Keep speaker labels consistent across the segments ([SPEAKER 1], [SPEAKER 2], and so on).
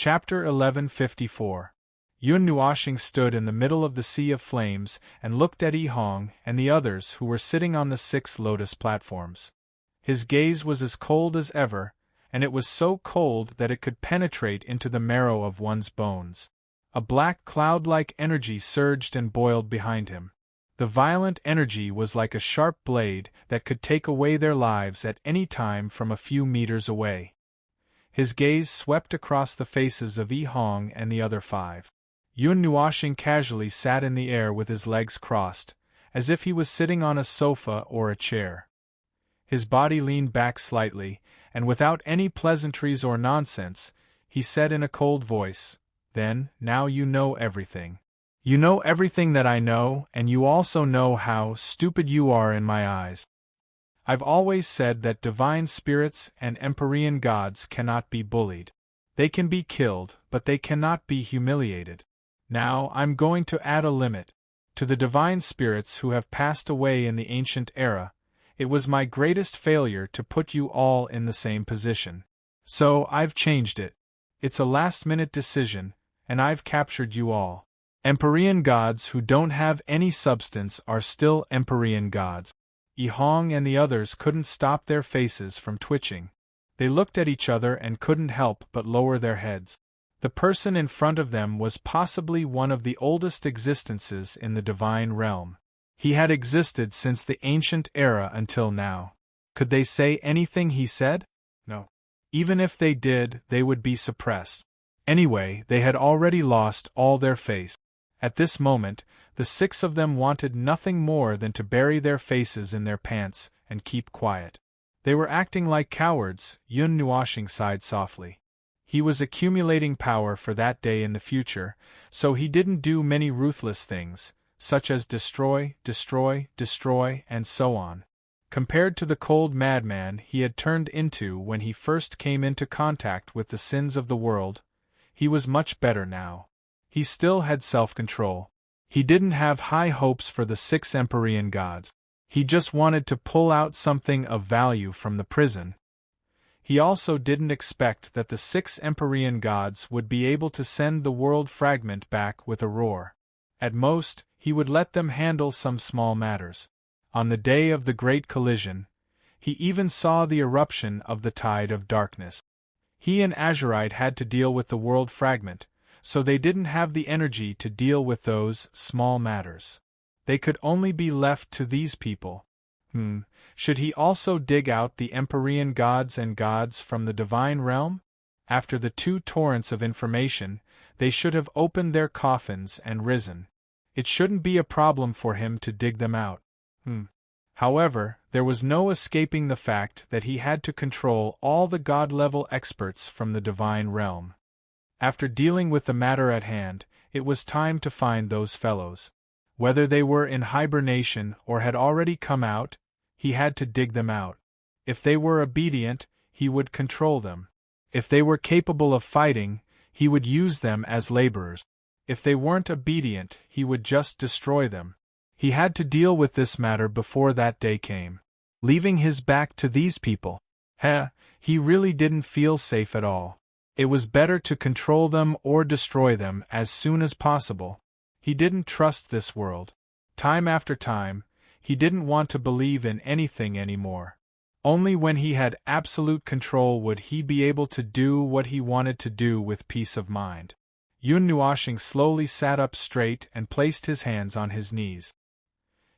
[SPEAKER 1] Chapter 1154. Yun Nuoshing stood in the middle of the sea of flames and looked at Yi Hong and the others who were sitting on the 6 lotus platforms. His gaze was as cold as ever, and it was so cold that it could penetrate into the marrow of one's bones. A black cloud-like energy surged and boiled behind him. The violent energy was like a sharp blade that could take away their lives at any time from a few meters away. His gaze swept across the faces of Yi Hong and the other 5. Yun Nuoshing casually sat in the air with his legs crossed, as if he was sitting on a sofa or a chair. His body leaned back slightly, and without any pleasantries or nonsense, he said in a cold voice, "Then, now you know everything. You know everything that I know, and you also know how stupid you are in my eyes. I've always said that divine spirits and Empyrean gods cannot be bullied. They can be killed, but they cannot be humiliated. Now I'm going to add a limit. To the divine spirits who have passed away in the ancient era, it was my greatest failure to put you all in the same position. So I've changed it. It's a last-minute decision, and I've captured you all. Empyrean gods who don't have any substance are still Empyrean gods." Yi Hong and the others couldn't stop their faces from twitching. They looked at each other and couldn't help but lower their heads. The person in front of them was possibly one of the oldest existences in the divine realm. He had existed since the ancient era until now. Could they say anything he said? No. Even if they did, they would be suppressed. Anyway, they had already lost all their face. At this moment, the 6 of them wanted nothing more than to bury their faces in their pants and keep quiet. They were acting like cowards, Yun Nuoshing sighed softly. He was accumulating power for that day in the future, so he didn't do many ruthless things, such as destroy, destroy, destroy, and so on. Compared to the cold madman he had turned into when he first came into contact with the sins of the world, he was much better now. He still had self-control. He didn't have high hopes for the 6 Empyrean gods. He just wanted to pull out something of value from the prison. He also didn't expect that the 6 Empyrean gods would be able to send the world fragment back with a roar. At most, he would let them handle some small matters. On the day of the Great Collision, he even saw the eruption of the Tide of Darkness. He and Azurite had to deal with the world fragment, so they didn't have the energy to deal with those small matters. They could only be left to these people. Should he also dig out the Empyrean gods and gods from the divine realm? After the 2 torrents of information, they should have opened their coffins and risen. It shouldn't be a problem for him to dig them out. However, there was no escaping the fact that he had to control all the god-level experts from the divine realm. After dealing with the matter at hand, it was time to find those fellows. Whether they were in hibernation or had already come out, he had to dig them out. If they were obedient, he would control them. If they were capable of fighting, he would use them as laborers. If they weren't obedient, he would just destroy them. He had to deal with this matter before that day came. Leaving his back to these people, he really didn't feel safe at all. It was better to control them or destroy them as soon as possible. He didn't trust this world. Time after time, he didn't want to believe in anything anymore. Only when he had absolute control would he be able to do what he wanted to do with peace of mind. Yun Nuoshing slowly sat up straight and placed his hands on his knees.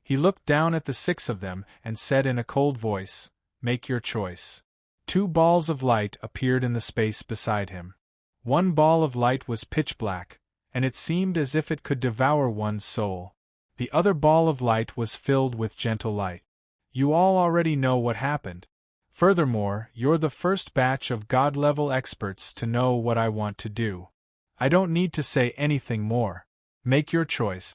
[SPEAKER 1] He looked down at the 6 of them and said in a cold voice, "Make your choice." 2 balls of light appeared in the space beside him. One ball of light was pitch black, and it seemed as if it could devour one's soul. The other ball of light was filled with gentle light. You all already know what happened. Furthermore, you're the first batch of god-level experts to know what I want to do. I don't need to say anything more. Make your choice.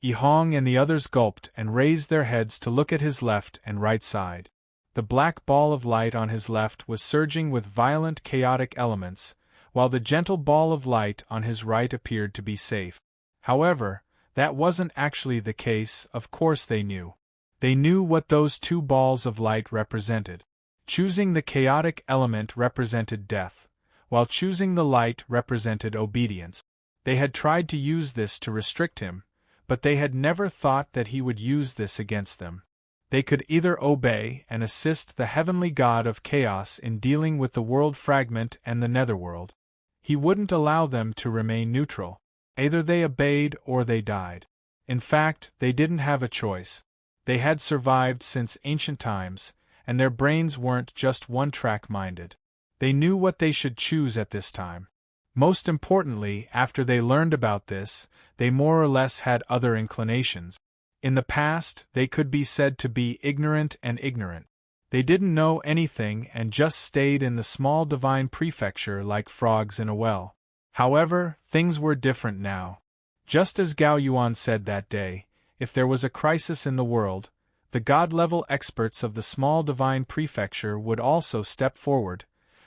[SPEAKER 1] Yi Hong and the others gulped and raised their heads to look at his left and right side. The black ball of light on his left was surging with violent chaotic elements, while the gentle ball of light on his right appeared to be safe. However, that wasn't actually the case. Of course they knew. They knew what those 2 balls of light represented. Choosing the chaotic element represented death, while choosing the light represented obedience. They had tried to use this to restrict him, but they had never thought that he would use this against them. They could either obey and assist the heavenly god of chaos in dealing with the world fragment and the netherworld. He wouldn't allow them to remain neutral. Either they obeyed or they died. In fact, they didn't have a choice. They had survived since ancient times, and their brains weren't just one-track minded. They knew what they should choose at this time. Most importantly, after they learned about this, they more or less had other inclinations. In the past, they could be said to be ignorant and ignorant. They didn't know anything and just stayed in the small divine prefecture like frogs in a well. However, things were different now. Just as Gao Yuan said that day, if there was a crisis in the world, the god-level experts of the small divine prefecture would also step forward.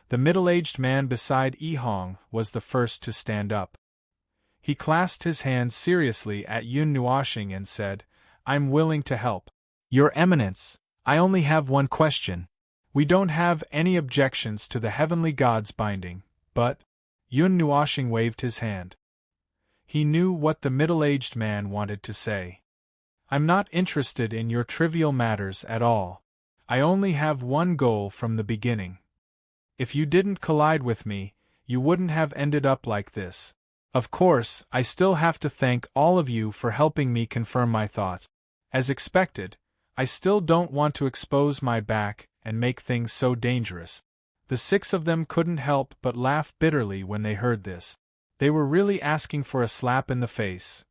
[SPEAKER 1] The middle-aged man beside Yi Hong was the first to stand up. He clasped his hands seriously at Yun Nuoxing and said, "I'm willing to help. Your Eminence, I only have one question. We don't have any objections to the heavenly gods binding, but—" Yun Nuoxing waved his hand. He knew what the middle-aged man wanted to say. "I'm not interested in your trivial matters at all. I only have one goal from the beginning. If you didn't collide with me, you wouldn't have ended up like this. Of course, I still have to thank all of you for helping me confirm my thoughts. As expected, I still don't want to expose my back and make things so dangerous." The 6 of them couldn't help but laugh bitterly when they heard this. They were really asking for a slap in the face.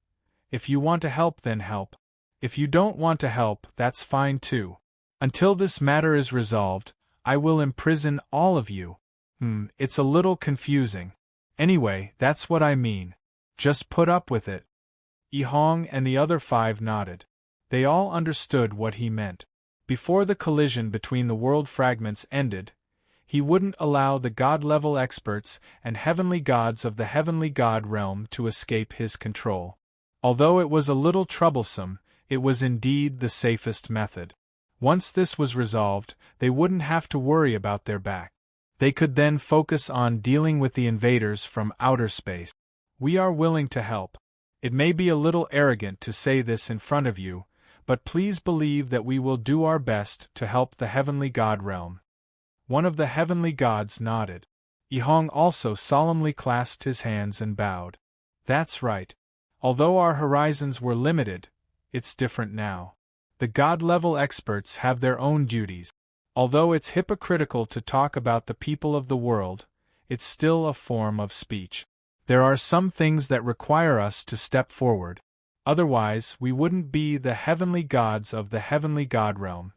[SPEAKER 1] If you want to help, then help. If you don't want to help, that's fine too. Until this matter is resolved, I will imprison all of you. It's a little confusing. Anyway, that's what I mean. Just put up with it. Yi Hong and the other 5 nodded. They all understood what he meant. Before the collision between the world fragments ended, he wouldn't allow the god-level experts and heavenly gods of the heavenly god realm to escape his control. Although it was a little troublesome, it was indeed the safest method. Once this was resolved, they wouldn't have to worry about their back. They could then focus on dealing with the invaders from outer space. We are willing to help. It may be a little arrogant to say this in front of you, but please believe that we will do our best to help the heavenly god realm. One of the heavenly gods nodded. Yi Hong also solemnly clasped his hands and bowed. That's right. Although our horizons were limited, it's different now. The god-level experts have their own duties. Although it's hypocritical to talk about the people of the world, it's still a form of speech. There are some things that require us to step forward. Otherwise, we wouldn't be the heavenly gods of the heavenly god realm.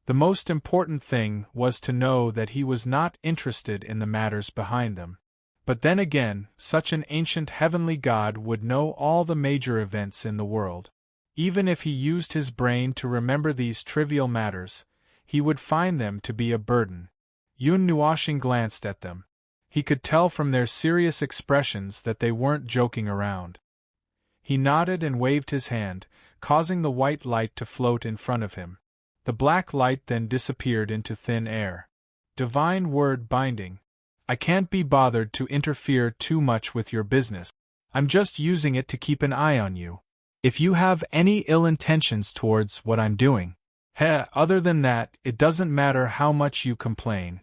[SPEAKER 1] The most important thing was to know that he was not interested in the matters behind them. But then again, such an ancient heavenly god would know all the major events in the world. Even if he used his brain to remember these trivial matters, he would find them to be a burden. Yun Nuoxing glanced at them. He could tell from their serious expressions that they weren't joking around. He nodded and waved his hand, causing the white light to float in front of him. The black light then disappeared into thin air. Divine word binding. I can't be bothered to interfere too much with your business. I'm just using it to keep an eye on you. If you have any ill intentions towards what I'm doing, other than that, it doesn't matter how much you complain.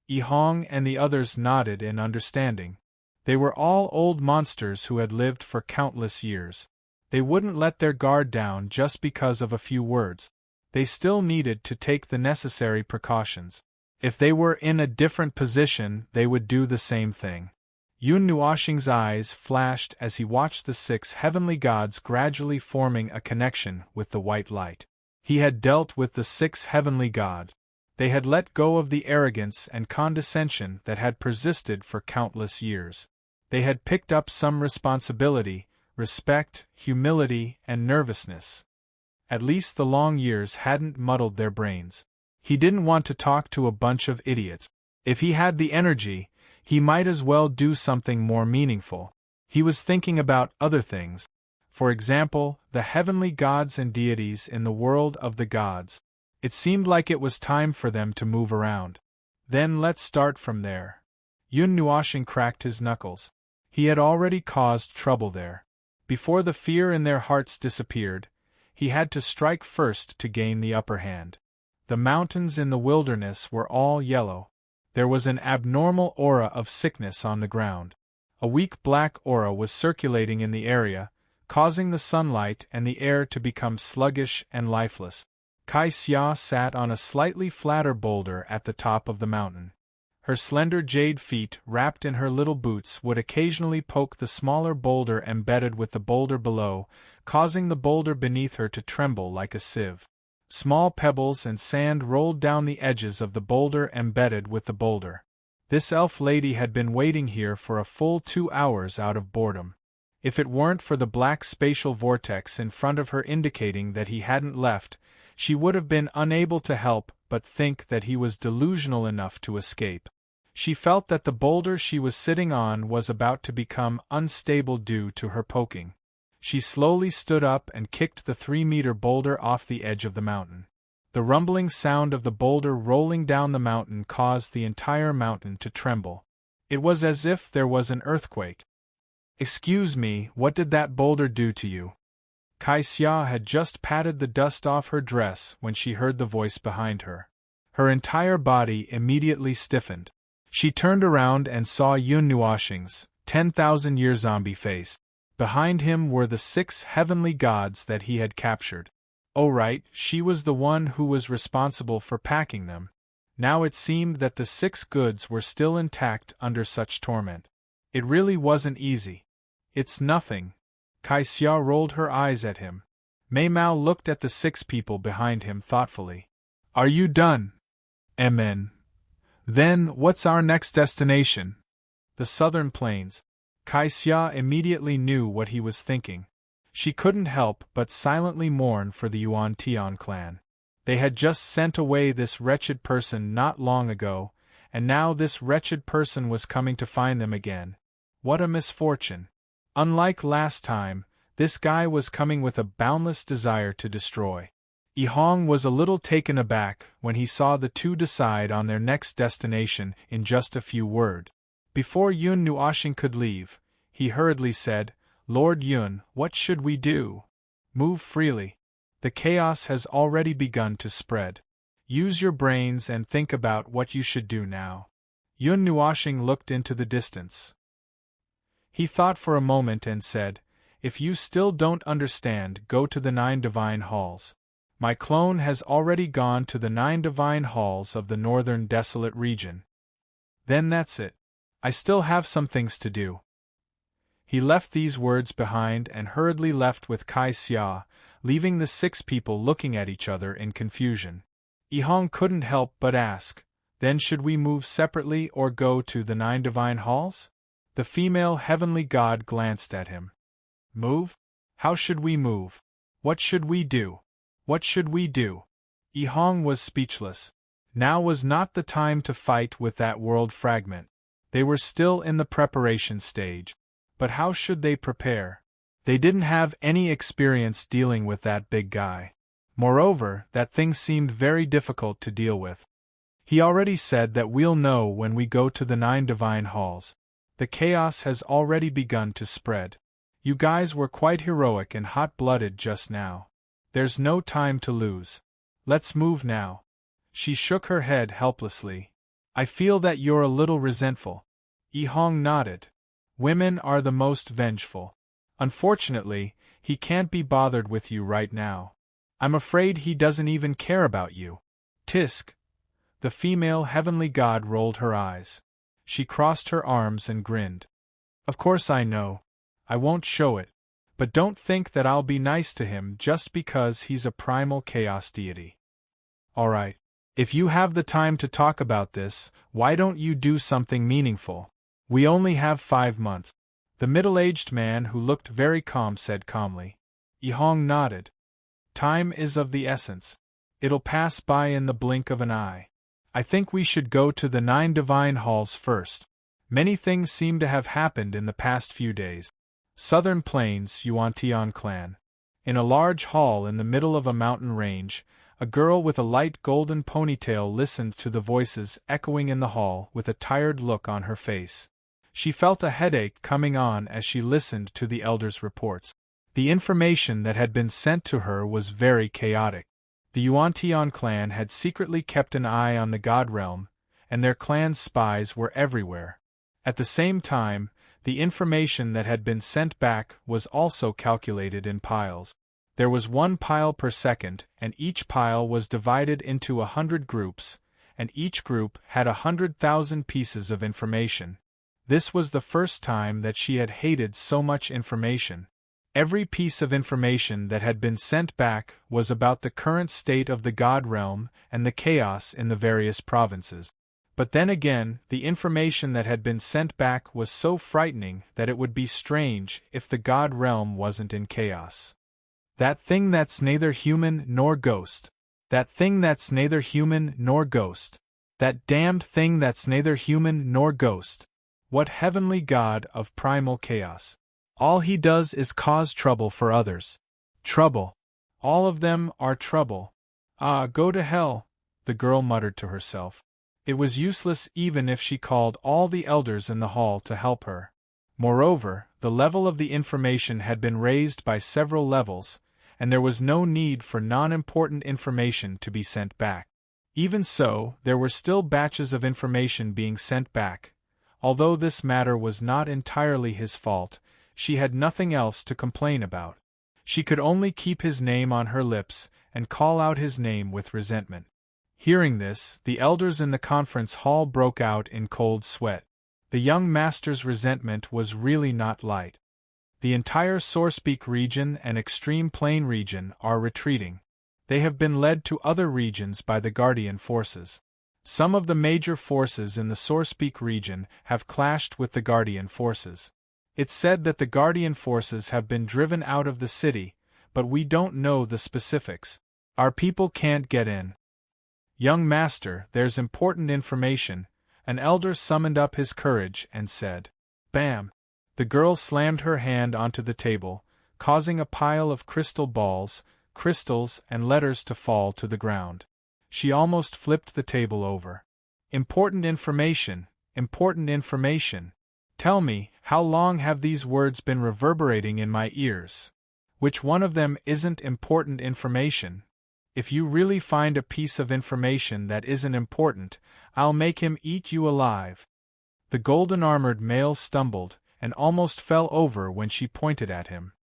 [SPEAKER 1] Yi Hong and the others nodded in understanding. They were all old monsters who had lived for countless years. They wouldn't let their guard down just because of a few words. They still needed to take the necessary precautions. If they were in a different position, they would do the same thing. Yun Nuoxing's eyes flashed as he watched the 6 heavenly gods gradually forming a connection with the white light. He had dealt with the 6 heavenly gods. They had let go of the arrogance and condescension that had persisted for countless years. They had picked up some responsibility, respect, humility, and nervousness. At least the long years hadn't muddled their brains. He didn't want to talk to a bunch of idiots. If he had the energy, he might as well do something more meaningful. He was thinking about other things. For example, the heavenly gods and deities in the world of the gods. It seemed like it was time for them to move around. Then let's start from there. Yun Nuashing cracked his knuckles. He had already caused trouble there. Before the fear in their hearts disappeared, he had to strike first to gain the upper hand. The mountains in the wilderness were all yellow. There was an abnormal aura of sickness on the ground. A weak black aura was circulating in the area, causing the sunlight and the air to become sluggish and lifeless. Kai Xia sat on a slightly flatter boulder at the top of the mountain. Her slender jade feet, wrapped in her little boots, would occasionally poke the smaller boulder embedded with the boulder below, causing the boulder beneath her to tremble like a sieve. Small pebbles and sand rolled down the edges of the boulder embedded with the boulder. This elf lady had been waiting here for a full 2 hours out of boredom. If it weren't for the black spatial vortex in front of her indicating that he hadn't left, she would have been unable to help but think that he was delusional enough to escape. She felt that the boulder she was sitting on was about to become unstable due to her poking. She slowly stood up and kicked the 3-meter boulder off the edge of the mountain. The rumbling sound of the boulder rolling down the mountain caused the entire mountain to tremble. It was as if there was an earthquake. "Excuse me, what did that boulder do to you?" Kai Xia had just patted the dust off her dress when she heard the voice behind her. Her entire body immediately stiffened. She turned around and saw Yun Nuashing's 10,000-year zombie face. Behind him were the 6 heavenly gods that he had captured. Oh right, she was the one who was responsible for packing them. Now it seemed that the 6 goods were still intact under such torment. It really wasn't easy. "It's nothing." Kai Xia rolled her eyes at him. Mei Mao looked at the 6 people behind him thoughtfully. "Are you done?" "Amen. Then, what's our next destination?" "The southern plains." Kai Xia immediately knew what he was thinking. She couldn't help but silently mourn for the Yuan Tian clan. They had just sent away this wretched person not long ago, and now this wretched person was coming to find them again. What a misfortune! Unlike last time, this guy was coming with a boundless desire to destroy. Yi Hong was a little taken aback when he saw the two decide on their next destination in just a few words. Before Yun Nuashing could leave, he hurriedly said, "Lord Yun, what should we do?" "Move freely. The chaos has already begun to spread. Use your brains and think about what you should do now." Yun Nuashing looked into the distance. He thought for a moment and said, "If you still don't understand, go to the 9 divine halls. My clone has already gone to the 9 divine halls of the northern desolate region. Then that's it. I still have some things to do." He left these words behind and hurriedly left with Kai Xia, leaving the 6 people looking at each other in confusion. Yi Hong couldn't help but ask, "Then should we move separately or go to the 9 divine halls?" The female heavenly god glanced at him. "Move? How should we move? What should we do? What should we do?" Yi Hong was speechless. Now was not the time to fight with that world fragment. They were still in the preparation stage. But how should they prepare? They didn't have any experience dealing with that big guy. Moreover, that thing seemed very difficult to deal with. He already said that we'll know when we go to the 9 divine halls. The chaos has already begun to spread. You guys were quite heroic and hot-blooded just now. There's no time to lose. Let's move now. She shook her head helplessly. "I feel that you're a little resentful." Yi Hong nodded. "Women are the most vengeful. Unfortunately, he can't be bothered with you right now. I'm afraid he doesn't even care about you." "Tisk." The female heavenly god rolled her eyes. She crossed her arms and grinned. "Of course I know. I won't show it. But don't think that I'll be nice to him just because he's a primal chaos deity. Alright. If you have the time to talk about this, why don't you do something meaningful? We only have 5 months. The middle-aged man who looked very calm said calmly. Yi Hong nodded. "Time is of the essence. It'll pass by in the blink of an eye. I think we should go to the 9 divine halls first. Many things seem to have happened in the past few days." Southern Plains, Yuan Tian clan. In a large hall in the middle of a mountain range, A girl with a light golden ponytail listened to the voices echoing in the hall with a tired look on her face. She felt a headache coming on as she listened to the elders' reports. The information that had been sent to her was very chaotic. The Yuan-Tian clan had secretly kept an eye on the God realm, and their clan's spies were everywhere. At the same time, the information that had been sent back was also calculated in piles. There was 1 pile per second, and each pile was divided into 100 groups, and each group had 100,000 pieces of information. This was the first time that she had hated so much information. Every piece of information that had been sent back was about the current state of the God realm and the chaos in the various provinces. But then again, the information that had been sent back was so frightening that it would be strange if the God realm wasn't in chaos. That thing that's neither human nor ghost. That thing that's neither human nor ghost. That damned thing that's neither human nor ghost. What heavenly God of primal chaos. All he does is cause trouble for others. Trouble. All of them are trouble. Ah, go to hell, the girl muttered to herself. It was useless even if she called all the elders in the hall to help her. Moreover, the level of the information had been raised by several levels, and there was no need for non-important information to be sent back. Even so, there were still batches of information being sent back. Although this matter was not entirely his fault, she had nothing else to complain about. She could only keep his name on her lips and call out his name with resentment. Hearing this, the elders in the conference hall broke out in cold sweat. The young master's resentment was really not light. The entire Sourcepeak region and Extreme Plain region are retreating. They have been led to other regions by the Guardian forces. Some of the major forces in the Sourcepeak region have clashed with the Guardian forces. It's said that the Guardian forces have been driven out of the city, but we don't know the specifics. Our people can't get in. Young master, there's important information. An elder summoned up his courage and said, "Bam!" The girl slammed her hand onto the table, causing a pile of crystal balls, crystals, and letters to fall to the ground. She almost flipped the table over. Important information, important information. Tell me, how long have these words been reverberating in my ears? Which one of them isn't important information? If you really find a piece of information that isn't important, I'll make him eat you alive. The golden-armored male stumbled, and almost fell over when she pointed at him.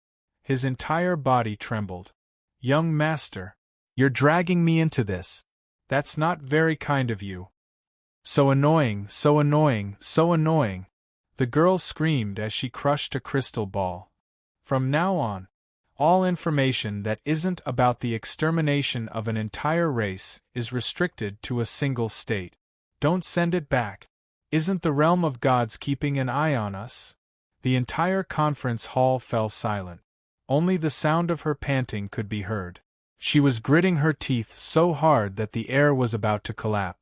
[SPEAKER 1] His entire body trembled. Young master, you're dragging me into this. That's not very kind of you. So annoying, so annoying, so annoying. The girl screamed as she crushed a crystal ball. From now on, all information that isn't about the extermination of an entire race is restricted to a single state. Don't send it back. Isn't the realm of gods keeping an eye on us? The entire conference hall fell silent. Only the sound of her panting could be heard. She was gritting her teeth so hard that the air was about to collapse.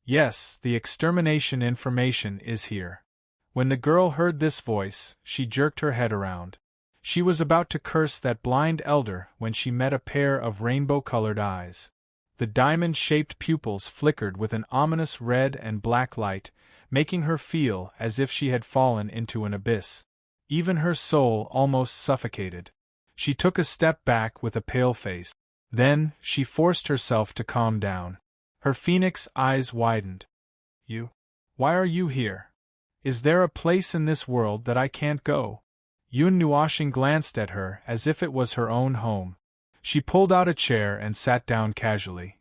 [SPEAKER 1] Yes, the extermination information is here. When the girl heard this voice, she jerked her head around. She was about to curse that blind elder when she met a pair of rainbow-colored eyes. The diamond-shaped pupils flickered with an ominous red and black light, making her feel as if she had fallen into an abyss. Even her soul almost suffocated. She took a step back with a pale face. Then, she forced herself to calm down. Her phoenix eyes widened. You? Why are you here? Is there a place in this world that I can't go? Yun Nuoshing glanced at her as if it was her own home. She pulled out a chair and sat down casually.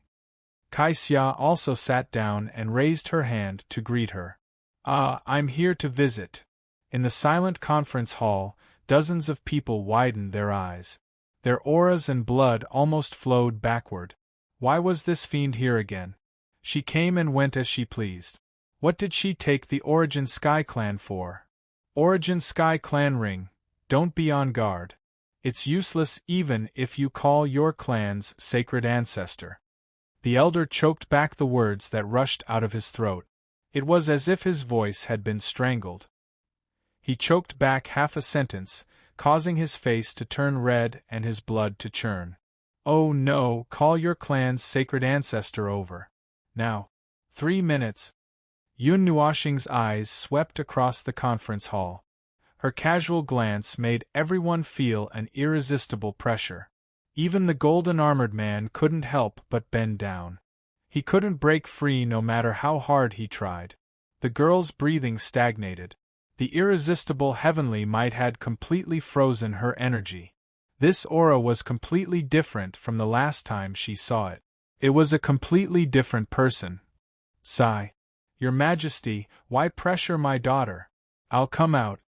[SPEAKER 1] Kai Xia also sat down and raised her hand to greet her. "Ah, I'm here to visit." In the silent conference hall, dozens of people widened their eyes. Their auras and blood almost flowed backward. Why was this fiend here again? She came and went as she pleased. What did she take the Origin Sky Clan for? Origin Sky Clan ring. Don't be on guard. It's useless even if you call your clan's sacred ancestor. The elder choked back the words that rushed out of his throat. It was as if his voice had been strangled. He choked back half a sentence, causing his face to turn red and his blood to churn. Oh no, call your clan's sacred ancestor over. Now. 3 minutes. Yun Nuoxing's eyes swept across the conference hall. Her casual glance made everyone feel an irresistible pressure. Even the golden-armored man couldn't help but bend down. He couldn't break free no matter how hard he tried. The girl's breathing stagnated. The irresistible heavenly might had completely frozen her energy. This aura was completely different from the last time she saw it. It was a completely different person. Sigh. Your Majesty, why pressure my daughter? I'll come out.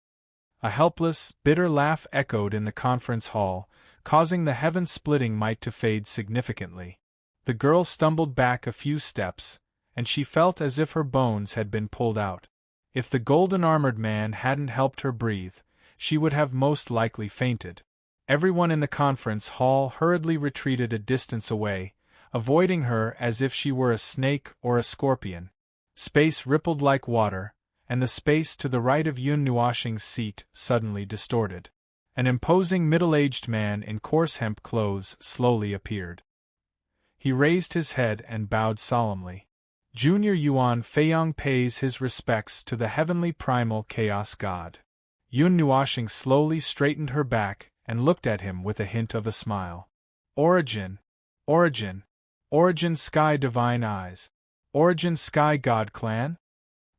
[SPEAKER 1] A helpless, bitter laugh echoed in the conference hall, causing the heaven-splitting might to fade significantly. The girl stumbled back a few steps, and she felt as if her bones had been pulled out. If the golden-armored man hadn't helped her breathe, she would have most likely fainted. Everyone in the conference hall hurriedly retreated a distance away, avoiding her as if she were a snake or a scorpion. Space rippled like water, and the space to the right of Yun Nuoxing's seat suddenly distorted. An imposing middle-aged man in coarse hemp clothes slowly appeared. He raised his head and bowed solemnly. Junior Yuan Feiyong pays his respects to the heavenly primal chaos god. Yun Nuoxing slowly straightened her back and looked at him with a hint of a smile. Origin. Origin. Origin Sky Divine Eyes. Origin Sky God Clan?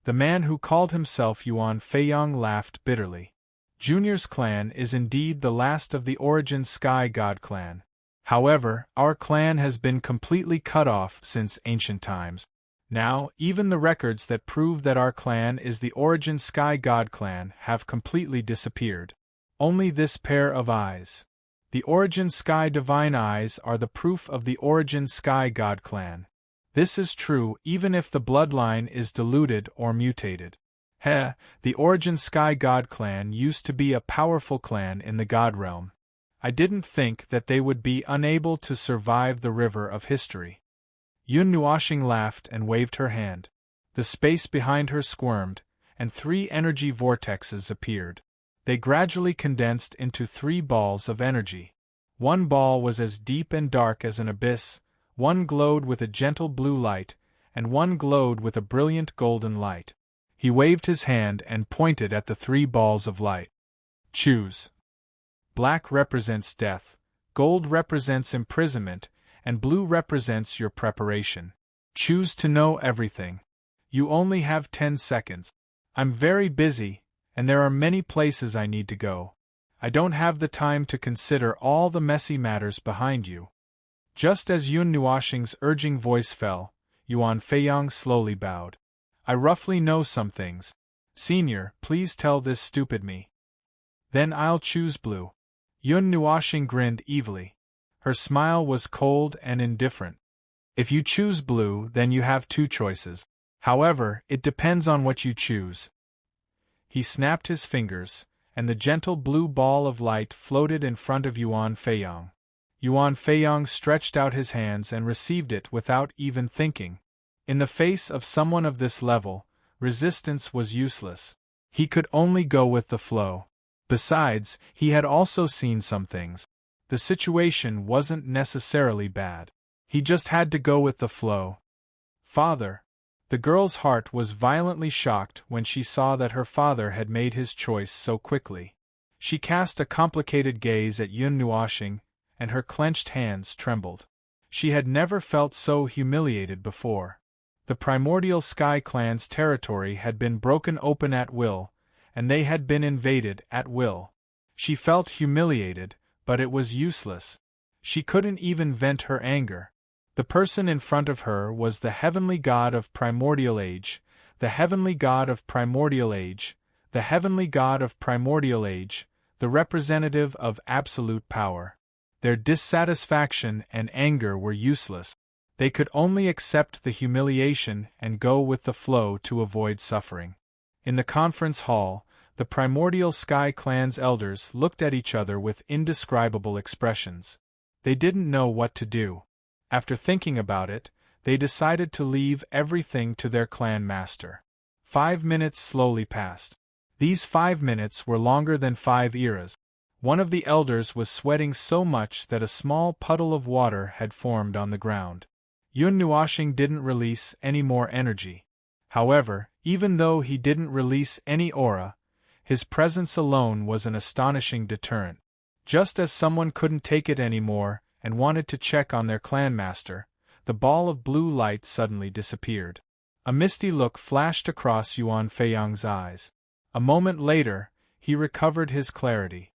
[SPEAKER 1] The man who called himself Yuan Feiyong laughed bitterly. Junior's clan is indeed the last of the Origin Sky God clan. However, our clan has been completely cut off since ancient times. Now, even the records that prove that our clan is the Origin Sky God clan have completely disappeared. Only this pair of eyes. The Origin Sky Divine Eyes are the proof of the Origin Sky God clan. This is true even if the bloodline is diluted or mutated. The Origin Sky God clan used to be a powerful clan in the God realm. I didn't think that they would be unable to survive the river of history. Yun Nuoxing laughed and waved her hand. The space behind her squirmed, and 3 energy vortexes appeared. They gradually condensed into 3 balls of energy. One ball was as deep and dark as an abyss, one glowed with a gentle blue light, and one glowed with a brilliant golden light. He waved his hand and pointed at the 3 balls of light. Choose. Black represents death, gold represents imprisonment, and blue represents your preparation. Choose to know everything. You only have 10 seconds. I'm very busy, and there are many places I need to go. I don't have the time to consider all the messy matters behind you. Just as Yun Nuoxing's urging voice fell, Yuan Feiyong slowly bowed. I roughly know some things. Senior, please tell this stupid me. Then I'll choose blue. Yun Nuoxing grinned evilly. Her smile was cold and indifferent. If you choose blue, then you have 2 choices. However, it depends on what you choose. He snapped his fingers, and the gentle blue ball of light floated in front of Yuan Feiyong. Yuan Feiyong stretched out his hands and received it without even thinking. In the face of someone of this level, resistance was useless. He could only go with the flow. Besides, he had also seen some things. The situation wasn't necessarily bad. He just had to go with the flow. Father. The girl's heart was violently shocked when she saw that her father had made his choice so quickly. She cast a complicated gaze at Yun Nuoxing, and her clenched hands trembled. She had never felt so humiliated before. The Primordial Sky Clan's territory had been broken open at will, and they had been invaded at will. She felt humiliated, but it was useless. She couldn't even vent her anger. The person in front of her was the heavenly god of primordial age, the heavenly god of primordial age, the heavenly god of primordial age, the representative of absolute power. Their dissatisfaction and anger were useless. They could only accept the humiliation and go with the flow to avoid suffering. In the conference hall, the Primordial Sky Clan's elders looked at each other with indescribable expressions. They didn't know what to do. After thinking about it, they decided to leave everything to their clan master. 5 minutes slowly passed. These 5 minutes were longer than 5 eras. One of the elders was sweating so much that a small puddle of water had formed on the ground. Yun Nuoshing didn't release any more energy. However, even though he didn't release any aura, his presence alone was an astonishing deterrent. Just as someone couldn't take it anymore and wanted to check on their clan master, the ball of blue light suddenly disappeared. A misty look flashed across Yuan Feiyang's eyes. A moment later, he recovered his clarity.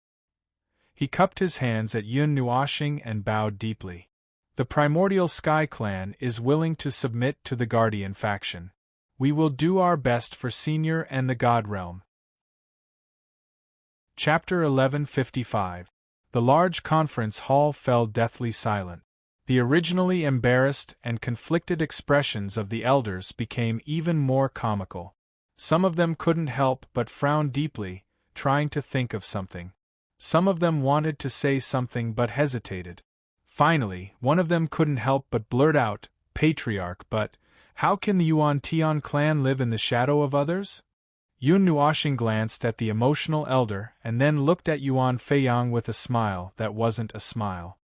[SPEAKER 1] He cupped his hands at Yun Nuoshing and bowed deeply. The primordial Sky Clan is willing to submit to the Guardian faction. We will do our best for Senior and the God Realm. Chapter 1155. The large conference hall fell deathly silent. The originally embarrassed and conflicted expressions of the elders became even more comical. Some of them couldn't help but frown deeply, trying to think of something. Some of them wanted to say something but hesitated. Finally, one of them couldn't help but blurt out, "Patriarch, but how can the Yuan Tian clan live in the shadow of others?" Yun Nuoshing glanced at the emotional elder and then looked at Yuan Feiyang with a smile that wasn't a smile.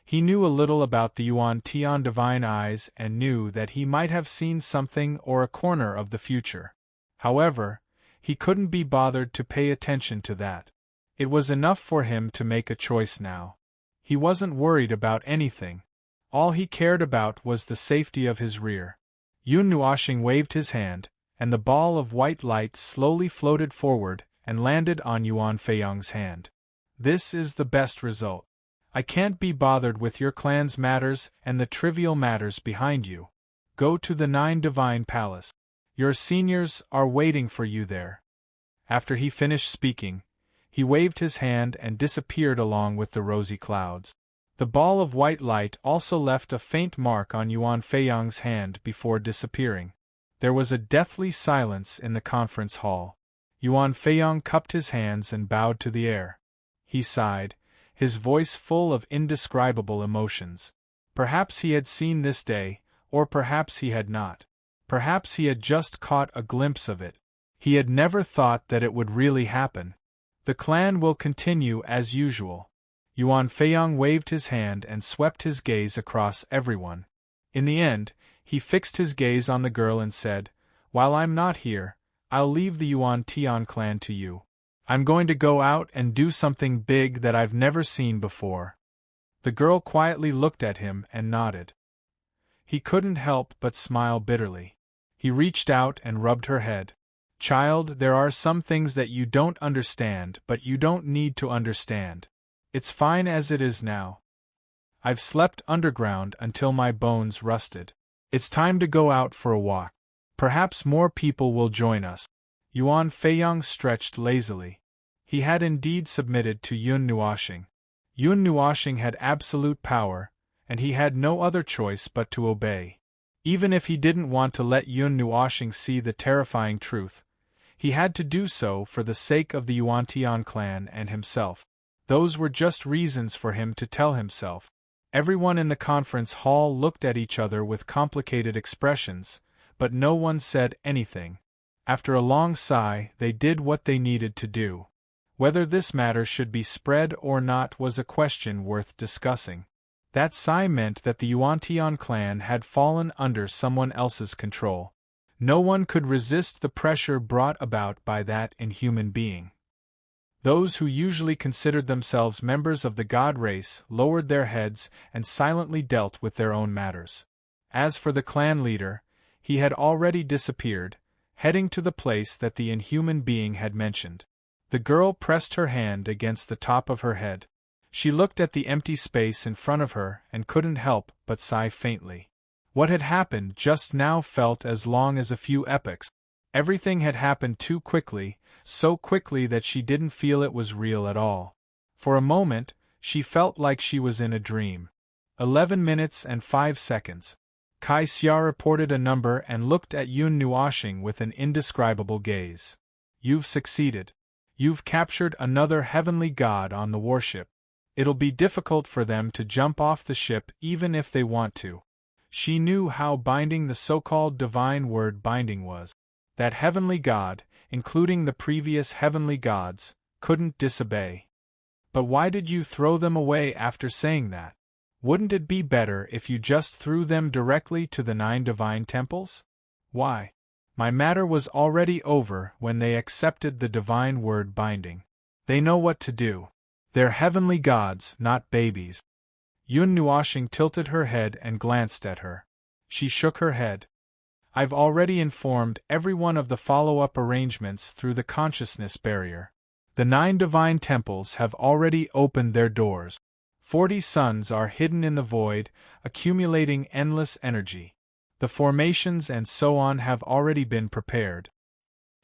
[SPEAKER 1] He knew a little about the Yuan Tian divine eyes and knew that he might have seen something or a corner of the future. However, he couldn't be bothered to pay attention to that. It was enough for him to make a choice now. He wasn't worried about anything. All he cared about was the safety of his rear. Yun Nuoshing waved his hand, and the ball of white light slowly floated forward and landed on Yuan Feiyang's hand. "This is the best result. I can't be bothered with your clan's matters and the trivial matters behind you. Go to the Nine Divine Palace. Your seniors are waiting for you there." After he finished speaking, he waved his hand and disappeared along with the rosy clouds. The ball of white light also left a faint mark on Yuan Feiyang's hand before disappearing. There was a deathly silence in the conference hall. Yuan Feiyang cupped his hands and bowed to the air. He sighed, his voice full of indescribable emotions. Perhaps he had seen this day, or perhaps he had not. Perhaps he had just caught a glimpse of it. He had never thought that it would really happen. The clan will continue as usual. Yuan Feiyang waved his hand and swept his gaze across everyone. In the end, he fixed his gaze on the girl and said, "While I'm not here, I'll leave the Yuan Tian clan to you. I'm going to go out and do something big that I've never seen before." The girl quietly looked at him and nodded. He couldn't help but smile bitterly. He reached out and rubbed her head. "Child, there are some things that you don't understand, but you don't need to understand. It's fine as it is now. I've slept underground until my bones rusted. It's time to go out for a walk. Perhaps more people will join us." Yuan Feiyang stretched lazily. He had indeed submitted to Yun Nuoshing. Yun Nuoshing had absolute power, and he had no other choice but to obey. Even if he didn't want to let Yun Nuoshing see the terrifying truth, he had to do so for the sake of the Yuan Tian clan and himself. Those were just reasons for him to tell himself. Everyone in the conference hall looked at each other with complicated expressions, but no one said anything. After a long sigh, they did what they needed to do. Whether this matter should be spread or not was a question worth discussing. That sigh meant that the Yuan Tian clan had fallen under someone else's control. No one could resist the pressure brought about by that inhuman being. Those who usually considered themselves members of the god race lowered their heads and silently dealt with their own matters. As for the clan leader, he had already disappeared, heading to the place that the inhuman being had mentioned. The girl pressed her hand against the top of her head. She looked at the empty space in front of her and couldn't help but sigh faintly. What had happened just now felt as long as a few epochs. Everything had happened too quickly, so quickly that she didn't feel it was real at all. For a moment, she felt like she was in a dream. 11 minutes and 5 seconds. Kai Xia reported a number and looked at Yun Nuoshing with an indescribable gaze. "You've succeeded. You've captured another heavenly god on the warship. It'll be difficult for them to jump off the ship even if they want to." She knew how binding the so-called divine word binding was. That heavenly god, including the previous heavenly gods, couldn't disobey. But why did you throw them away after saying that? Wouldn't it be better if you just threw them directly to the 9 divine temples? Why? My matter was already over when they accepted the divine word binding. They know what to do. They're heavenly gods, not babies. Yun Nuoshing tilted her head and glanced at her. She shook her head. I've already informed everyone of the follow-up arrangements through the consciousness barrier. The 9 divine temples have already opened their doors. 40 suns are hidden in the void, accumulating endless energy. The formations and so on have already been prepared.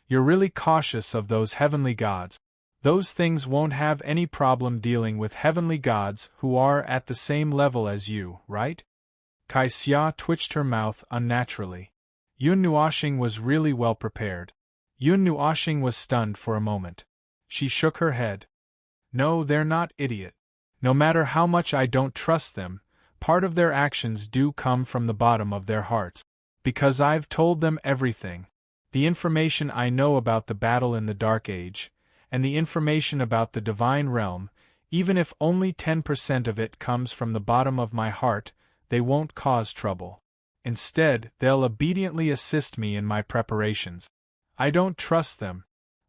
[SPEAKER 1] You're really cautious of those heavenly gods. Those things won't have any problem dealing with heavenly gods who are at the same level as you, right? Kai Xia twitched her mouth unnaturally. Yun Nuoshing was really well prepared. Yun Nuoshing was stunned for a moment. She shook her head. No, they're not, idiot. No matter how much I don't trust them, part of their actions do come from the bottom of their hearts. Because I've told them everything. The information I know about the battle in the Dark Age, and the information about the Divine Realm, even if only 10% of it comes from the bottom of my heart, they won't cause trouble. Instead, they'll obediently assist me in my preparations. I don't trust them.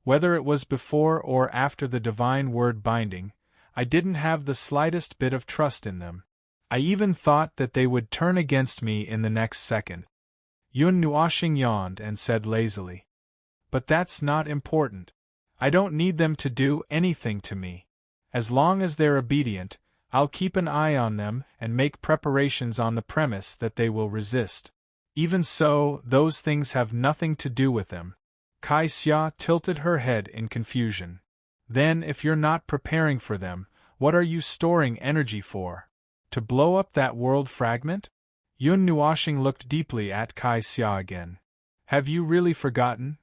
[SPEAKER 1] Whether it was before or after the divine word binding, I didn't have the slightest bit of trust in them. I even thought that they would turn against me in the next second. Yun Nuoshing yawned and said lazily. But that's not important. I don't need them to do anything to me. As long as they're obedient, I'll keep an eye on them and make preparations on the premise that they will resist. Even so, those things have nothing to do with them. Kai Xia tilted her head in confusion. Then if you're not preparing for them, what are you storing energy for? To blow up that world fragment? Yun Nuoshing looked deeply at Kai Xia again. Have you really forgotten?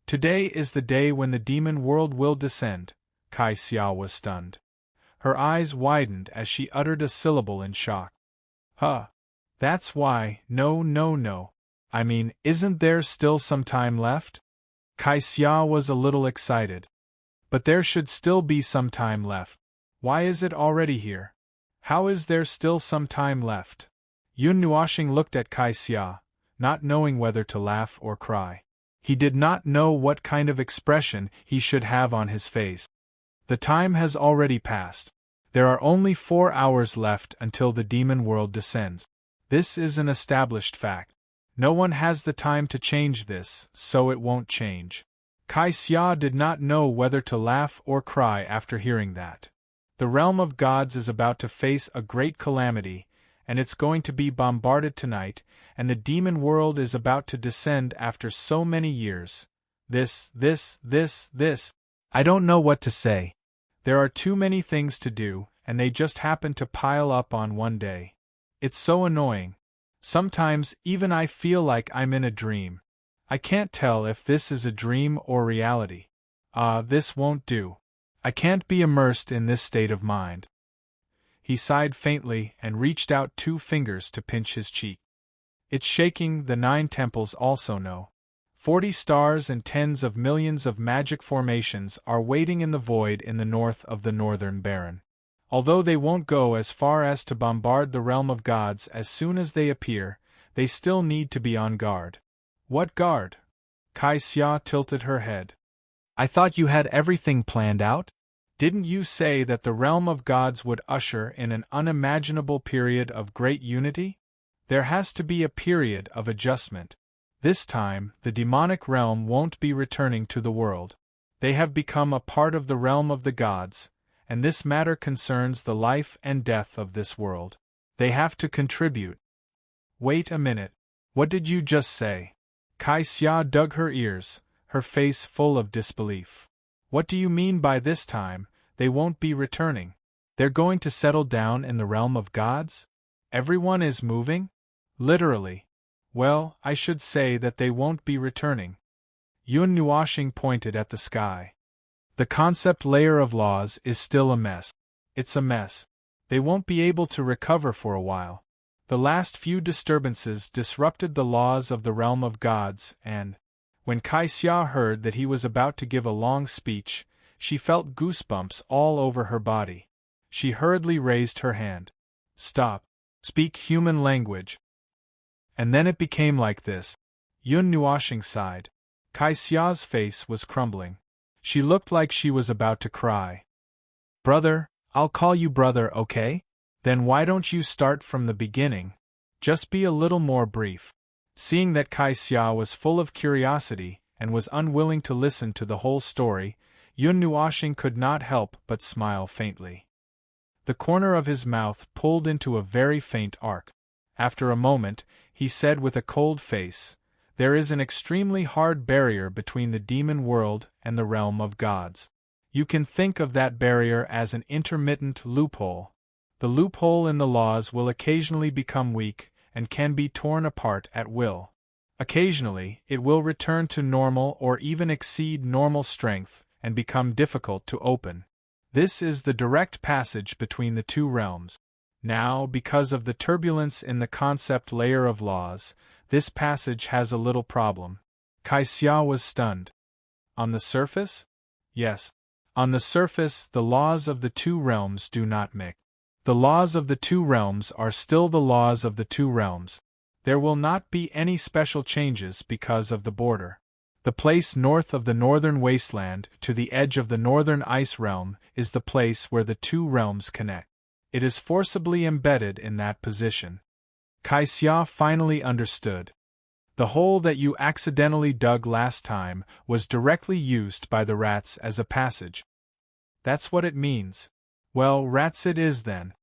[SPEAKER 1] Today is the day when the demon world will descend. Kai Xia was stunned. Her eyes widened as she uttered a syllable in shock. Huh. That's why, no. I mean, isn't there still some time left? Kai Xia was a little excited. But there should still be some time left. Why is it already here? How is there still some time left? Yun Nuoshing looked at Kai Xia, not knowing whether to laugh or cry. He did not know what kind of expression he should have on his face. The time has already passed. There are only 4 hours left until the demon world descends. This is an established fact. No one has the time to change this, so it won't change. Kai Xia did not know whether to laugh or cry after hearing that. The realm of gods is about to face a great calamity, and it's going to be bombarded tonight, and the demon world is about to descend after so many years. This. I don't know what to say. There are too many things to do, and they just happen to pile up on one day. It's so annoying. Sometimes even I feel like I'm in a dream. I can't tell if this is a dream or reality. This won't do. I can't be immersed in this state of mind. He sighed faintly and reached out 2 fingers to pinch his cheek. It's shaking, the 9 temples also know. 40 stars and tens of millions of magic formations are waiting in the void in the north of the Northern Baron. Although they won't go as far as to bombard the realm of gods as soon as they appear, they still need to be on guard. What guard? Kai Xia tilted her head. I thought you had everything planned out? Didn't you say that the realm of gods would usher in an unimaginable period of great unity? There has to be a period of adjustment. This time, the demonic realm won't be returning to the world. They have become a part of the realm of the gods, and this matter concerns the life and death of this world. They have to contribute. Wait a minute. What did you just say? Kai Xia dug her ears, her face full of disbelief. What do you mean by this time, they won't be returning? They're going to settle down in the realm of gods? Everyone is moving? Literally. Well, I should say that they won't be returning. Yun Nuoshing pointed at the sky. The concept layer of laws is still a mess. It's a mess. They won't be able to recover for a while. The last few disturbances disrupted the laws of the realm of gods, and when Kai Xia heard that he was about to give a long speech, She felt goosebumps all over her body. She hurriedly raised her hand. Stop. Speak human language. And then it became like this. Yun Nuoshing sighed. Kai Xia's face was crumbling. She looked like she was about to cry. Brother, I'll call you brother, okay? Then why don't you start from the beginning? Just be a little more brief. Seeing that Kai Xia was full of curiosity and was unwilling to listen to the whole story, Yun Nuoshing could not help but smile faintly. The corner of his mouth pulled into a very faint arc. After a moment, he said with a cold face, "There is an extremely hard barrier between the demon world and the realm of gods. You can think of that barrier as an intermittent loophole. The loophole in the laws will occasionally become weak and can be torn apart at will. Occasionally, it will return to normal or even exceed normal strength and become difficult to open. This is the direct passage between the two realms. Now, because of the turbulence in the concept layer of laws, this passage has a little problem." Kai Xia was stunned. On the surface? Yes. On the surface, the laws of the two realms do not mix. The laws of the two realms are still the laws of the two realms. There will not be any special changes because of the border. The place north of the northern wasteland to the edge of the northern ice realm is the place where the two realms connect. It is forcibly embedded in that position. Kai Xia finally understood. The hole that you accidentally dug last time was directly used by the rats as a passage. That's what it means. Well, rats it is then.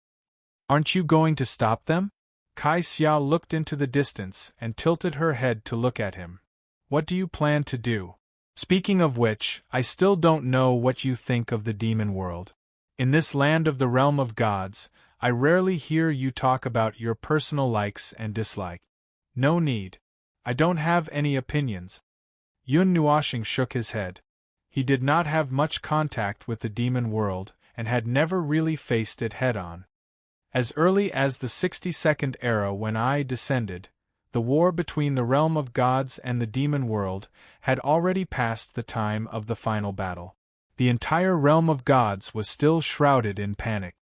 [SPEAKER 1] Aren't you going to stop them? Kai Xia looked into the distance and tilted her head to look at him. What do you plan to do? Speaking of which, I still don't know what you think of the demon world. In this land of the realm of gods, I rarely hear you talk about your personal likes and dislikes. No need. I don't have any opinions. Yun Nuoshing shook his head. He did not have much contact with the demon world and had never really faced it head-on. As early as the 62nd era when I descended, the war between the realm of gods and the demon world had already passed the time of the final battle. The entire realm of gods was still shrouded in panic.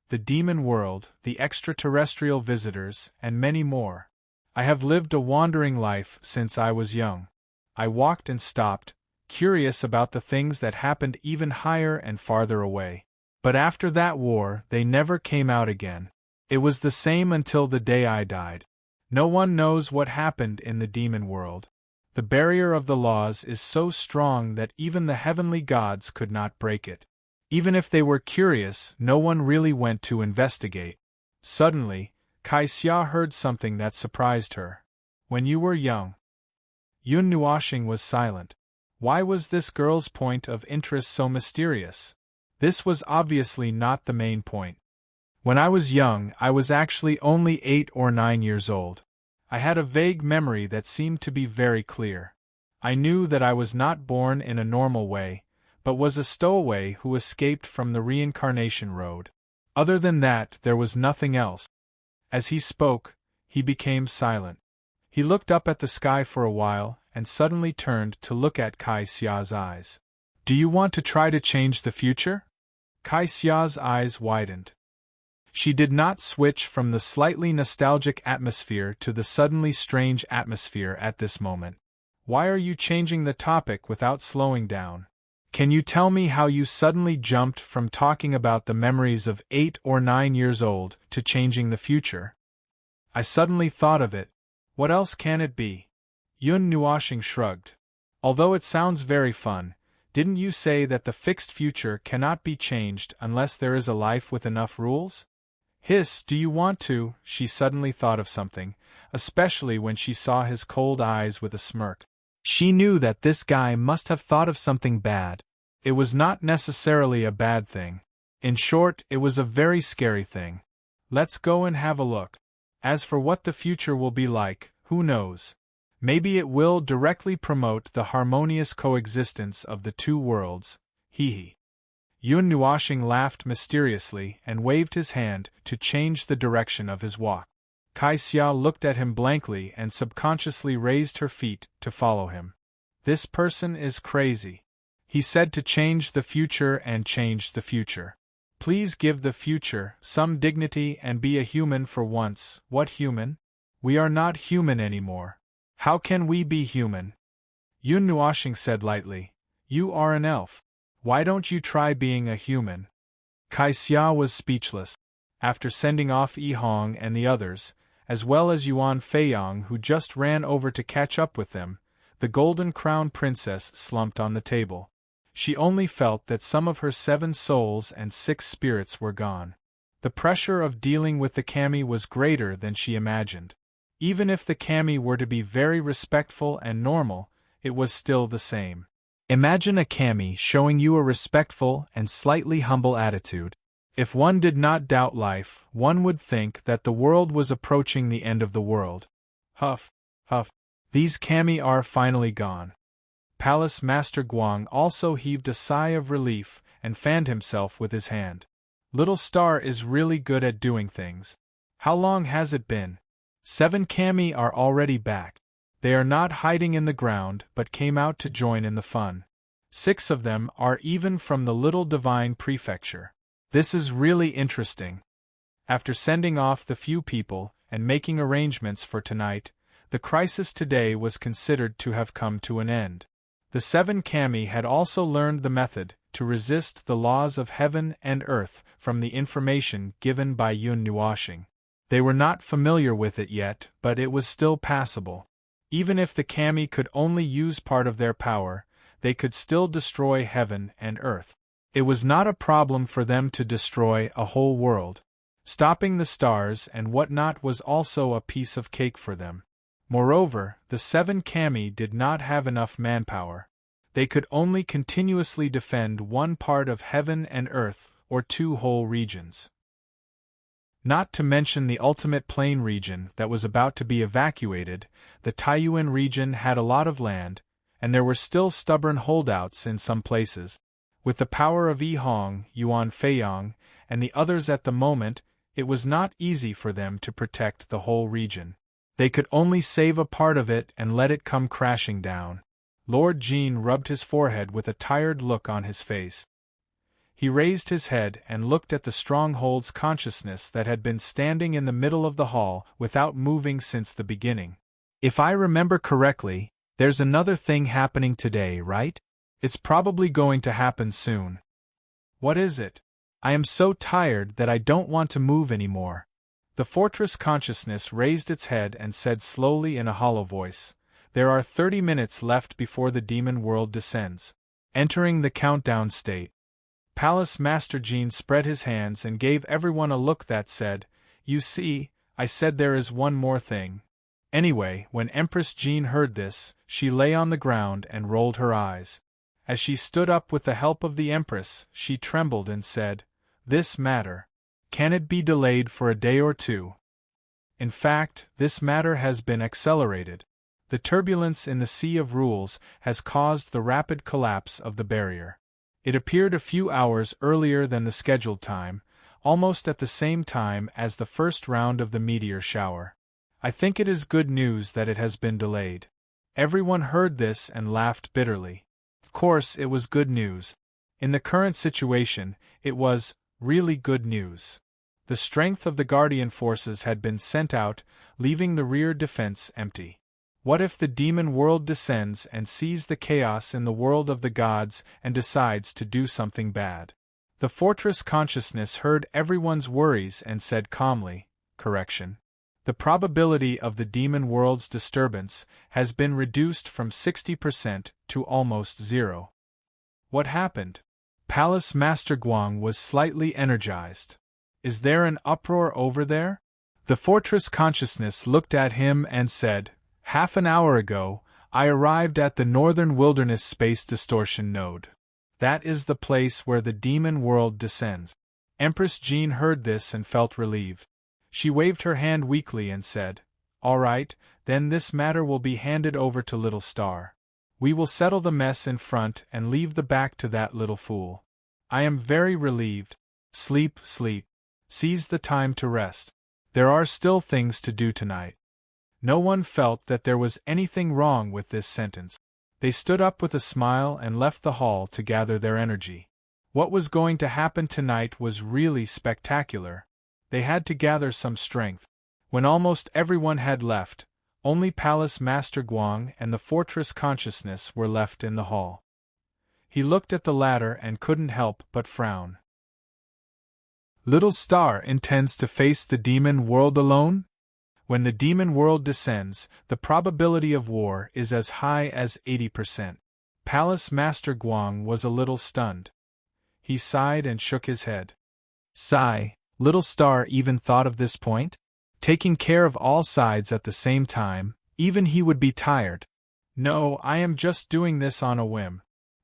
[SPEAKER 1] The demon world, the extraterrestrial visitors, and many more. I have lived a wandering life since I was young. I walked and stopped, curious about the things that happened even higher and farther away. But after that war, they never came out again. It was the same until the day I died. No one knows what happened in the demon world. The barrier of the laws is so strong that even the heavenly gods could not break it. Even if they were curious, no one really went to investigate. Suddenly, Kai Xia heard something that surprised her. When you were young. Yun Nuoshing was silent. Why was this girl's point of interest so mysterious? This was obviously not the main point. When I was young, I was actually only 8 or 9 years old. I had a vague memory that seemed to be very clear. I knew that I was not born in a normal way, but was a stowaway who escaped from the reincarnation road. Other than that, there was nothing else. As he spoke, he became silent. He looked up at the sky for a while and suddenly turned to look at Kai Xia's eyes. Do you want to try to change the future? Kai Xia's eyes widened. She did not switch from the slightly nostalgic atmosphere to the suddenly strange atmosphere at this moment. Why are you changing the topic without slowing down? Can you tell me how you suddenly jumped from talking about the memories of 8 or 9 years old to changing the future? I suddenly thought of it. What else can it be? Yun Nuoshing shrugged. Although it sounds very fun, didn't you say that the fixed future cannot be changed unless there is a life with enough rules? Hiss, do you want to? She suddenly thought of something, especially when she saw his cold eyes with a smirk. She knew that this guy must have thought of something bad. It was not necessarily a bad thing. In short, it was a very scary thing. Let's go and have a look. As for what the future will be like, who knows? Maybe it will directly promote the harmonious coexistence of the two worlds. Hee hee. Yun Nuoshing laughed mysteriously and waved his hand to change the direction of his walk. Kai Xia looked at him blankly and subconsciously raised her feet to follow him. This person is crazy. He said to change the future and change the future. Please give the future some dignity and be a human for once. What human? We are not human anymore. How can we be human? Yun Nuashing said lightly. You are an elf. Why don't you try being a human? Kai Xia was speechless. After sending off Yi Hong and the others, as well as Yuan Feiyang who just ran over to catch up with them, the Golden Crown Princess slumped on the table. She only felt that some of her 7 souls and 6 spirits were gone. The pressure of dealing with the kami was greater than she imagined. Even if the kami were to be very respectful and normal, it was still the same. Imagine a kami showing you a respectful and slightly humble attitude. If one did not doubt life, one would think that the world was approaching the end of the world. Huff, huff. These kami are finally gone. Palace Master Guang also heaved a sigh of relief and fanned himself with his hand. Little Star is really good at doing things. How long has it been? 7 kami are already back. They are not hiding in the ground but came out to join in the fun. 6 of them are even from the Little Divine Prefecture. This is really interesting. After sending off the few people and making arrangements for tonight, the crisis today was considered to have come to an end. The 7 kami had also learned the method to resist the laws of heaven and earth from the information given by Yun Nuashing. They were not familiar with it yet, but it was still passable. Even if the kami could only use part of their power, they could still destroy heaven and earth. It was not a problem for them to destroy a whole world. Stopping the stars and whatnot was also a piece of cake for them. Moreover, the 7 kami did not have enough manpower. They could only continuously defend one part of heaven and earth, or 2 whole regions. Not to mention the ultimate plain region that was about to be evacuated, the Taiyuan region had a lot of land, and there were still stubborn holdouts in some places. With the power of Yi Hong, Yuan Feiyang, and the others at the moment, it was not easy for them to protect the whole region. They could only save a part of it and let it come crashing down. Lord Jean rubbed his forehead with a tired look on his face. He raised his head and looked at the stronghold's consciousness that had been standing in the middle of the hall without moving since the beginning. If I remember correctly, there's another thing happening today, right? It's probably going to happen soon. What is it? I am so tired that I don't want to move anymore. The fortress consciousness raised its head and said slowly in a hollow voice, There are 30 minutes left before the demon world descends. Entering the countdown state. Palace Master Jean spread his hands and gave everyone a look that said, You see, I said there is one more thing. Anyway, when Empress Jean heard this, she lay on the ground and rolled her eyes. As she stood up with the help of the Empress, she trembled and said, This matter. Can it be delayed for a day or 2? In fact, this matter has been accelerated. The turbulence in the Sea of Rules has caused the rapid collapse of the barrier. It appeared a few hours earlier than the scheduled time, almost at the same time as the first round of the meteor shower. I think it is good news that it has been delayed. Everyone heard this and laughed bitterly. Of course, it was good news. In the current situation, it was really good news. The strength of the Guardian forces had been sent out, leaving the rear defense empty. What if the demon world descends and sees the chaos in the world of the gods and decides to do something bad? The fortress consciousness heard everyone's worries and said calmly, Correction. The probability of the demon world's disturbance has been reduced from 60% to almost 0. What happened? Palace Master Guang was slightly energized. Is there an uproar over there? The fortress consciousness looked at him and said, Half an hour ago, I arrived at the Northern Wilderness Space Distortion Node. That is the place where the demon world descends. Empress Jean heard this and felt relieved. She waved her hand weakly and said, All right, then this matter will be handed over to Little Star. We will settle the mess in front and leave the back to that little fool. I am very relieved. Sleep, sleep. Seize the time to rest. There are still things to do tonight. No one felt that there was anything wrong with this sentence. They stood up with a smile and left the hall to gather their energy. What was going to happen tonight was really spectacular. They had to gather some strength. When almost everyone had left, only Palace Master Guang and the Fortress Consciousness were left in the hall. He looked at the latter and couldn't help but frown. Little Star intends to face the demon world alone? When the demon world descends, the probability of war is as high as 80%. Palace Master Guang was a little stunned. He sighed and shook his head. Sigh, Little Star even thought of this point? Taking care of all sides at the same time, even he would be tired. No, I am just doing this on a whim.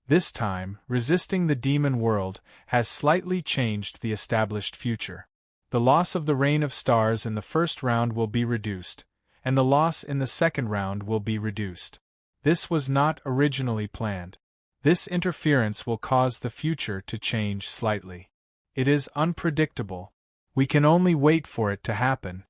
[SPEAKER 1] This time, resisting the demon world has slightly changed the established future. The loss of the Reign of Stars in the first round will be reduced, and the loss in the second round will be reduced. This was not originally planned. This interference will cause the future to change slightly. It is unpredictable. We can only wait for it to happen.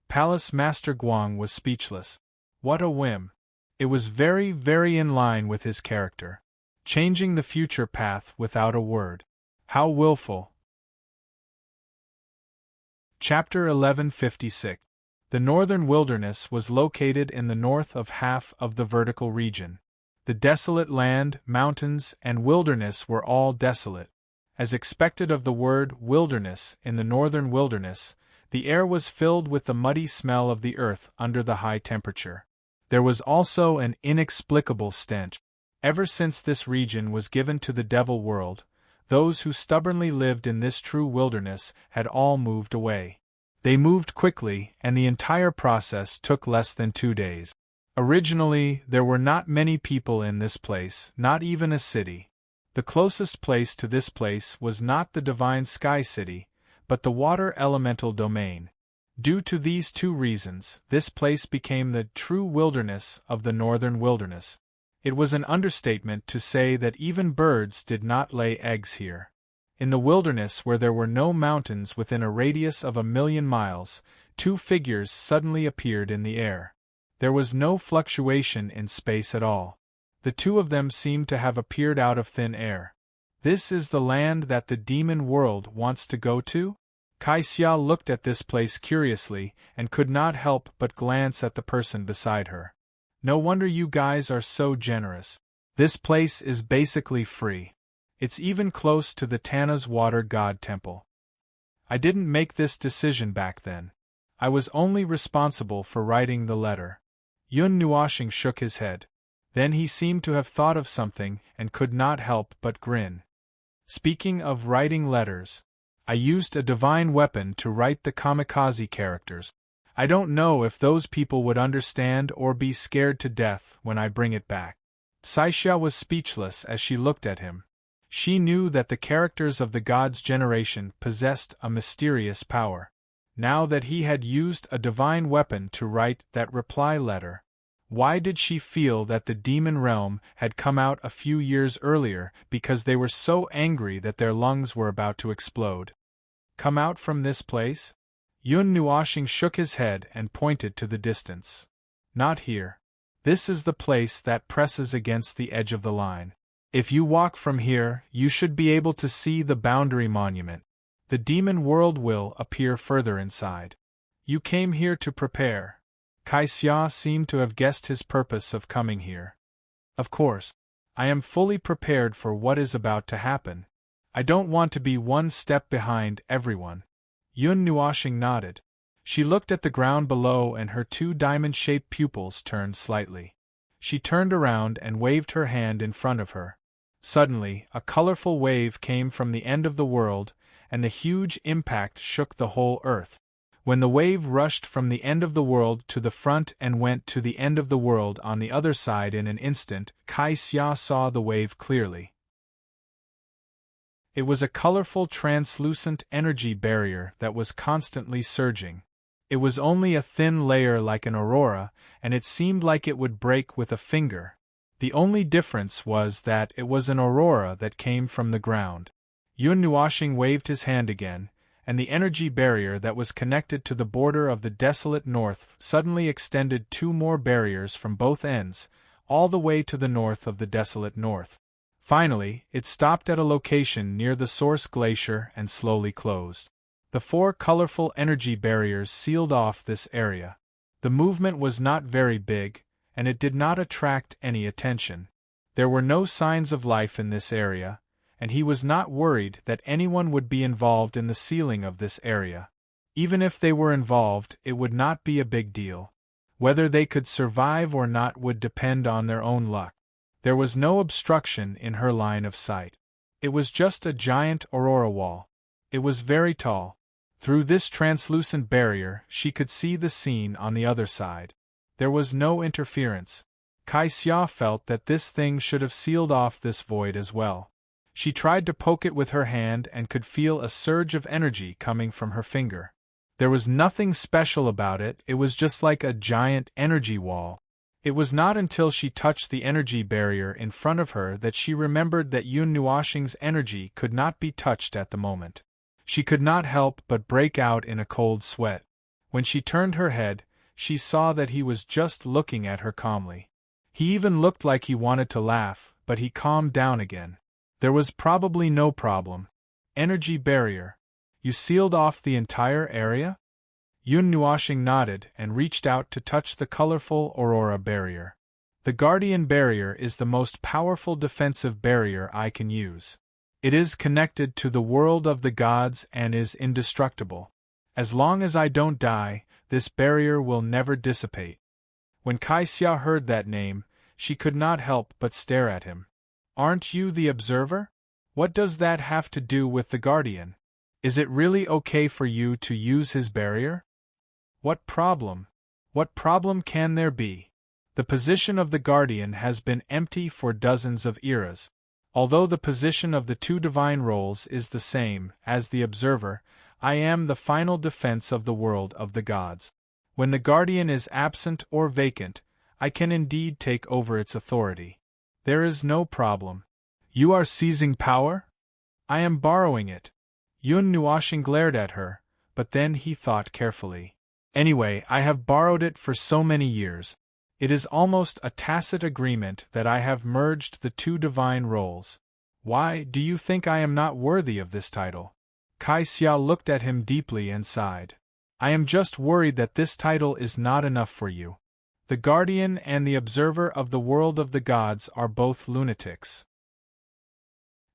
[SPEAKER 1] Palace Master Guang was speechless. What a whim. It was very, very in line with his character. Changing the future path without a word. How willful. Chapter 1156. The northern wilderness was located in the north of half of the vertical region. The desolate land, mountains, and wilderness were all desolate. As expected of the word wilderness in the northern wilderness, the air was filled with the muddy smell of the earth under the high temperature. There was also an inexplicable stench. Ever since this region was given to the devil world, those who stubbornly lived in this true wilderness had all moved away. They moved quickly, and the entire process took less than 2 days. Originally, there were not many people in this place, not even a city. The closest place to this place was not the Divine Sky City, but the Water Elemental Domain. Due to these two reasons, this place became the true wilderness of the northern wilderness. It was an understatement to say that even birds did not lay eggs here. In the wilderness where there were no mountains within a radius of 1,000,000 miles, two figures suddenly appeared in the air. There was no fluctuation in space at all. The two of them seemed to have appeared out of thin air. This is the land that the demon world wants to go to? Kai Xia looked at this place curiously and could not help but glance at the person beside her. No wonder you guys are so generous. This place is basically free. It's even close to the Tana's Water God Temple. I didn't make this decision back then. I was only responsible for writing the letter. Yun Nuoshing shook his head. Then he seemed to have thought of something and could not help but grin. Speaking of writing letters, I used a divine weapon to write the kamikaze characters. I don't know if those people would understand or be scared to death when I bring it back. Saixia was speechless as she looked at him. She knew that the characters of the god's generation possessed a mysterious power. Now that he had used a divine weapon to write that reply letter, why did she feel that the demon realm had come out a few years earlier because they were so angry that their lungs were about to explode? Come out from this place? Yun Nuoshing shook his head and pointed to the distance. Not here. This is the place that presses against the edge of the line. If you walk from here, you should be able to see the boundary monument. The demon world will appear further inside. You came here to prepare. Kai Xia seemed to have guessed his purpose of coming here. Of course. I am fully prepared for what is about to happen. I don't want to be one step behind everyone. Yun Nuoshing nodded. She looked at the ground below and her two diamond-shaped pupils turned slightly. She turned around and waved her hand in front of her. Suddenly, a colorful wave came from the end of the world, and the huge impact shook the whole earth. When the wave rushed from the end of the world to the front and went to the end of the world on the other side in an instant, Kai Xia saw the wave clearly. It was a colorful translucent energy barrier that was constantly surging. It was only a thin layer like an aurora, and it seemed like it would break with a finger. The only difference was that it was an aurora that came from the ground. Yun Nuoshing waved his hand again, and the energy barrier that was connected to the border of the desolate north suddenly extended 2 more barriers from both ends, all the way to the north of the desolate north. Finally, it stopped at a location near the source glacier and slowly closed. The 4 colorful energy barriers sealed off this area. The movement was not very big, and it did not attract any attention. There were no signs of life in this area, and he was not worried that anyone would be involved in the sealing of this area. Even if they were involved, it would not be a big deal. Whether they could survive or not would depend on their own luck. There was no obstruction in her line of sight. It was just a giant aurora wall. It was very tall. Through this translucent barrier, she could see the scene on the other side. There was no interference. Kai Xia felt that this thing should have sealed off this void as well. She tried to poke it with her hand and could feel a surge of energy coming from her finger. There was nothing special about it, it was just like a giant energy wall. It was not until she touched the energy barrier in front of her that she remembered that Yun Nuoxing's energy could not be touched at the moment. She could not help but break out in a cold sweat. When she turned her head, she saw that he was just looking at her calmly. He even looked like he wanted to laugh, but he calmed down again. There was probably no problem. Energy barrier. You sealed off the entire area? Yun Nuoxing nodded and reached out to touch the colorful aurora barrier. The Guardian Barrier is the most powerful defensive barrier I can use. It is connected to the world of the gods and is indestructible. As long as I don't die, this barrier will never dissipate. When Kai Xia heard that name, she could not help but stare at him. Aren't you the observer? What does that have to do with the Guardian? Is it really okay for you to use his barrier? What problem? What problem can there be? The position of the Guardian has been empty for dozens of eras. Although the position of the 2 divine roles is the same as the observer, I am the final defense of the world of the gods. When the Guardian is absent or vacant, I can indeed take over its authority. There is no problem. You are seizing power? I am borrowing it. Yun Nuoxing glared at her, but then he thought carefully. Anyway, I have borrowed it for so many years. It is almost a tacit agreement that I have merged the 2 divine roles. Why do you think I am not worthy of this title? Kai Xia looked at him deeply and sighed. I am just worried that this title is not enough for you. The Guardian and the Observer of the world of the gods are both lunatics.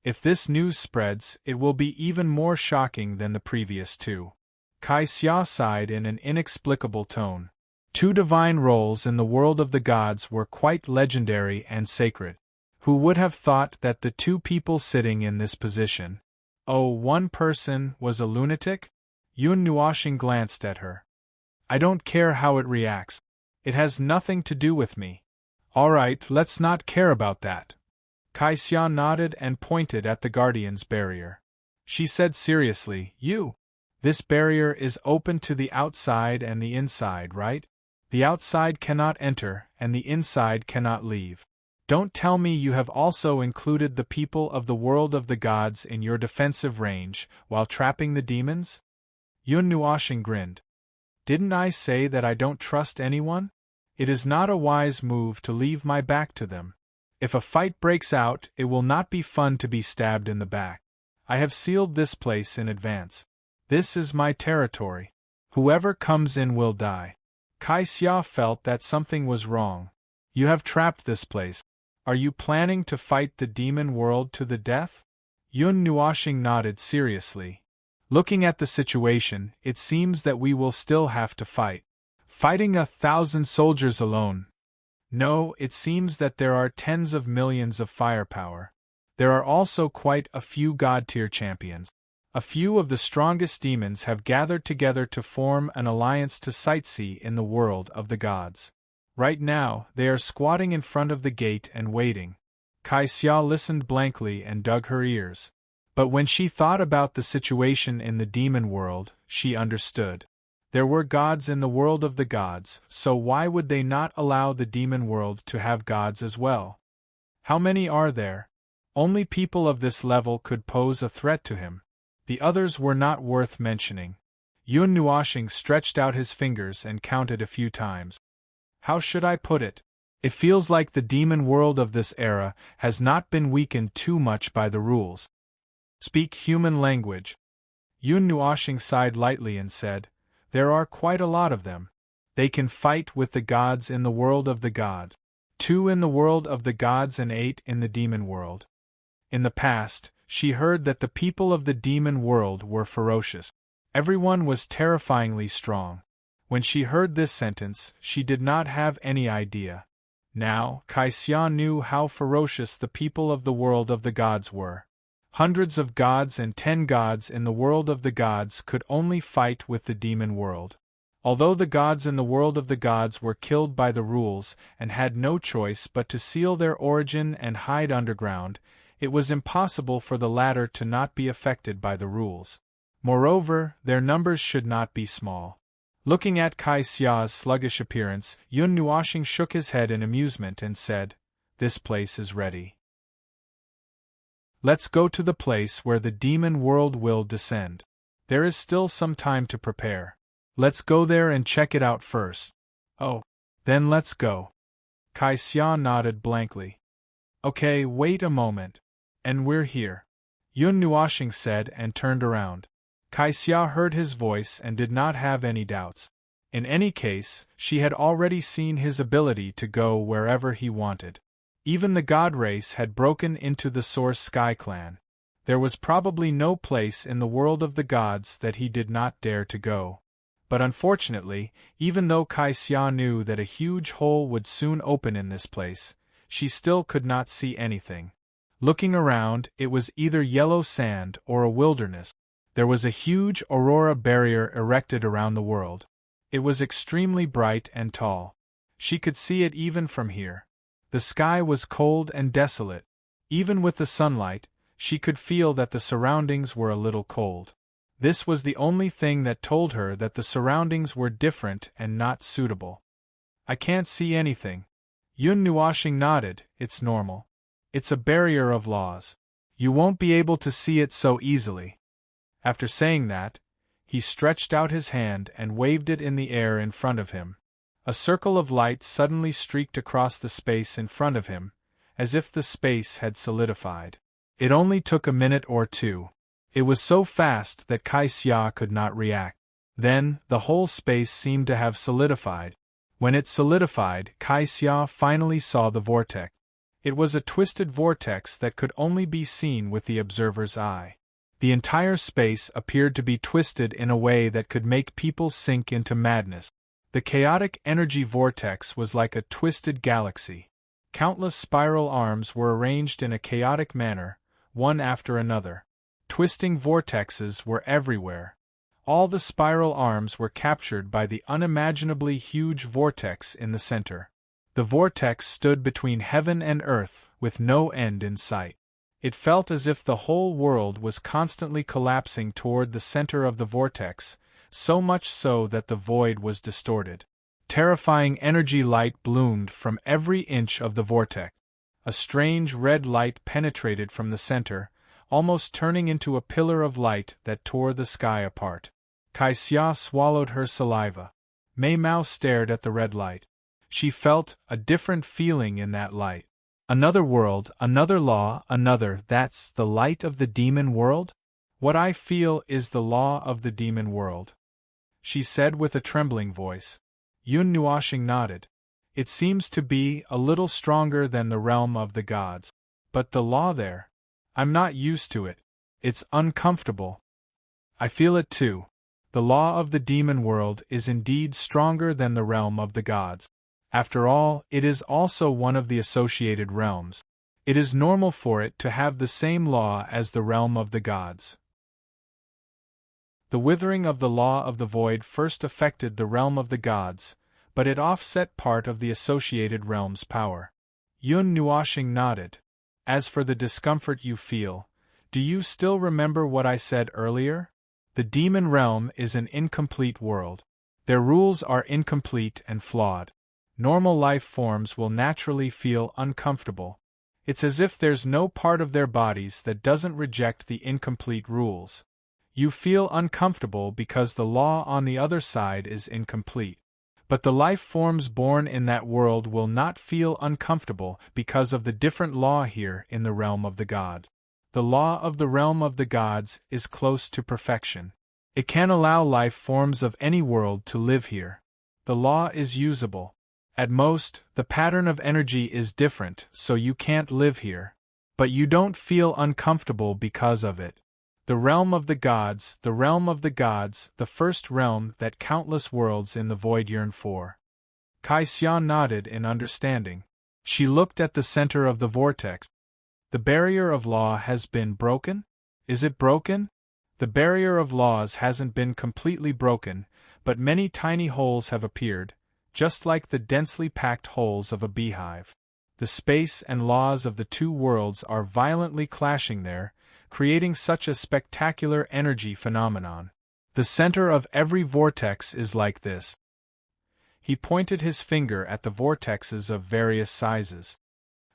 [SPEAKER 1] If this news spreads, it will be even more shocking than the previous 2. Kai Xia sighed in an inexplicable tone. 2 divine roles in the world of the gods were quite legendary and sacred. Who would have thought that the 2 people sitting in this position? Oh, one person was a lunatic? Yun Nuoxing glanced at her. I don't care how it reacts. It has nothing to do with me. All right, let's not care about that. Kai Xia nodded and pointed at the Guardian's barrier. She said seriously, This barrier is open to the outside and the inside, right? The outside cannot enter, and the inside cannot leave. Don't tell me you have also included the people of the world of the gods in your defensive range, while trapping the demons? Yun Nuoxing grinned. Didn't I say that I don't trust anyone? It is not a wise move to leave my back to them. If a fight breaks out, it will not be fun to be stabbed in the back. I have sealed this place in advance. This is my territory. Whoever comes in will die. Kai Xia felt that something was wrong. You have trapped this place. Are you planning to fight the demon world to the death? Yun Nuoxing nodded seriously. Looking at the situation, it seems that we will still have to fight. Fighting 1,000 soldiers alone. No, it seems that there are tens of millions of firepower. There are also quite a few god-tier champions. A few of the strongest demons have gathered together to form an alliance to sightsee in the world of the gods. Right now, they are squatting in front of the gate and waiting. Kai Xia listened blankly and dug her ears. But when she thought about the situation in the demon world, she understood. There were gods in the world of the gods, so why would they not allow the demon world to have gods as well? How many are there? Only people of this level could pose a threat to him. The others were not worth mentioning. Yun Nuoxing stretched out his fingers and counted a few times. How should I put it? It feels like the demon world of this era has not been weakened too much by the rules. Speak human language. Yun Nuoshing sighed lightly and said, "There are quite a lot of them. They can fight with the gods in the world of the gods. 2 in the world of the gods and 8 in the demon world." In the past, she heard that the people of the demon world were ferocious. Everyone was terrifyingly strong. When she heard this sentence, she did not have any idea. Now, Kaixia knew how ferocious the people of the world of the gods were. Hundreds of gods and 10 gods in the world of the gods could only fight with the demon world. Although the gods in the world of the gods were killed by the rules and had no choice but to seal their origin and hide underground, it was impossible for the latter to not be affected by the rules. Moreover, their numbers should not be small. Looking at Kaixia's sluggish appearance, Yun Nuoshing shook his head in amusement and said, "This place is ready. Let's go to the place where the demon world will descend. There is still some time to prepare. Let's go there and check it out first." "Oh, then let's go." Kaixia nodded blankly. "Okay, wait a moment. And we're here," Yun Nuoshing said and turned around. Kaixia heard his voice and did not have any doubts. In any case, she had already seen his ability to go wherever he wanted. Even the god race had broken into the Source Sky Clan. There was probably no place in the world of the gods that he did not dare to go. But unfortunately, even though Kaixia knew that a huge hole would soon open in this place, she still could not see anything. Looking around, it was either yellow sand or a wilderness. There was a huge aurora barrier erected around the world. It was extremely bright and tall. She could see it even from here. The sky was cold and desolate. Even with the sunlight, she could feel that the surroundings were a little cold. This was the only thing that told her that the surroundings were different and not suitable. "I can't see anything." Yun Nuoshing nodded. "It's normal. It's a barrier of laws. You won't be able to see it so easily." After saying that, he stretched out his hand and waved it in the air in front of him. A circle of light suddenly streaked across the space in front of him, as if the space had solidified. It only took a minute or two. It was so fast that Kaixia could not react. Then, the whole space seemed to have solidified. When it solidified, Kaixia finally saw the vortex. It was a twisted vortex that could only be seen with the observer's eye. The entire space appeared to be twisted in a way that could make people sink into madness. The chaotic energy vortex was like a twisted galaxy. Countless spiral arms were arranged in a chaotic manner, one after another. Twisting vortexes were everywhere. All the spiral arms were captured by the unimaginably huge vortex in the center. The vortex stood between heaven and earth, with no end in sight. It felt as if the whole world was constantly collapsing toward the center of the vortex, so much so that the void was distorted. Terrifying energy light bloomed from every inch of the vortex. A strange red light penetrated from the center, almost turning into a pillar of light that tore the sky apart. Kaixia swallowed her saliva. Mei Mao stared at the red light. She felt a different feeling in that light. Another world, another law, that's the light of the demon world? What I feel is the law of the demon world, she said with a trembling voice. Yun Nuoshing nodded. It seems to be a little stronger than the realm of the gods. But the law there? I'm not used to it. It's uncomfortable. I feel it too. The law of the demon world is indeed stronger than the realm of the gods. After all, it is also one of the associated realms. It is normal for it to have the same law as the realm of the gods. The withering of the law of the void first affected the realm of the gods, but it offset part of the associated realm's power. Yun Nuoshing nodded. As for the discomfort you feel, do you still remember what I said earlier? The demon realm is an incomplete world. Their rules are incomplete and flawed. Normal life forms will naturally feel uncomfortable. It's as if there's no part of their bodies that doesn't reject the incomplete rules. You feel uncomfortable because the law on the other side is incomplete. But the life forms born in that world will not feel uncomfortable because of the different law here in the realm of the gods. The law of the realm of the gods is close to perfection. It can allow life forms of any world to live here. The law is usable. At most, the pattern of energy is different, so you can't live here. But you don't feel uncomfortable because of it. The realm of the gods, the realm of the gods, the first realm that countless worlds in the void yearn for. Kai-Hsia nodded in understanding. She looked at the center of the vortex. The barrier of law has been broken? Is it broken? The barrier of laws hasn't been completely broken, but many tiny holes have appeared, just like the densely packed holes of a beehive. The space and laws of the two worlds are violently clashing there, creating such a spectacular energy phenomenon. The center of every vortex is like this. He pointed his finger at the vortexes of various sizes.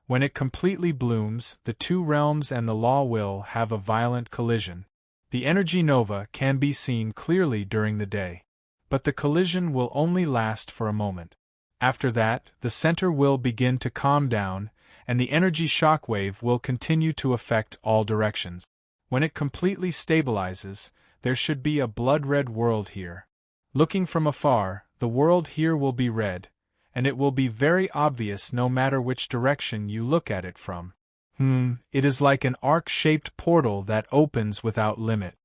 [SPEAKER 1] When it completely blooms, the two realms and the law will have a violent collision. The energy nova can be seen clearly during the day. But the collision will only last for a moment. After that, the center will begin to calm down, and the energy shockwave will continue to affect all directions. When it completely stabilizes, there should be a blood-red world here. Looking from afar, the world here will be red, and it will be very obvious no matter which direction you look at it from. It is like an arc-shaped portal that opens without limit.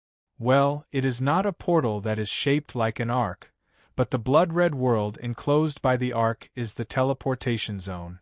[SPEAKER 1] Well, it is not a portal that is shaped like an arc, but the blood-red world enclosed by the arc is the teleportation zone.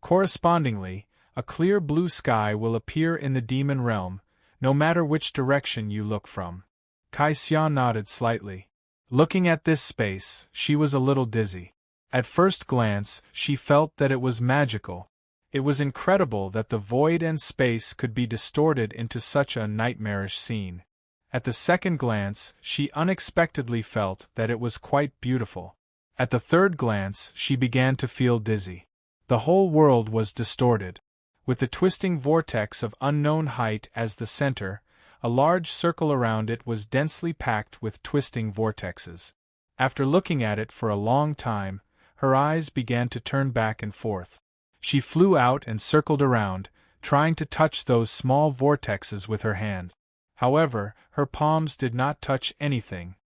[SPEAKER 1] Correspondingly, a clear blue sky will appear in the demon realm, no matter which direction you look from. Kai-Hsia nodded slightly. Looking at this space, she was a little dizzy. At first glance, she felt that it was magical. It was incredible that the void and space could be distorted into such a nightmarish scene. At the second glance, she unexpectedly felt that it was quite beautiful. At the third glance, she began to feel dizzy. The whole world was distorted. With the twisting vortex of unknown height as the center, a large circle around it was densely packed with twisting vortexes. After looking at it for a long time, her eyes began to turn back and forth. She flew out and circled around, trying to touch those small vortexes with her hand. However, her palms did not touch anything.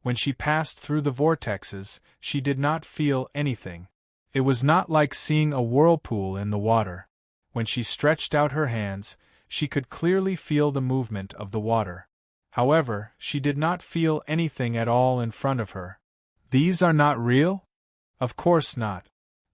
[SPEAKER 1] When she passed through the vortexes, she did not feel anything. It was not like seeing a whirlpool in the water. When she stretched out her hands, she could clearly feel the movement of the water. However, she did not feel anything at all in front of her. These are not real? Of course not.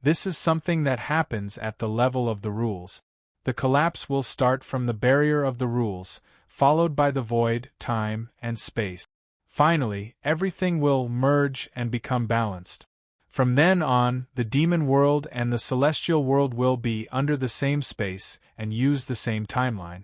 [SPEAKER 1] This is something that happens at the level of the rules. The collapse will start from the barrier of the rules, followed by the void, time, and space. Finally, everything will merge and become balanced. From then on, the demon world and the celestial world will be under the same space and use the same timeline.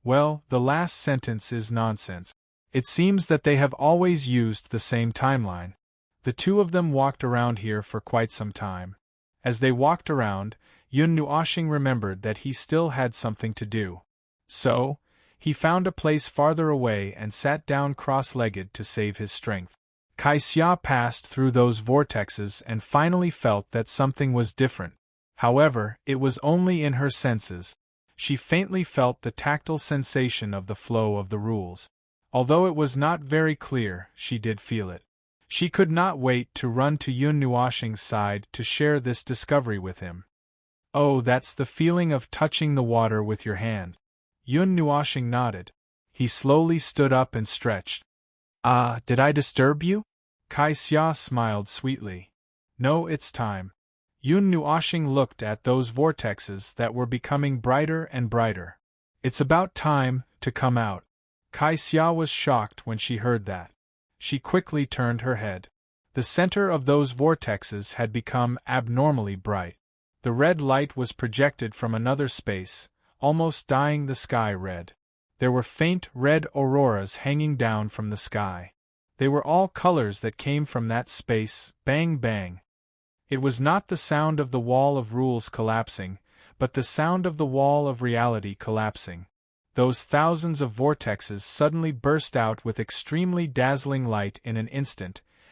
[SPEAKER 1] Well, the last sentence is nonsense. It seems that they have always used the same timeline. The two of them walked around here for quite some time. As they walked around, Yun Nuoshing remembered that he still had something to do. So, he found a place farther away and sat down cross-legged to save his strength. Kai-Hsia passed through those vortexes and finally felt that something was different. However, it was only in her senses. She faintly felt the tactile sensation of the flow of the rules. Although it was not very clear, she did feel it. She could not wait to run to Yun Nuoshing's side to share this discovery with him. Oh, that's the feeling of touching the water with your hand. Yun Nuoshing nodded. He slowly stood up and stretched. Ah, did I disturb you? Kai-Hsia smiled sweetly. No, it's time. Yun Nuoshing looked at those vortexes that were becoming brighter and brighter. It's about time to come out. Kai-Hsia was shocked when she heard that. She quickly turned her head. The center of those vortexes had become abnormally bright. The red light was projected from another space, almost dyeing the sky red. There were faint red auroras hanging down from the sky. They were all colors that came from that space, bang bang. It was not the sound of the wall of rules collapsing, but the sound of the wall of reality collapsing. Those thousands of vortexes suddenly burst out with extremely dazzling light in an instant,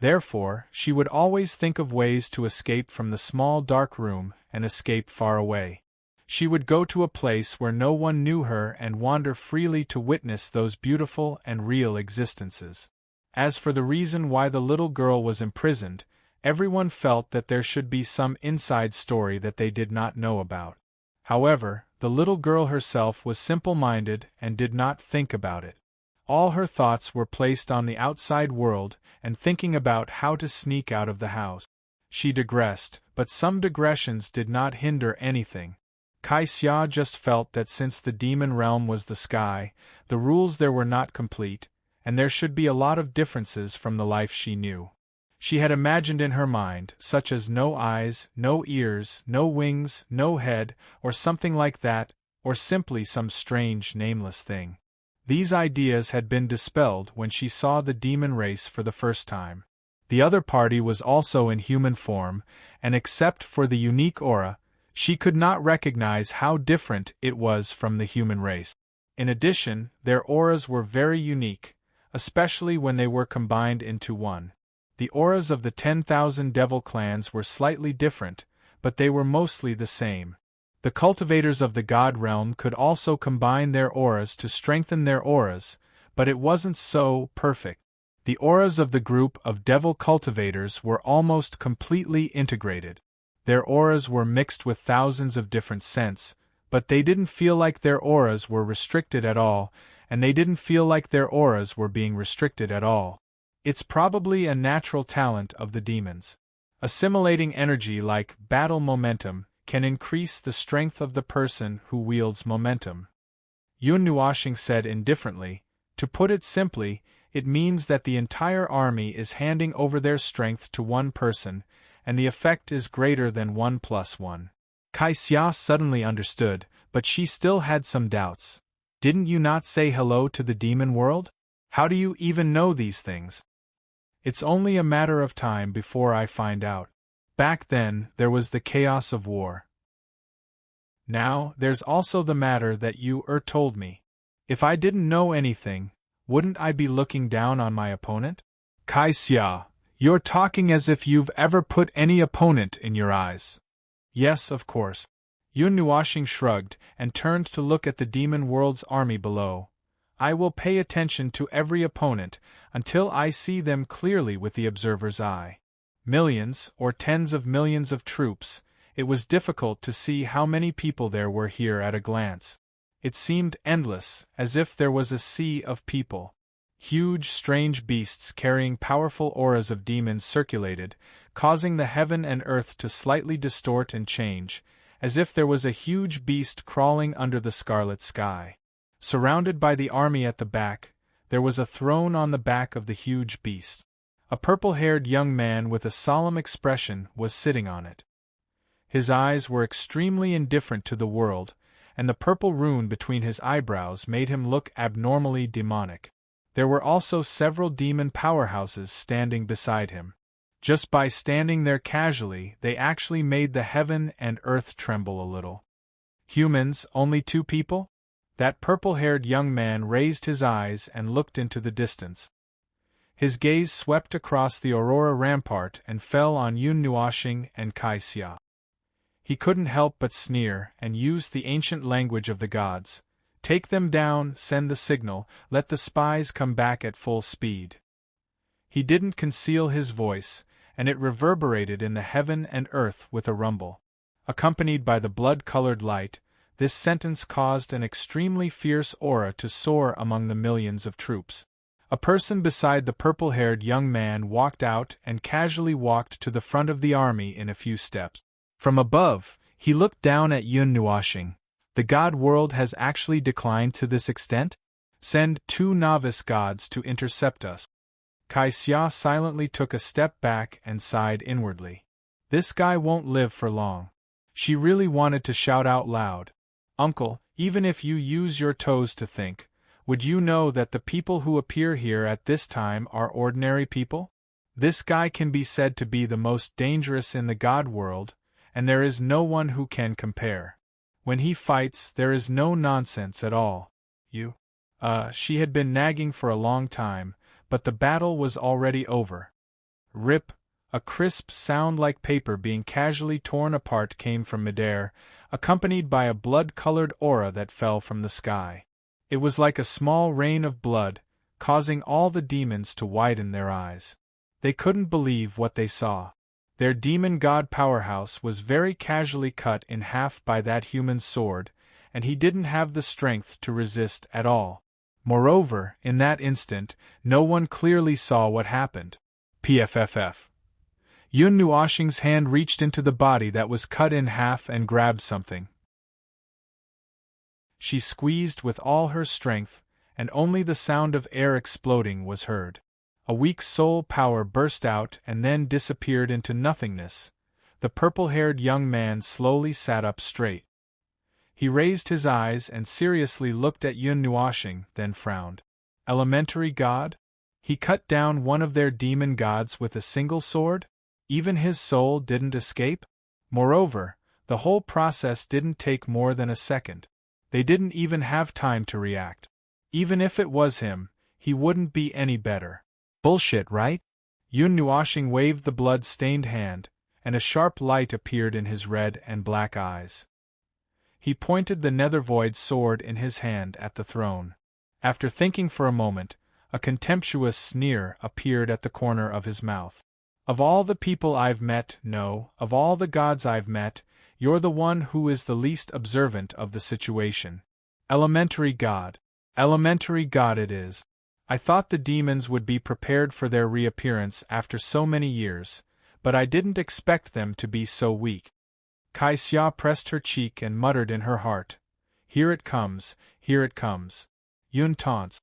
[SPEAKER 1] Therefore, she would always think of ways to escape from the small dark room and escape far away. She would go to a place where no one knew her and wander freely to witness those beautiful and real existences. As for the reason why the little girl was imprisoned, everyone felt that there should be some inside story that they did not know about. However, the little girl herself was simple-minded and did not think about it. All her thoughts were placed on the outside world and thinking about how to sneak out of the house. She digressed, but some digressions did not hinder anything. Kaixia just felt that since the demon realm was the sky, the rules there were not complete, and there should be a lot of differences from the life she knew. She had imagined in her mind, such as no eyes, no ears, no wings, no head, or something like that, or simply some strange, nameless thing. These ideas had been dispelled when she saw the demon race for the first time. The other party was also in human form, and except for the unique aura, she could not recognize how different it was from the human race. In addition, their auras were very unique, especially when they were combined into one. The auras of the 10,000 devil clans were slightly different, but they were mostly the same. The cultivators of the god realm could also combine their auras to strengthen their auras, but it wasn't so perfect. The auras of the group of devil cultivators were almost completely integrated. Their auras were mixed with thousands of different scents, but they didn't feel like their auras were restricted at all, and they didn't feel like their auras were being restricted at all. It's probably a natural talent of the demons. Assimilating energy like battle momentum can increase the strength of the person who wields momentum. Yun Nuashing said indifferently, to put it simply, it means that the entire army is handing over their strength to one person, and the effect is greater than 1 + 1. Kaixia suddenly understood, but she still had some doubts. Didn't you not say hello to the demon world? How do you even know these things? It's only a matter of time before I find out. Back then, there was the chaos of war. Now, there's also the matter that you told me. If I didn't know anything, wouldn't I be looking down on my opponent? Kaixia, you're talking as if you've ever put any opponent in your eyes. Yes, of course. Yun Nuashing shrugged and turned to look at the demon world's army below. I will pay attention to every opponent until I see them clearly with the observer's eye. Millions, or tens of millions of troops, it was difficult to see how many people there were here at a glance. It seemed endless, as if there was a sea of people. Huge, strange beasts carrying powerful auras of demons circulated, causing the heaven and earth to slightly distort and change, as if there was a huge beast crawling under the scarlet sky. Surrounded by the army at the back, there was a throne on the back of the huge beast. A purple-haired young man with a solemn expression was sitting on it. His eyes were extremely indifferent to the world, and the purple rune between his eyebrows made him look abnormally demonic. There were also several demon powerhouses standing beside him. Just by standing there casually, they actually made the heaven and earth tremble a little. Humans, only 2 people? That purple-haired young man raised his eyes and looked into the distance. His gaze swept across the Aurora Rampart and fell on Yun Nuashing and Kaixia. He couldn't help but sneer and use the ancient language of the gods. Take them down, send the signal, let the spies come back at full speed. He didn't conceal his voice, and it reverberated in the heaven and earth with a rumble. Accompanied by the blood-colored light, this sentence caused an extremely fierce aura to soar among the millions of troops. A person beside the purple-haired young man walked out and casually walked to the front of the army in a few steps. From above, he looked down at Yun Nuashing. The god world has actually declined to this extent? Send 2 novice gods to intercept us. Kaixia silently took a step back and sighed inwardly. This guy won't live for long. She really wanted to shout out loud. Uncle, even if you use your toes to think, would you know that the people who appear here at this time are ordinary people? This guy can be said to be the most dangerous in the god world, and there is no one who can compare. When he fights, there is no nonsense at all. She had been nagging for a long time, but the battle was already over. rip, a crisp sound like paper being casually torn apart came from midair, accompanied by a blood-colored aura that fell from the sky. It was like a small rain of blood, causing all the demons to widen their eyes. They couldn't believe what they saw. Their demon god powerhouse was very casually cut in half by that human sword, and he didn't have the strength to resist at all. Moreover, in that instant, no one clearly saw what happened. PFFF. Yun Nuoxing's hand reached into the body that was cut in half and grabbed something. She squeezed with all her strength, and only the sound of air exploding was heard. A weak soul power burst out and then disappeared into nothingness. The purple-haired young man slowly sat up straight. He raised his eyes and seriously looked at Yun Nuoxing, then frowned. Elementary god? He cut down one of their demon gods with a single sword? Even his soul didn't escape? Moreover, the whole process didn't take more than a second. They didn't even have time to react. Even if it was him, he wouldn't be any better. Bullshit, right? Yun Nuoxing waved the blood-stained hand, and a sharp light appeared in his red and black eyes. He pointed the nether-void sword in his hand at the throne. After thinking for a moment, a contemptuous sneer appeared at the corner of his mouth. Of all the people I've met, no, of all the gods I've met, you're the one who is the least observant of the situation. Elementary god. Elementary god it is. I thought the demons would be prepared for their reappearance after so many years, but I didn't expect them to be so weak. Kai Xia pressed her cheek and muttered in her heart, "Here it comes, here it comes." Yun taunts.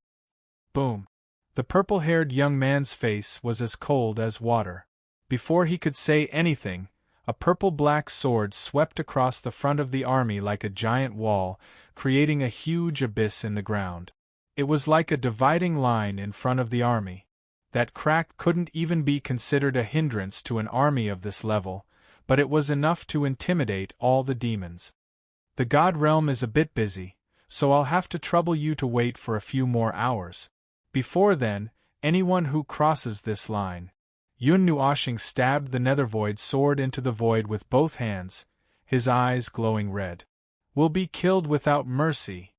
[SPEAKER 1] Boom. The purple-haired young man's face was as cold as water. Before he could say anything, a purple-black sword swept across the front of the army like a giant wall, creating a huge abyss in the ground. It was like a dividing line in front of the army. That crack couldn't even be considered a hindrance to an army of this level, but it was enough to intimidate all the demons. The god realm is a bit busy, so I'll have to trouble you to wait for a few more hours. Before then, anyone who crosses this line. Yun Nuoxing stabbed the nether-void sword into the void with both hands, his eyes glowing red. Will be killed without mercy.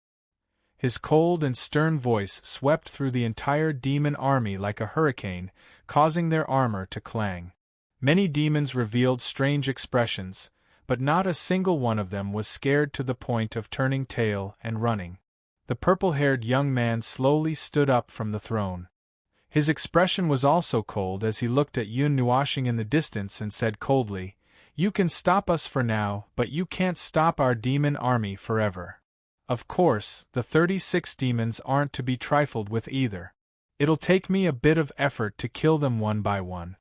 [SPEAKER 1] His cold and stern voice swept through the entire demon army like a hurricane, causing their armor to clang. Many demons revealed strange expressions, but not a single one of them was scared to the point of turning tail and running. The purple-haired young man slowly stood up from the throne. His expression was also cold as he looked at Yun Nuoxing in the distance and said coldly, "You can stop us for now, but you can't stop our demon army forever." Of course, the 36 demons aren't to be trifled with either. It'll take me a bit of effort to kill them one by one.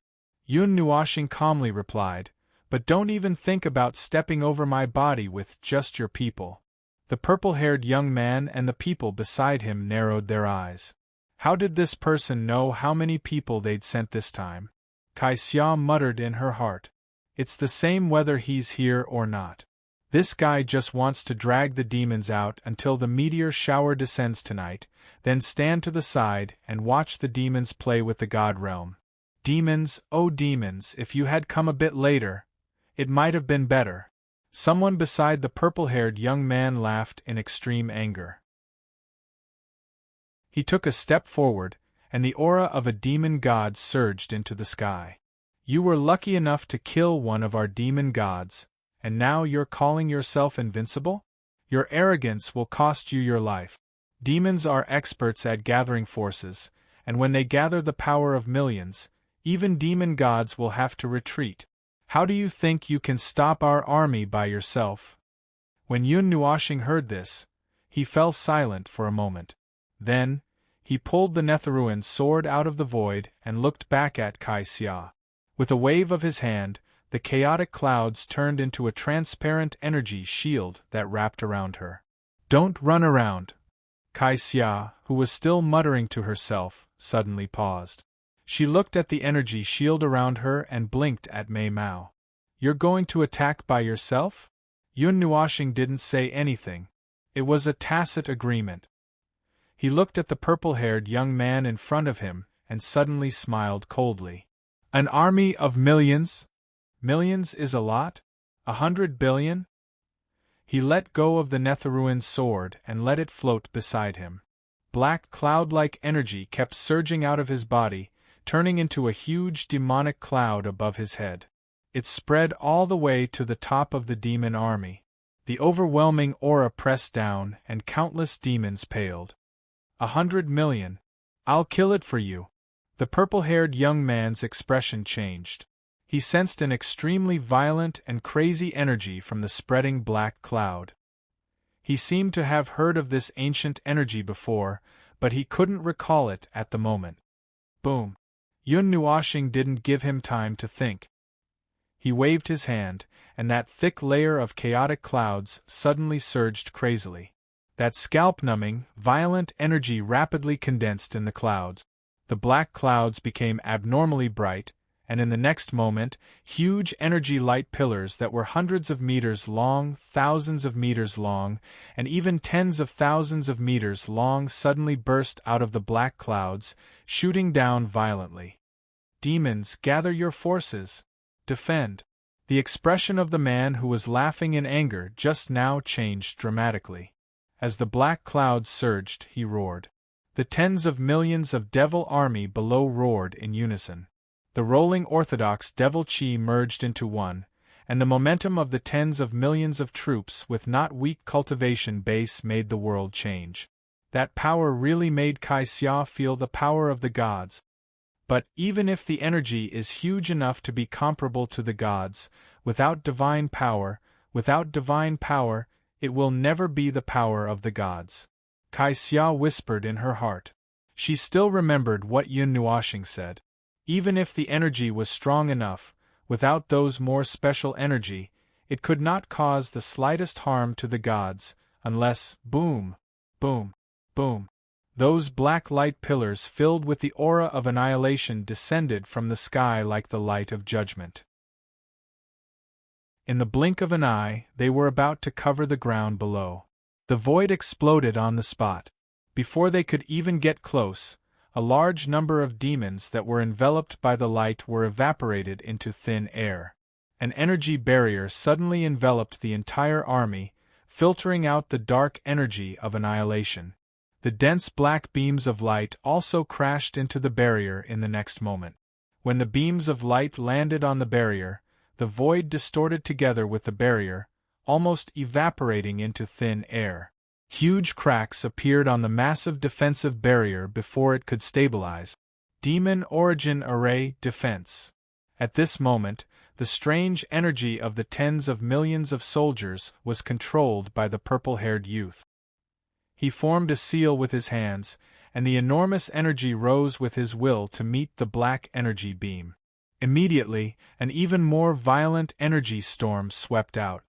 [SPEAKER 1] Yun Nuoxing calmly replied, "But don't even think about stepping over my body with just your people." The purple-haired young man and the people beside him narrowed their eyes. How did this person know how many people they'd sent this time? Kai Xia muttered in her heart. It's the same whether he's here or not. This guy just wants to drag the demons out until the meteor shower descends tonight, then stand to the side and watch the demons play with the god realm. Demons, oh demons, if you had come a bit later, it might have been better. Someone beside the purple-haired young man laughed in extreme anger. He took a step forward, and the aura of a demon god surged into the sky. You were lucky enough to kill one of our demon gods, and now you're calling yourself invincible? Your arrogance will cost you your life. Demons are experts at gathering forces, and when they gather the power of millions, even demon gods will have to retreat. How do you think you can stop our army by yourself? When Yun Nuoxing heard this, he fell silent for a moment. Then, he pulled the Netheruan sword out of the void and looked back at Kai Xia. With a wave of his hand, the chaotic clouds turned into a transparent energy shield that wrapped around her. Don't run around. Kai Xia, who was still muttering to herself, suddenly paused. She looked at the energy shield around her and blinked at Mei Mao. You're going to attack by yourself? Yun Nuoxing didn't say anything. It was a tacit agreement. He looked at the purple-haired young man in front of him and suddenly smiled coldly. An army of millions? Millions is a lot? 100 billion? He let go of the Netherruin's sword and let it float beside him. Black cloud-like energy kept surging out of his body, turning into a huge demonic cloud above his head. It spread all the way to the top of the demon army. The overwhelming aura pressed down, and countless demons paled. 100 million. I'll kill it for you. The purple-haired young man's expression changed. He sensed an extremely violent and crazy energy from the spreading black cloud. He seemed to have heard of this ancient energy before, but he couldn't recall it at the moment. Boom! Yun Nuoshing didn't give him time to think. He waved his hand, and that thick layer of chaotic clouds suddenly surged crazily. That scalp-numbing, violent energy rapidly condensed in the clouds. The black clouds became abnormally bright, and in the next moment, huge energy light pillars that were hundreds of meters long, thousands of meters long, and even tens of thousands of meters long suddenly burst out of the black clouds, shooting down violently. Demons, gather your forces. Defend. The expression of the man who was laughing in anger just now changed dramatically. As the black clouds surged, he roared. The tens of millions of devil army below roared in unison. The rolling orthodox devil chi merged into one, and the momentum of the tens of millions of troops with not weak cultivation base made the world change. That power really made Kai Xia feel the power of the gods. But even if the energy is huge enough to be comparable to the gods, without divine power, it will never be the power of the gods. Kai Xia whispered in her heart. She still remembered what Yun Nuoshing said. Even if the energy was strong enough, without those more special energy, it could not cause the slightest harm to the gods, unless, boom, boom, boom, those black light pillars filled with the aura of annihilation descended from the sky like the light of judgment. In the blink of an eye, they were about to cover the ground below. The void exploded on the spot. Before they could even get close, a large number of demons that were enveloped by the light were evaporated into thin air. An energy barrier suddenly enveloped the entire army, filtering out the dark energy of annihilation. The dense black beams of light also crashed into the barrier in the next moment. When the beams of light landed on the barrier, the void distorted together with the barrier, almost evaporating into thin air. Huge cracks appeared on the massive defensive barrier before it could stabilize. Demon Origin Array Defense. At this moment, the strange energy of the tens of millions of soldiers was controlled by the purple-haired youth. He formed a seal with his hands, and the enormous energy rose with his will to meet the black energy beam. Immediately, an even more violent energy storm swept out.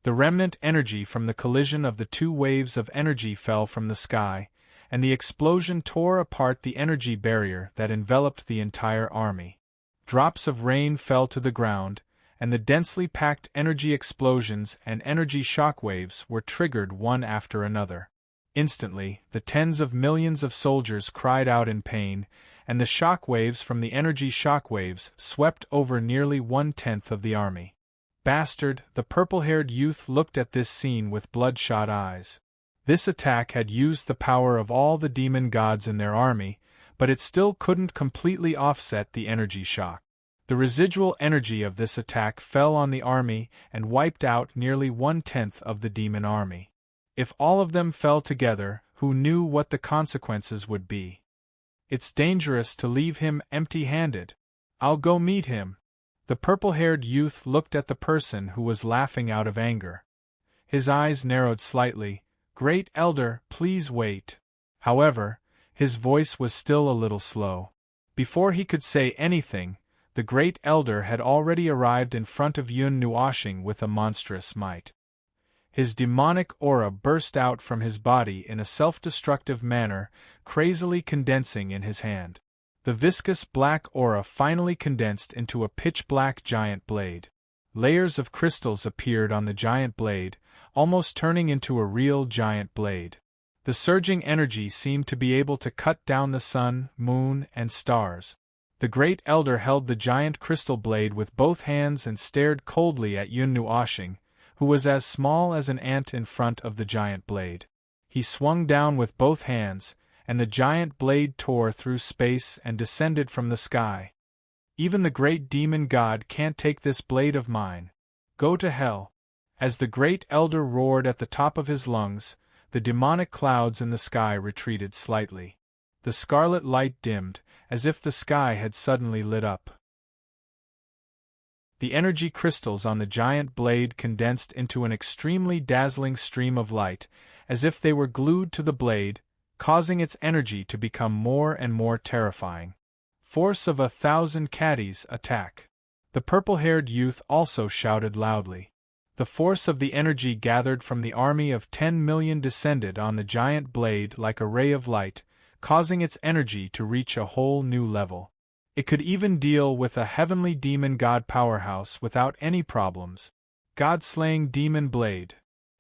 [SPEAKER 1] The remnant energy from the collision of the two waves of energy fell from the sky, and the explosion tore apart the energy barrier that enveloped the entire army. Drops of rain fell to the ground, and the densely packed energy explosions and energy shockwaves were triggered one after another. Instantly, the tens of millions of soldiers cried out in pain, and the shockwaves from the energy shockwaves swept over nearly 1/10 of the army. Bastard, the purple-haired youth looked at this scene with bloodshot eyes. This attack had used the power of all the demon gods in their army, but it still couldn't completely offset the energy shock. The residual energy of this attack fell on the army and wiped out nearly 1/10 of the demon army. If all of them fell together, who knew what the consequences would be? It's dangerous to leave him empty-handed. I'll go meet him. The purple-haired youth looked at the person who was laughing out of anger. His eyes narrowed slightly. Great Elder, please wait. However, his voice was still a little slow. Before he could say anything, the Great Elder had already arrived in front of Yun Nuoshing with a monstrous might. His demonic aura burst out from his body in a self-destructive manner, crazily condensing in his hand. The viscous black aura finally condensed into a pitch-black giant blade. Layers of crystals appeared on the giant blade, almost turning into a real giant blade. The surging energy seemed to be able to cut down the sun, moon, and stars. The great elder held the giant crystal blade with both hands and stared coldly at Yun Nuoshing, who was as small as an ant in front of the giant blade. He swung down with both hands, and the giant blade tore through space and descended from the sky. Even the great demon god can't take this blade of mine. Go to hell. As the great elder roared at the top of his lungs, the demonic clouds in the sky retreated slightly. The scarlet light dimmed, as if the sky had suddenly lit up. The energy crystals on the giant blade condensed into an extremely dazzling stream of light, as if they were glued to the blade, causing its energy to become more and more terrifying. Force of 1,000 caddies, attack! The purple-haired youth also shouted loudly. The force of the energy gathered from the army of 10 million descended on the giant blade like a ray of light, causing its energy to reach a whole new level. It could even deal with a heavenly demon god powerhouse without any problems. God-slaying demon blade.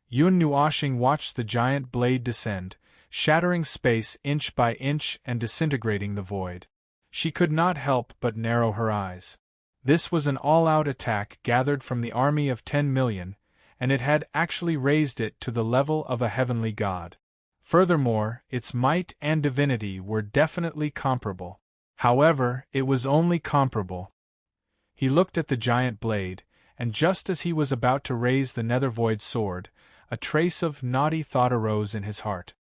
[SPEAKER 1] Yun Nuoshing watched the giant blade descend, shattering space inch by inch and disintegrating the void. She could not help but narrow her eyes. This was an all-out attack gathered from the army of 10 million, and it had actually raised it to the level of a heavenly god. Furthermore, its might and divinity were definitely comparable. However, it was only comparable. He looked at the giant blade, and just as he was about to raise the nether-void sword, a trace of naughty thought arose in his heart.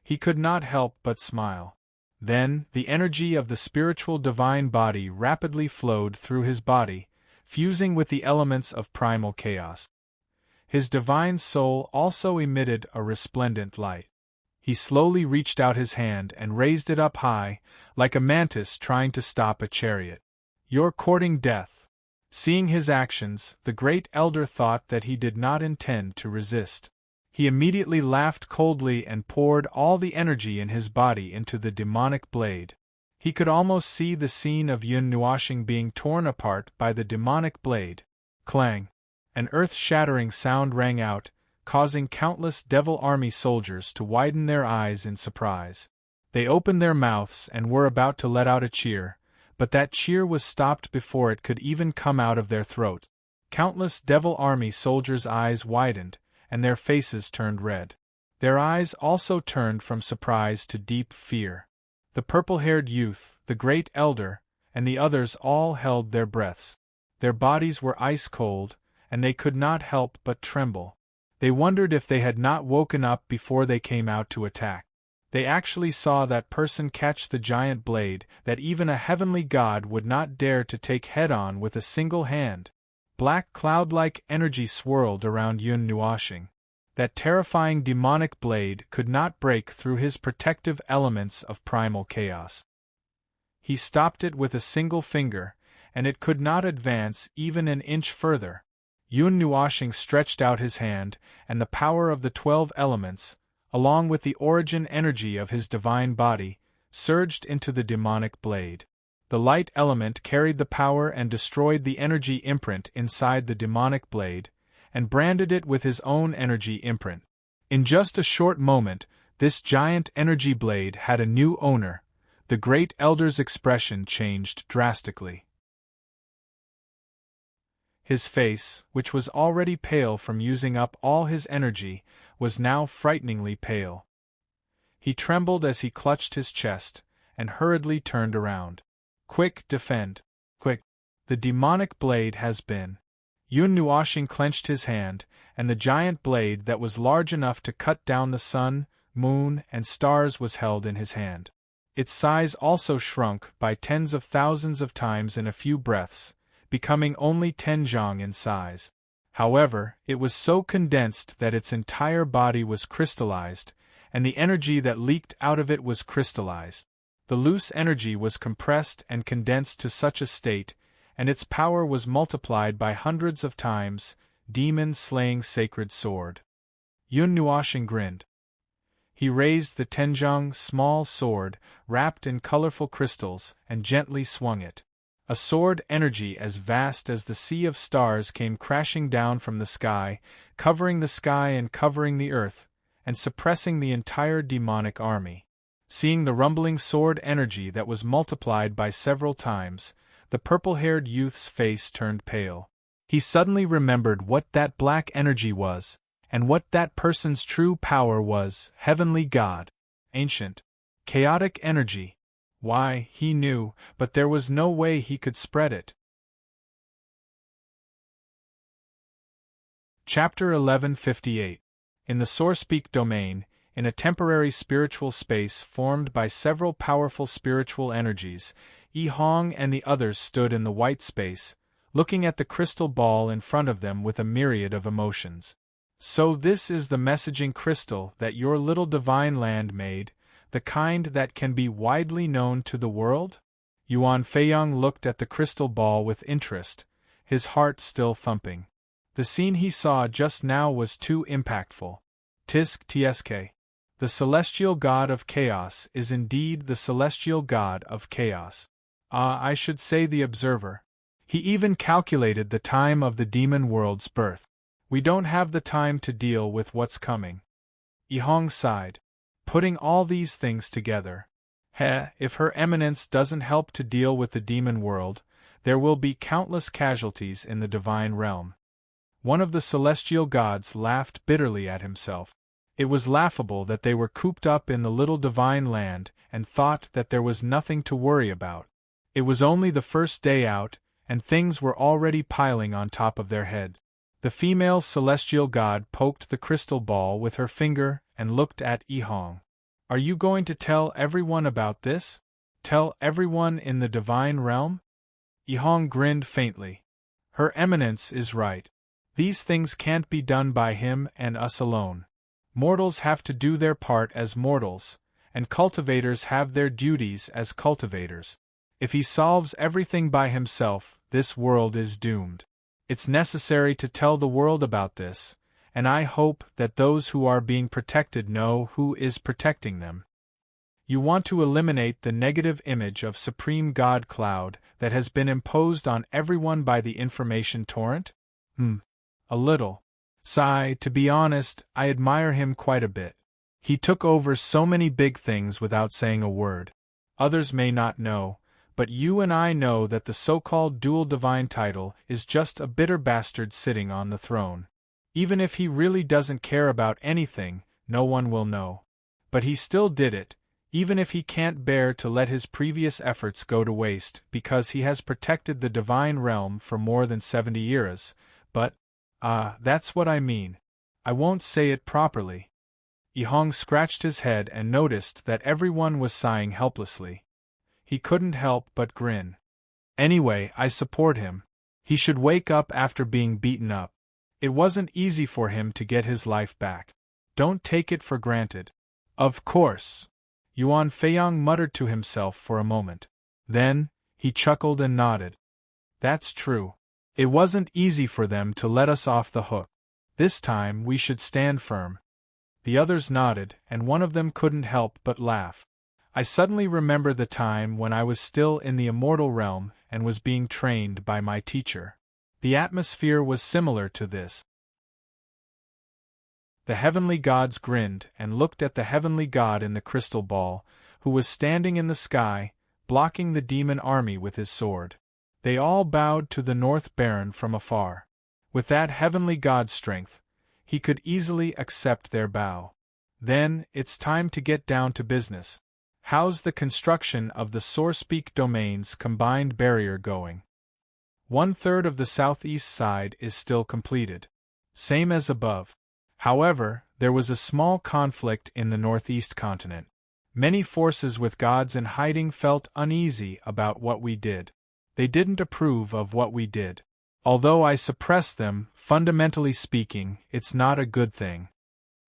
[SPEAKER 1] He could not help but smile. Then, the energy of the spiritual divine body rapidly flowed through his body, fusing with the elements of primal chaos. His divine soul also emitted a resplendent light. He slowly reached out his hand and raised it up high, like a mantis trying to stop a chariot. "You're courting death." Seeing his actions, the great elder thought that he did not intend to resist. He immediately laughed coldly and poured all the energy in his body into the demonic blade. He could almost see the scene of Yun Nuoshing being torn apart by the demonic blade. Clang! An earth-shattering sound rang out, causing countless devil army soldiers to widen their eyes in surprise. They opened their mouths and were about to let out a cheer, but that cheer was stopped before it could even come out of their throat. Countless devil army soldiers' eyes widened, and their faces turned red. Their eyes also turned from surprise to deep fear. The purple-haired youth, the great elder, and the others all held their breaths. Their bodies were ice-cold, and they could not help but tremble. They wondered if they had not woken up before they came out to attack. They actually saw that person catch the giant blade that even a heavenly god would not dare to take head-on with a single hand. Black cloud-like energy swirled around Yun Nuoshing. That terrifying demonic blade could not break through his protective elements of primal chaos. He stopped it with a single finger, and it could not advance even an inch further. Yun Nuoshing stretched out his hand, and the power of the 12 elements, along with the origin energy of his divine body, surged into the demonic blade. The light element carried the power and destroyed the energy imprint inside the demonic blade, and branded it with his own energy imprint. In just a short moment, this giant energy blade had a new owner. The great elder's expression changed drastically. His face, which was already pale from using up all his energy, was now frighteningly pale. He trembled as he clutched his chest, and hurriedly turned around. "Quick, defend! Quick! The demonic blade has been..." Yun Nuoshing clenched his hand, and the giant blade that was large enough to cut down the sun, moon, and stars was held in his hand. Its size also shrunk by tens of thousands of times in a few breaths, becoming only 10 zhang in size. However, it was so condensed that its entire body was crystallized, and the energy that leaked out of it was crystallized. The loose energy was compressed and condensed to such a state, and its power was multiplied by hundreds of times. Demon-slaying sacred sword. Yun Nuoshing grinned. He raised the Tenjong small sword, wrapped in colorful crystals, and gently swung it. A sword energy as vast as the sea of stars came crashing down from the sky, covering the sky and covering the earth, and suppressing the entire demonic army. Seeing the rumbling sword energy that was multiplied by several times, the purple-haired youth's face turned pale. He suddenly remembered what that black energy was, and what that person's true power was: heavenly God. Ancient. Chaotic energy. Why, he knew, but there was no way he could spread it. Chapter 1158. In the Sourcepeak domain, in a temporary spiritual space formed by several powerful spiritual energies, Yi Hong and the others stood in the white space, looking at the crystal ball in front of them with a myriad of emotions. So this is the messaging crystal that your little divine land made, the kind that can be widely known to the world? Yuan Feiyang looked at the crystal ball with interest, his heart still thumping. The scene he saw just now was too impactful. Tisk Tsk. The celestial god of chaos is indeed the celestial god of chaos. I should say the observer. He even calculated the time of the demon world's birth. We don't have the time to deal with what's coming. Yi Hong sighed. Putting all these things together. If Her Eminence doesn't help to deal with the demon world, there will be countless casualties in the divine realm. One of the celestial gods laughed bitterly at himself. It was laughable that they were cooped up in the little divine land and thought that there was nothing to worry about. It was only the first day out, and things were already piling on top of their head. The female celestial god poked the crystal ball with her finger and looked at Yi Hong. Are you going to tell everyone about this? Tell everyone in the divine realm? Yi Hong grinned faintly. Her Eminence is right. These things can't be done by him and us alone. Mortals have to do their part as mortals, and cultivators have their duties as cultivators. If he solves everything by himself, this world is doomed. It's necessary to tell the world about this, and I hope that those who are being protected know who is protecting them. You want to eliminate the negative image of Supreme God Cloud that has been imposed on everyone by the information torrent? A little. Sigh, to be honest, I admire him quite a bit. He took over so many big things without saying a word. Others may not know, but you and I know that the so-called dual divine title is just a bitter bastard sitting on the throne. Even if he really doesn't care about anything, no one will know. But he still did it, even if he can't bear to let his previous efforts go to waste, because he has protected the divine realm for more than 70 years, but, that's what I mean. I won't say it properly. Yi Hong scratched his head and noticed that everyone was sighing helplessly. He couldn't help but grin. Anyway, I support him. He should wake up after being beaten up. It wasn't easy for him to get his life back. Don't take it for granted. Of course. Yuan Feiyang muttered to himself for a moment. Then, he chuckled and nodded. That's true. It wasn't easy for them to let us off the hook. This time we should stand firm. The others nodded, and one of them couldn't help but laugh. I suddenly remember the time when I was still in the immortal realm and was being trained by my teacher. The atmosphere was similar to this. The heavenly gods grinned and looked at the heavenly god in the crystal ball, who was standing in the sky, blocking the demon army with his sword. They all bowed to the North Baron from afar. With that heavenly god's strength, he could easily accept their bow. Then, it's time to get down to business. How's the construction of the Sourcepeak domain's combined barrier going? 1/3 of the southeast side is still completed. Same as above. However, there was a small conflict in the northeast continent. Many forces with gods in hiding felt uneasy about what we did. They didn't approve of what we did. Although I suppressed them, fundamentally speaking, it's not a good thing.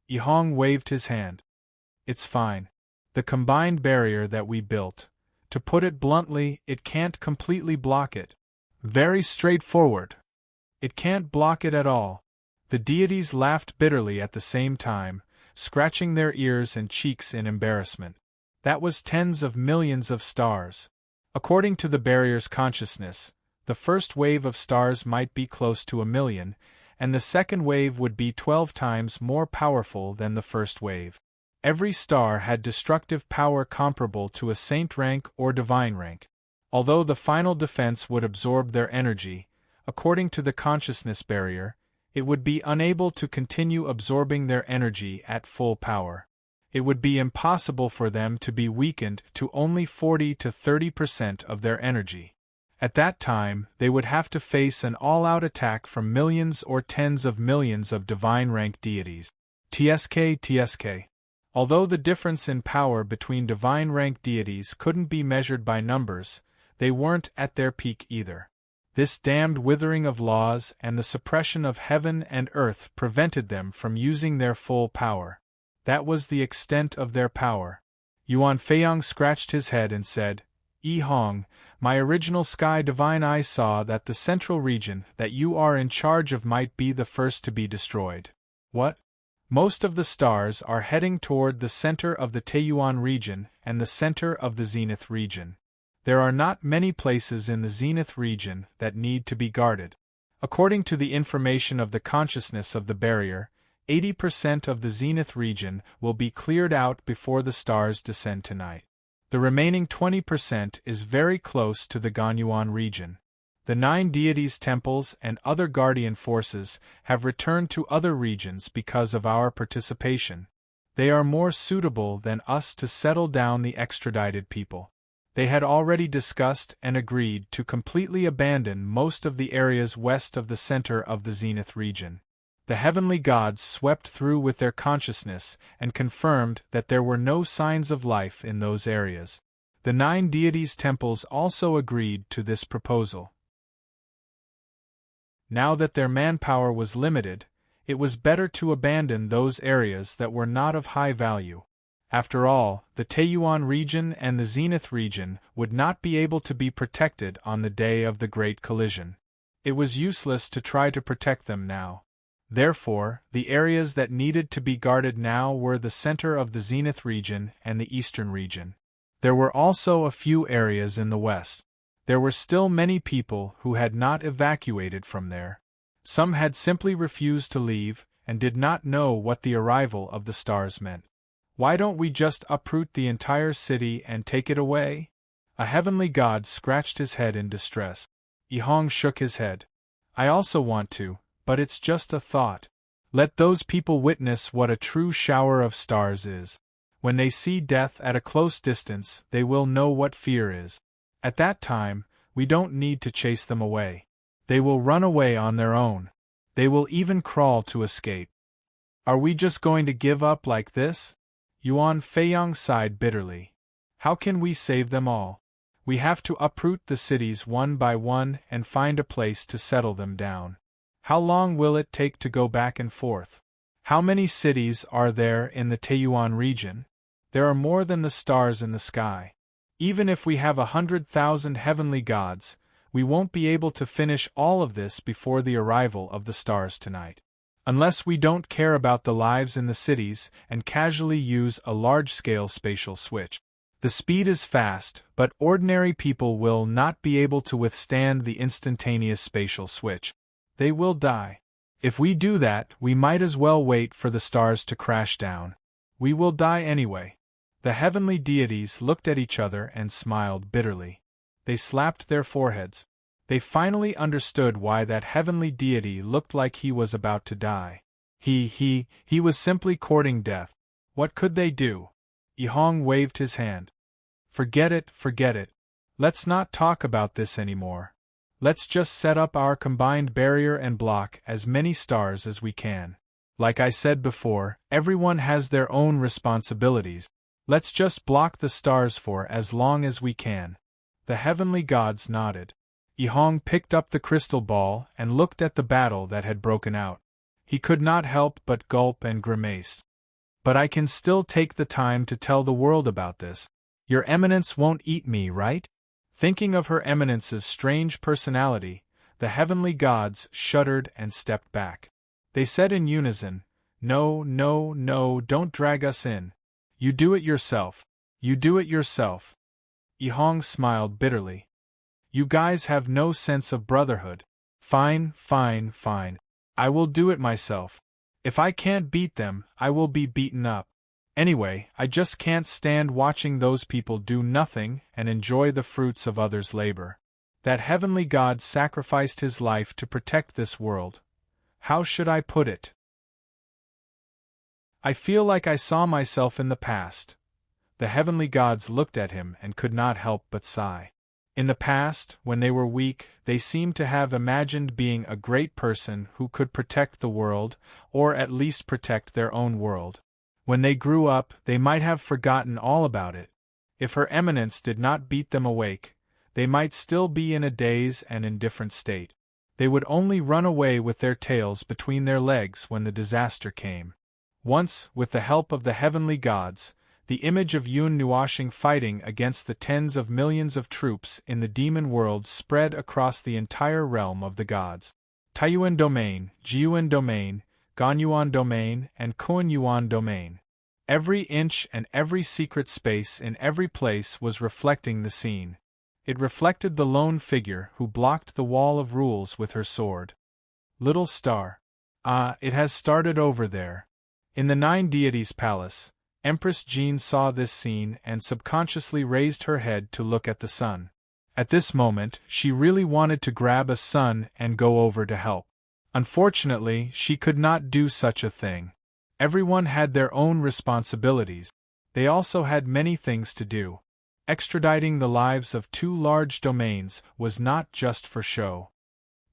[SPEAKER 1] Yi Hong waved his hand. It's fine. The combined barrier that we built, to put it bluntly, it can't completely block it. Very straightforward. It can't block it at all. The deities laughed bitterly at the same time, scratching their ears and cheeks in embarrassment. That was tens of millions of stars. According to the barrier's consciousness, the first wave of stars might be close to 1 million, and the second wave would be 12 times more powerful than the first wave. Every star had destructive power comparable to a saint rank or divine rank. Although the final defense would absorb their energy, according to the consciousness barrier, it would be unable to continue absorbing their energy at full power. It would be impossible for them to be weakened to only 40 to 30% of their energy. At that time, they would have to face an all-out attack from millions or tens of millions of divine-rank deities. TSK. Although the difference in power between divine-rank deities couldn't be measured by numbers, they weren't at their peak either. This damned withering of laws and the suppression of heaven and earth prevented them from using their full power. That was the extent of their power. Yuan Feiyang scratched his head and said, "Yi Hong, my original sky divine eye saw that the central region that you are in charge of might be the first to be destroyed." What? Most of the stars are heading toward the center of the Taiyuan region and the center of the zenith region. There are not many places in the zenith region that need to be guarded. According to the information of the consciousness of the barrier, 80% of the zenith region will be cleared out before the stars descend tonight. The remaining 20% is very close to the Ganyuan region. The 9 deities' temples and other guardian forces have returned to other regions because of our participation. They are more suitable than us to settle down the extradited people. They had already discussed and agreed to completely abandon most of the areas west of the center of the zenith region. The heavenly gods swept through with their consciousness and confirmed that there were no signs of life in those areas. The 9 deities' temples also agreed to this proposal. Now that their manpower was limited, it was better to abandon those areas that were not of high value. After all, the Taiyuan region and the zenith region would not be able to be protected on the day of the Great Collision. It was useless to try to protect them now. Therefore, the areas that needed to be guarded now were the center of the zenith region and the eastern region. There were also a few areas in the west. There were still many people who had not evacuated from there. Some had simply refused to leave and did not know what the arrival of the stars meant. Why don't we just uproot the entire city and take it away? A heavenly god scratched his head in distress. Yi Hong shook his head. I also want to, but it's just a thought. Let those people witness what a true shower of stars is. When they see death at a close distance, they will know what fear is. At that time, we don't need to chase them away. They will run away on their own. They will even crawl to escape. Are we just going to give up like this? Yuan Feiyang sighed bitterly. How can we save them all? We have to uproot the cities one by one and find a place to settle them down. How long will it take to go back and forth? How many cities are there in the Taiyuan region? There are more than the stars in the sky. Even if we have 100,000 heavenly gods, we won't be able to finish all of this before the arrival of the stars tonight. Unless we don't care about the lives in the cities and casually use a large-scale spatial switch. The speed is fast, but ordinary people will not be able to withstand the instantaneous spatial switch. They will die. If we do that, we might as well wait for the stars to crash down. We will die anyway. The heavenly deities looked at each other and smiled bitterly. They slapped their foreheads. They finally understood why that heavenly deity looked like he was about to die. He was simply courting death. What could they do? Yi Hong waved his hand. Forget it. Let's not talk about this anymore. Let's just set up our combined barrier and block as many stars as we can. Like I said before, everyone has their own responsibilities. Let's just block the stars for as long as we can. The heavenly gods nodded. Yi Hong picked up the crystal ball and looked at the battle that had broken out. He could not help but gulp and grimace. But I can still take the time to tell the world about this. Your Eminence won't eat me, right? Thinking of Her Eminence's strange personality, the heavenly gods shuddered and stepped back. They said in unison, No, don't drag us in. You do it yourself. Yi Hong smiled bitterly. You guys have no sense of brotherhood. Fine. I will do it myself. If I can't beat them, I will be beaten up. Anyway, I just can't stand watching those people do nothing and enjoy the fruits of others' labor. That heavenly God sacrificed his life to protect this world. How should I put it? I feel like I saw myself in the past. The heavenly gods looked at him and could not help but sigh. In the past, when they were weak, they seemed to have imagined being a great person who could protect the world, or at least protect their own world. When they grew up, they might have forgotten all about it. If Her Eminence did not beat them awake, they might still be in a dazed and indifferent state. They would only run away with their tails between their legs when the disaster came. Once, with the help of the heavenly gods, the image of Yun Nuashing fighting against the tens of millions of troops in the demon world spread across the entire realm of the gods. Taiyuan Domain, Jiuan Domain, Ganyuan Domain, and Kuan Domain. Every inch and every secret space in every place was reflecting the scene. It reflected the lone figure who blocked the wall of rules with her sword. Little star. Ah, it has started over there. In the Nine Deities' Palace, Empress Jean saw this scene and subconsciously raised her head to look at the sun. At this moment, she really wanted to grab a sun and go over to help. Unfortunately, she could not do such a thing. Everyone had their own responsibilities. They also had many things to do. Extraditing the lives of two large domains was not just for show.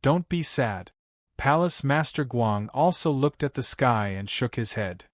[SPEAKER 1] Don't be sad. Palace Master Guang also looked at the sky and shook his head.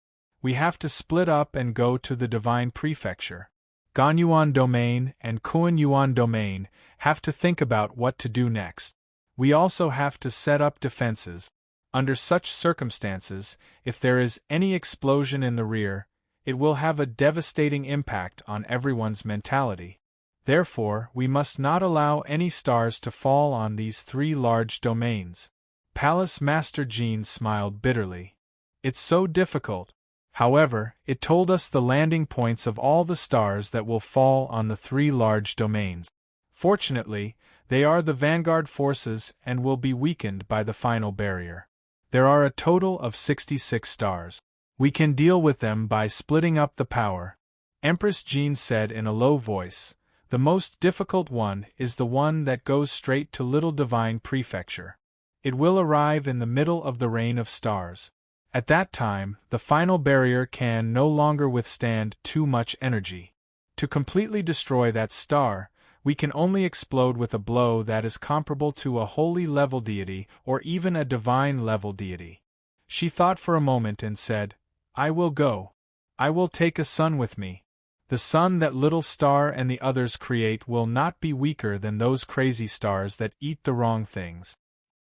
[SPEAKER 1] We have to split up and go to the Divine Prefecture. Ganyuan Domain and Kuan Domain have to think about what to do next. We also have to set up defenses. Under such circumstances, if there is any explosion in the rear, it will have a devastating impact on everyone's mentality. Therefore, we must not allow any stars to fall on these three large domains. Palace Master Jean smiled bitterly. It's so difficult. However, it told us the landing points of all the stars that will fall on the three large domains. Fortunately, they are the vanguard forces and will be weakened by the final barrier. There are a total of 66 stars. We can deal with them by splitting up the power. Empress Jean said in a low voice, the most difficult one is the one that goes straight to Little Divine Prefecture. It will arrive in the middle of the Reign of Stars. At that time, the final barrier can no longer withstand too much energy. To completely destroy that star, we can only explode with a blow that is comparable to a holy level deity or even a divine level deity. She thought for a moment and said, I will go. I will take a sun with me. The sun that Little Star and the others create will not be weaker than those crazy stars that eat the wrong things.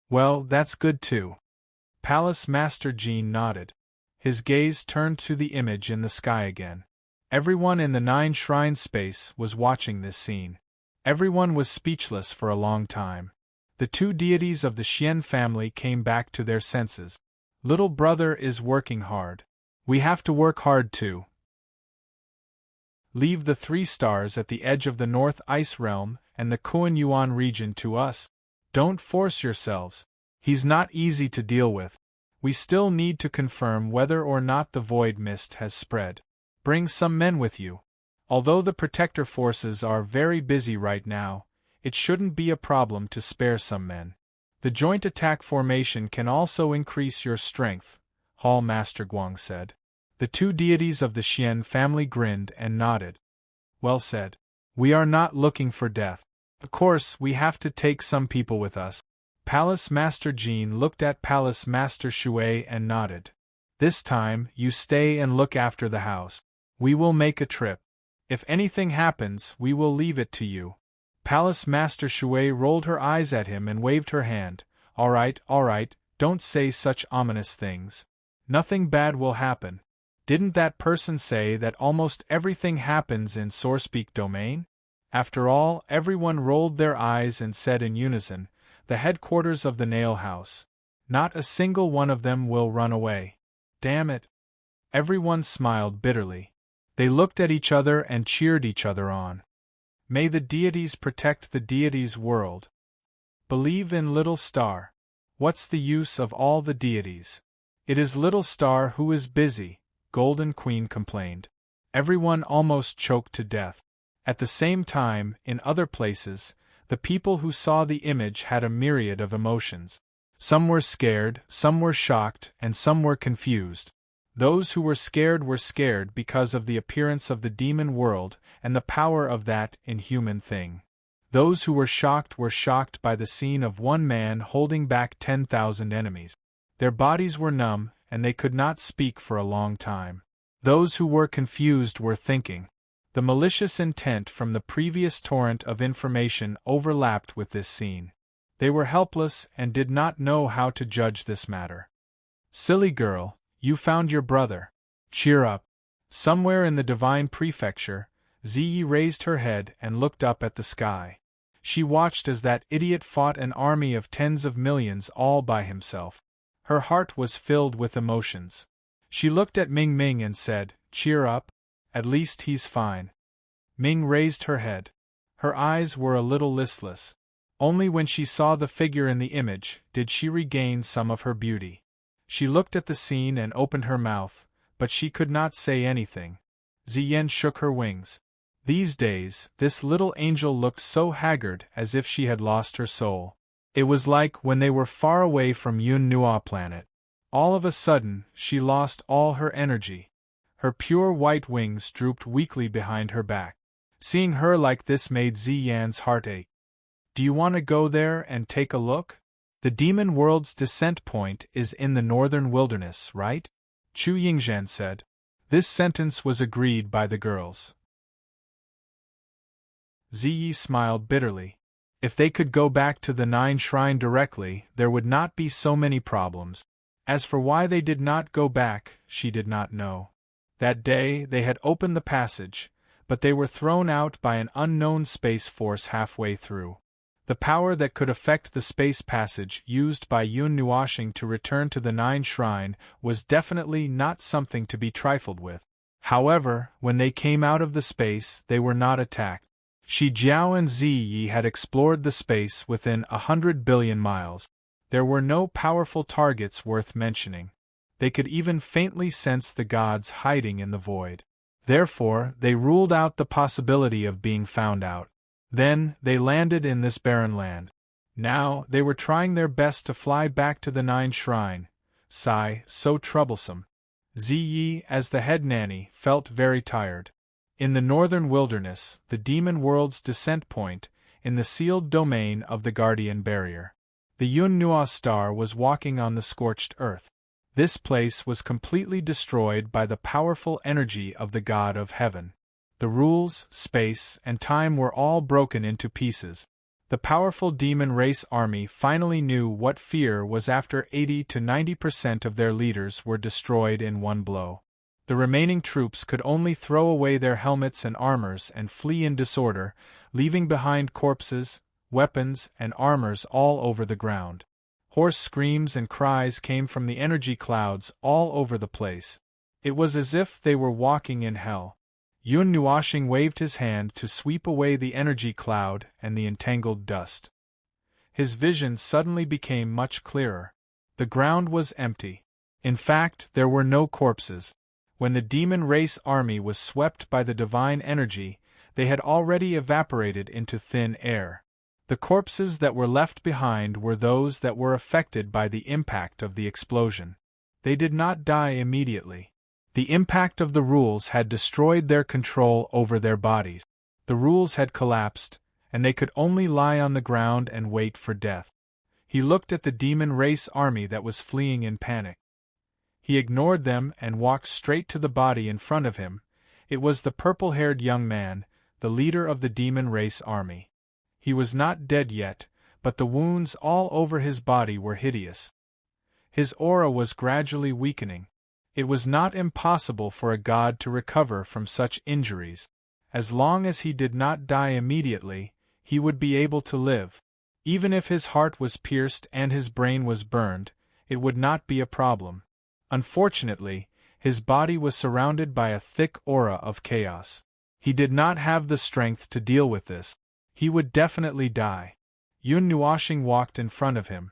[SPEAKER 1] Well, that's good too. Palace Master Jean nodded. His gaze turned to the image in the sky again. Everyone in the Nine Shrine space was watching this scene. Everyone was speechless for a long time. The two deities of the Xian family came back to their senses. Little brother is working hard. We have to work hard too. Leave the three stars at the edge of the North Ice Realm and the Kuan region to us. Don't force yourselves. He's not easy to deal with. We still need to confirm whether or not the void mist has spread. Bring some men with you. Although the protector forces are very busy right now, it shouldn't be a problem to spare some men. The joint attack formation can also increase your strength, Hall Master Guang said. The two deities of the Xian family grinned and nodded. Well said. We are not looking for death. Of course, we have to take some people with us. Palace Master Jean looked at Palace Master Shui and nodded. This time, you stay and look after the house. We will make a trip. If anything happens, we will leave it to you. Palace Master Shui rolled her eyes at him and waved her hand. All right, don't say such ominous things. Nothing bad will happen. Didn't that person say that almost everything happens in Sourcepeak Domain? After all, everyone rolled their eyes and said in unison, the headquarters of the Nail House. Not a single one of them will run away. Damn it. Everyone smiled bitterly. They looked at each other and cheered each other on. May the deities protect the deities' world. Believe in Little Star. What's the use of all the deities? It is Little Star who is busy. Golden Queen complained. Everyone almost choked to death. At the same time, in other places, the people who saw the image had a myriad of emotions. Some were scared, some were shocked, and some were confused. Those who were scared because of the appearance of the demon world and the power of that inhuman thing. Those who were shocked by the scene of one man holding back 10,000 enemies. Their bodies were numb, and they could not speak for a long time. Those who were confused were thinking. The malicious intent from the previous torrent of information overlapped with this scene. They were helpless and did not know how to judge this matter. Silly girl, you found your brother. Cheer up. Somewhere in the divine prefecture, Ziyi raised her head and looked up at the sky. She watched as that idiot fought an army of tens of millions all by himself. Her heart was filled with emotions. She looked at Ming Ming and said, "Cheer up. At least he's fine." Ming raised her head. Her eyes were a little listless. Only when she saw the figure in the image did she regain some of her beauty. She looked at the scene and opened her mouth, but she could not say anything. Ziyen shook her wings. These days, this little angel looked so haggard as if she had lost her soul. It was like when they were far away from Yun Nua planet. All of a sudden, she lost all her energy. Her pure white wings drooped weakly behind her back. Seeing her like this made Ziyan's heart ache. Do you want to go there and take a look? The demon world's descent point is in the northern wilderness, right? Chu Yingzhan said. This sentence was agreed by the girls. Ziyi smiled bitterly. If they could go back to the Nine Shrine directly, there would not be so many problems. As for why they did not go back, she did not know. That day, they had opened the passage, but they were thrown out by an unknown space force halfway through. The power that could affect the space passage used by Yun Nuashing to return to the Nine Shrine was definitely not something to be trifled with. However, when they came out of the space, they were not attacked. Shi Jiao and Ziyi had explored the space within 100 billion miles. There were no powerful targets worth mentioning. They could even faintly sense the gods hiding in the void. Therefore, they ruled out the possibility of being found out. Then, they landed in this barren land. Now, they were trying their best to fly back to the Nine Shrine. Sigh, so troublesome. Ziyi, as the head nanny, felt very tired. In the northern wilderness, the demon world's descent point, in the sealed domain of the Guardian Barrier. The Yun Nua star was walking on the scorched earth. This place was completely destroyed by the powerful energy of the God of Heaven. The rules, space, and time were all broken into pieces. The powerful demon race army finally knew what fear was after 80 to 90% of their leaders were destroyed in one blow. The remaining troops could only throw away their helmets and armors and flee in disorder, leaving behind corpses, weapons, and armors all over the ground. Hoarse screams and cries came from the energy clouds all over the place. It was as if they were walking in hell. Yun Nuashing waved his hand to sweep away the energy cloud and the entangled dust. His vision suddenly became much clearer. The ground was empty. In fact, there were no corpses. When the demon race army was swept by the divine energy, they had already evaporated into thin air. The corpses that were left behind were those that were affected by the impact of the explosion. They did not die immediately. The impact of the rules had destroyed their control over their bodies. The rules had collapsed, and they could only lie on the ground and wait for death. He looked at the demon race army that was fleeing in panic. He ignored them and walked straight to the body in front of him. It was the purple-haired young man, the leader of the demon race army. He was not dead yet, but the wounds all over his body were hideous. His aura was gradually weakening. It was not impossible for a god to recover from such injuries. As long as he did not die immediately, he would be able to live. Even if his heart was pierced and his brain was burned, it would not be a problem. Unfortunately, his body was surrounded by a thick aura of chaos. He did not have the strength to deal with this. He would definitely die. Yun Nuashing walked in front of him.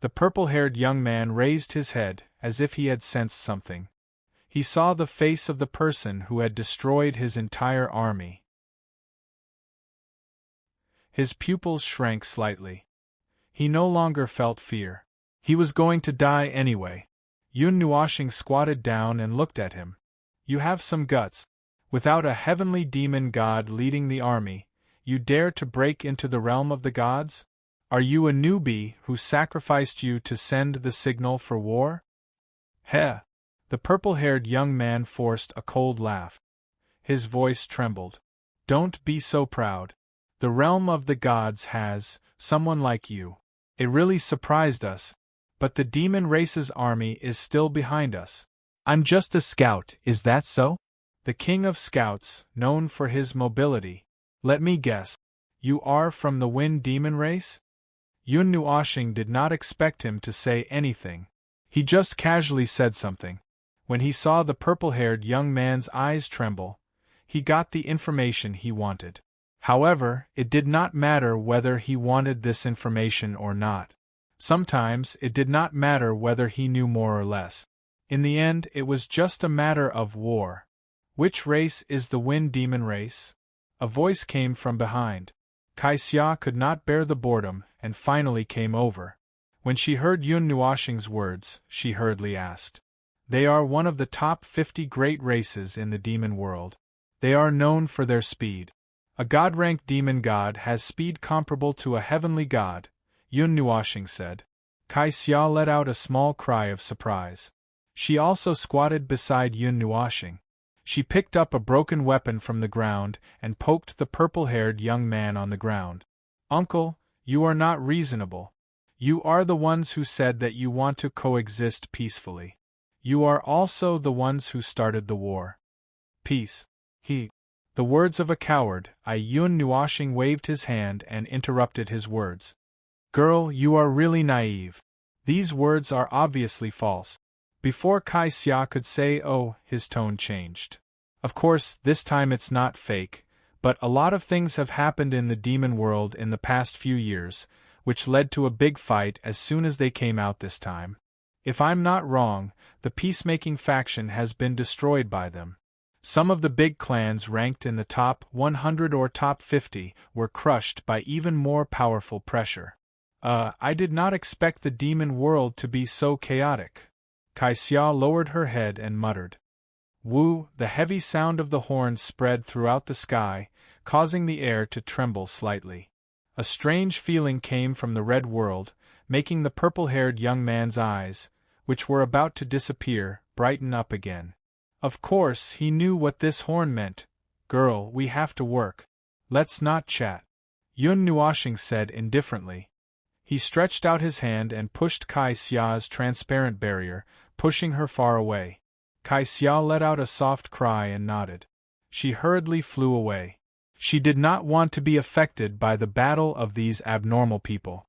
[SPEAKER 1] The purple-haired young man raised his head, as if he had sensed something. He saw the face of the person who had destroyed his entire army. His pupils shrank slightly. He no longer felt fear. He was going to die anyway. Yun Nuoshing squatted down and looked at him. You have some guts. Without a heavenly demon god leading the army, you dare to break into the realm of the gods? Are you a newbie who sacrificed you to send the signal for war? Heh! The purple-haired young man forced a cold laugh. His voice trembled. Don't be so proud. The realm of the gods has someone like you. It really surprised us, but the demon race's army is still behind us. I'm just a scout, is that so? The king of scouts, known for his mobility. Let me guess. You are from the wind demon race? Yun Nuoshing did not expect him to say anything. He just casually said something. When he saw the purple-haired young man's eyes tremble, he got the information he wanted. However, it did not matter whether he wanted this information or not. Sometimes it did not matter whether he knew more or less. In the end, it was just a matter of war. Which race is the wind demon race? A voice came from behind. Kaixia could not bear the boredom and finally came over. When she heard Yun Nuoshing's words, she hurriedly asked. They are one of the top 50 great races in the demon world. They are known for their speed. A god-ranked demon god has speed comparable to a heavenly god, Yun Nuoshing said. Kaixia let out a small cry of surprise. She also squatted beside Yun Nuoshing. She picked up a broken weapon from the ground and poked the purple-haired young man on the ground. Uncle, you are not reasonable. You are the ones who said that you want to coexist peacefully. You are also the ones who started the war. Peace. The words of a coward. Yun Nuoshing waved his hand and interrupted his words. Girl, you are really naive. These words are obviously false. Before Kaixia could say oh, his tone changed. Of course, this time it's not fake, but a lot of things have happened in the demon world in the past few years, which led to a big fight as soon as they came out this time. If I'm not wrong, the peacemaking faction has been destroyed by them. Some of the big clans ranked in the top 100 or top 50 were crushed by even more powerful pressure. I did not expect the demon world to be so chaotic. Kaixia lowered her head and muttered. Woo! The heavy sound of the horn spread throughout the sky, causing the air to tremble slightly. A strange feeling came from the red world, making the purple-haired young man's eyes, which were about to disappear, brighten up again. Of course, he knew what this horn meant. Girl, we have to work. Let's not chat. Yun Nuoshing said indifferently. He stretched out his hand and pushed Kaixia's transparent barrier, pushing her far away. Kaixia let out a soft cry and nodded. She hurriedly flew away. She did not want to be affected by the battle of these abnormal people.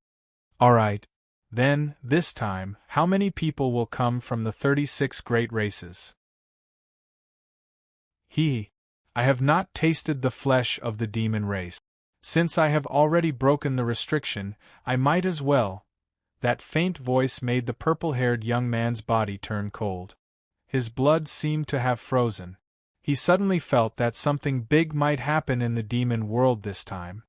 [SPEAKER 1] All right. Then, this time, how many people will come from the 36 great races? I have not tasted the flesh of the demon race. Since I have already broken the restriction, I might as well. That faint voice made the purple-haired young man's body turn cold. His blood seemed to have frozen. He suddenly felt that something big might happen in the demon world this time.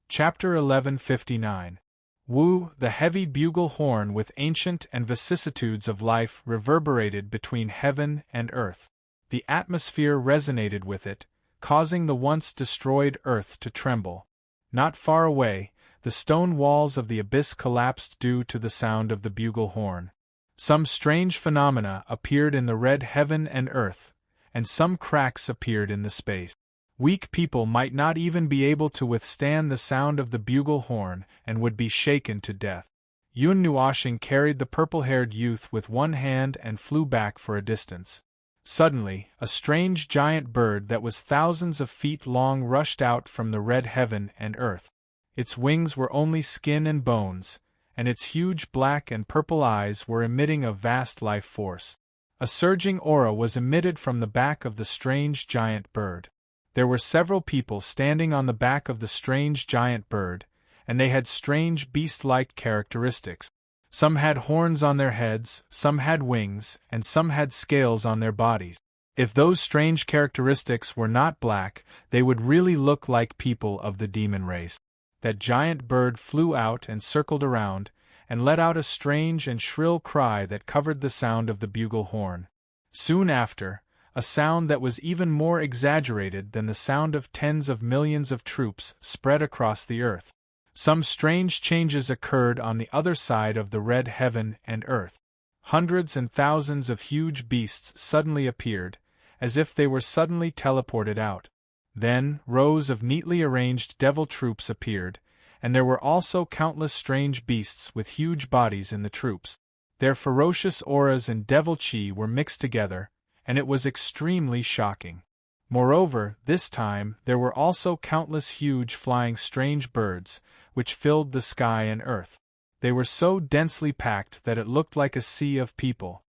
[SPEAKER 1] Chapter 1159. Woo! The heavy bugle horn with ancient and vicissitudes of life reverberated between heaven and earth. The atmosphere resonated with it, causing the once destroyed earth to tremble. Not far away, the stone walls of the abyss collapsed due to the sound of the bugle horn. Some strange phenomena appeared in the red heaven and earth, and some cracks appeared in the space. Weak people might not even be able to withstand the sound of the bugle horn and would be shaken to death. Yun Nuoshing carried the purple-haired youth with one hand and flew back for a distance. Suddenly, a strange giant bird that was thousands of feet long rushed out from the red heaven and earth. Its wings were only skin and bones, and its huge black and purple eyes were emitting a vast life force. A surging aura was emitted from the back of the strange giant bird. There were several people standing on the back of the strange giant bird, and they had strange beast-like characteristics. Some had horns on their heads, some had wings, and some had scales on their bodies. If those strange characteristics were not black, they would really look like people of the demon race. That giant bird flew out and circled around, and let out a strange and shrill cry that covered the sound of the bugle horn. Soon after, a sound that was even more exaggerated than the sound of tens of millions of troops spread across the earth. Some strange changes occurred on the other side of the red heaven and earth. Hundreds and thousands of huge beasts suddenly appeared, as if they were suddenly teleported out. Then, rows of neatly arranged devil troops appeared, and there were also countless strange beasts with huge bodies in the troops. Their ferocious auras and devil chi were mixed together, and it was extremely shocking. Moreover, this time there were also countless huge flying strange birds, which filled the sky and earth. They were so densely packed that it looked like a sea of people.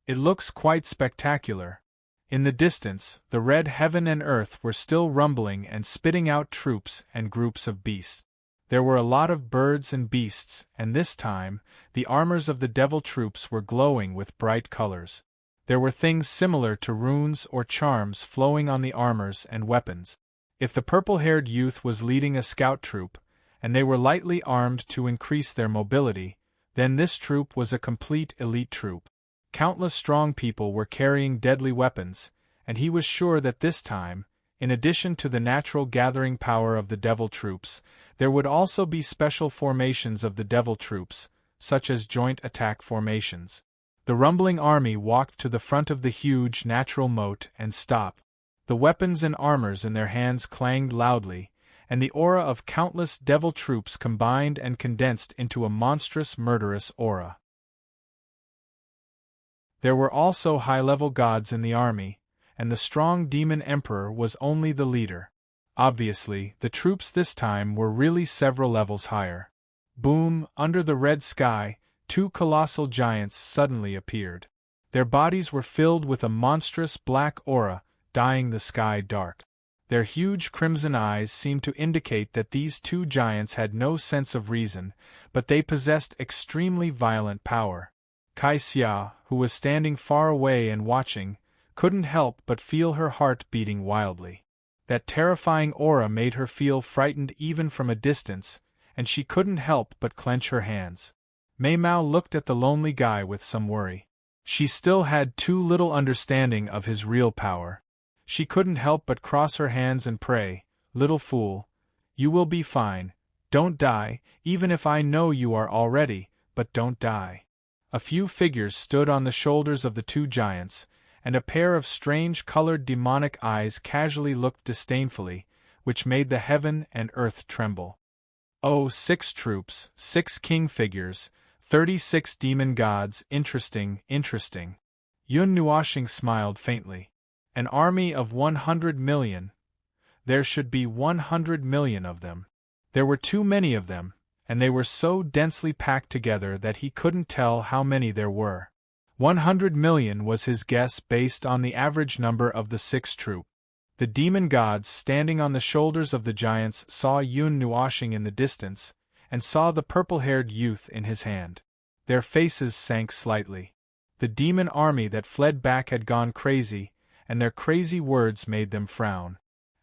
[SPEAKER 1] It looks quite spectacular. In the distance, the red heaven and earth were still rumbling and spitting out troops and groups of beasts. There were a lot of birds and beasts, and this time, the armors of the devil troops were glowing with bright colors. There were things similar to runes or charms flowing on the armors and weapons. If the purple-haired youth was leading a scout troop, and they were lightly armed to increase their mobility, then this troop was a complete elite troop. Countless strong people were carrying deadly weapons, and he was sure that this time, in addition to the natural gathering power of the devil troops, there would also be special formations of the devil troops, such as joint attack formations. The rumbling army walked to the front of the huge natural moat and stopped. The weapons and armors in their hands clanged loudly, and the aura of countless devil troops combined and condensed into a monstrous murderous aura. There were also high-level gods in the army, and the strong demon emperor was only the leader. Obviously, the troops this time were really several levels higher. Boom, under the red sky, two colossal giants suddenly appeared. Their bodies were filled with a monstrous black aura, dyeing the sky dark. Their huge crimson eyes seemed to indicate that these two giants had no sense of reason, but they possessed extremely violent power. Kai Xia, who was standing far away and watching, couldn't help but feel her heart beating wildly. That terrifying aura made her feel frightened even from a distance, and she couldn't help but clench her hands. Mei Mao looked at the lonely guy with some worry. She still had too little understanding of his real power. She couldn't help but cross her hands and pray, "Little fool, you will be fine. Don't die, even if I know you are already, but don't die." A few figures stood on the shoulders of the two giants, and a pair of strange-colored demonic eyes casually looked disdainfully, which made the heaven and earth tremble. Oh, 6 troops, 6 king figures, 36 demon gods, interesting, interesting. Yun Nuoshing smiled faintly. An army of 100 million. There should be 100 million of them. There were too many of them, and they were so densely packed together that he couldn't tell how many there were. 100 million was his guess based on the average number of the 6 troop. The demon gods standing on the shoulders of the giants saw Yun Nuoshing in the distance, and saw the purple-haired youth in his hand. Their faces sank slightly. The demon army that fled back had gone crazy, and their crazy words made them frown.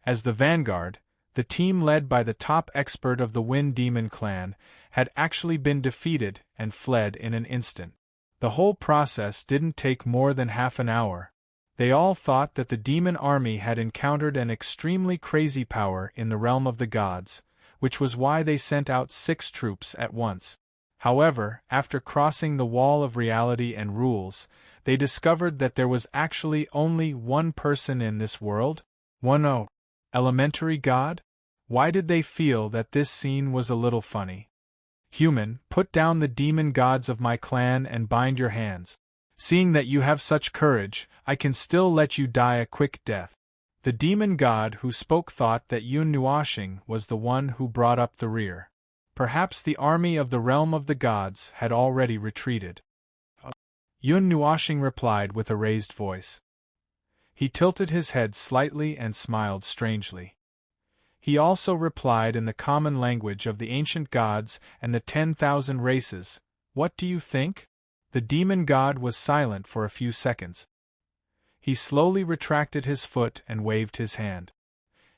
[SPEAKER 1] As the vanguard, the team led by the top expert of the Wind Demon clan had actually been defeated and fled in an instant. The whole process didn't take more than half an hour. They all thought that the demon army had encountered an extremely crazy power in the realm of the gods, which was why they sent out 6 troops at once. However, after crossing the wall of reality and rules, they discovered that there was actually only one person in this world? One elementary god? Why did they feel that this scene was a little funny? Human, put down the demon gods of my clan and bind your hands. Seeing that you have such courage, I can still let you die a quick death. The demon god who spoke thought that Yun Nuoshing was the one who brought up the rear. Perhaps the army of the realm of the gods had already retreated. Yun Nuoshing replied with a raised voice. He tilted his head slightly and smiled strangely. He also replied in the common language of the ancient gods and the 10,000 races, What do you think? The demon god was silent for a few seconds. He slowly retracted his foot and waved his hand.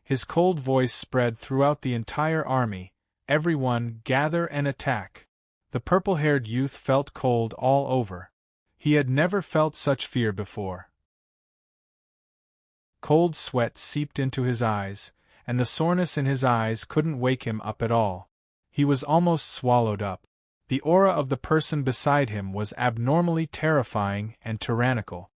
[SPEAKER 1] His cold voice spread throughout the entire army. Everyone, gather and attack. The purple-haired youth felt cold all over. He had never felt such fear before. Cold sweat seeped into his eyes, and the soreness in his eyes couldn't wake him up at all. He was almost swallowed up. The aura of the person beside him was abnormally terrifying and tyrannical.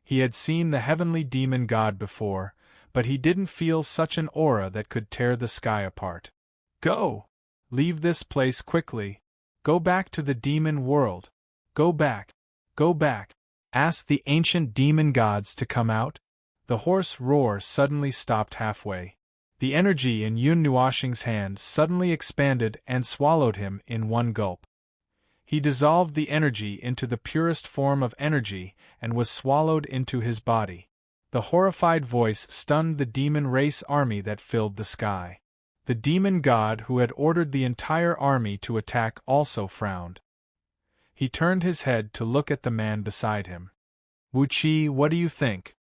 [SPEAKER 1] He had seen the heavenly demon god before, but he didn't feel such an aura that could tear the sky apart. Go! Leave this place quickly. Go back to the demon world. Go back. Go back. Ask the ancient demon gods to come out. The hoarse roar suddenly stopped halfway. The energy in Yun Nuoshing's hand suddenly expanded and swallowed him in one gulp. He dissolved the energy into the purest form of energy and was swallowed into his body. The horrified voice stunned the demon race army that filled the sky. The demon god who had ordered the entire army to attack also frowned. He turned his head to look at the man beside him. Wu Qi, what do you think?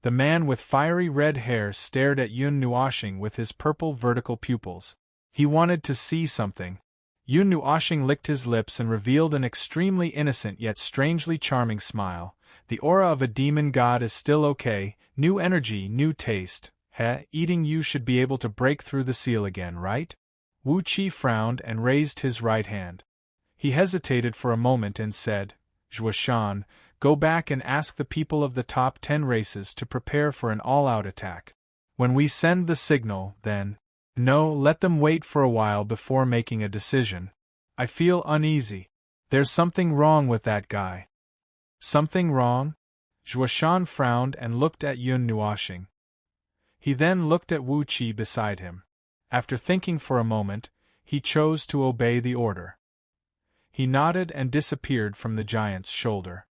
[SPEAKER 1] The man with fiery red hair stared at Yun Nuoshing with his purple vertical pupils. He wanted to see something. Yun Nuoshing licked his lips and revealed an extremely innocent yet strangely charming smile. The aura of a demon god is still okay, new energy, new taste. Eating you should be able to break through the seal again, right? Wu Qi frowned and raised his right hand. He hesitated for a moment and said, Zhuoshan, go back and ask the people of the top 10 races to prepare for an all-out attack. When we send the signal, then... No, let them wait for a while before making a decision. I feel uneasy. There's something wrong with that guy. Something wrong? Zhuoshan frowned and looked at Yun Nuoshing. He then looked at Wu Qi beside him. After thinking for a moment, he chose to obey the order. He nodded and disappeared from the giant's shoulder.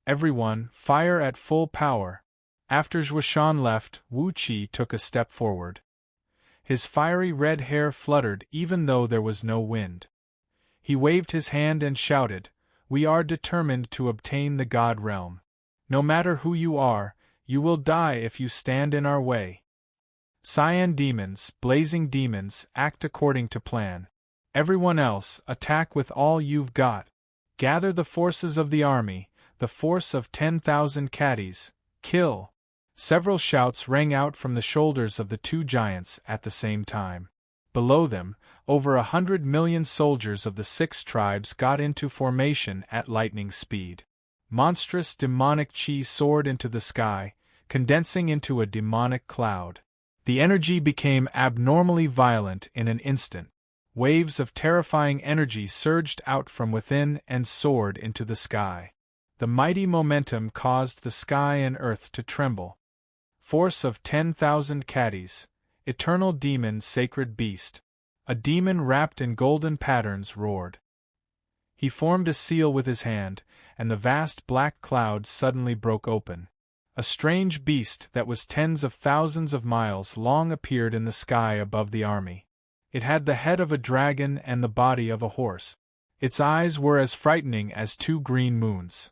[SPEAKER 1] Everyone, fire at full power. After Zhuoshan left, Wu Qi took a step forward. His fiery red hair fluttered even though there was no wind. He waved his hand and shouted, We are determined to obtain the God realm. No matter who you are, you will die if you stand in our way. Cyan demons, blazing demons, act according to plan. Everyone else, attack with all you've got. Gather the forces of the army, the force of 10,000 caddies. Kill! Several shouts rang out from the shoulders of the two giants at the same time. Below them, over 100 million soldiers of the 6 tribes got into formation at lightning speed. Monstrous demonic chi soared into the sky, condensing into a demonic cloud. The energy became abnormally violent in an instant. Waves of terrifying energy surged out from within and soared into the sky. The mighty momentum caused the sky and earth to tremble. Force of 10,000 caddies, eternal demon sacred beast. A demon wrapped in golden patterns roared. He formed a seal with his hand, and the vast black cloud suddenly broke open. A strange beast that was tens of thousands of miles long appeared in the sky above the army. It had the head of a dragon and the body of a horse. Its eyes were as frightening as 2 green moons.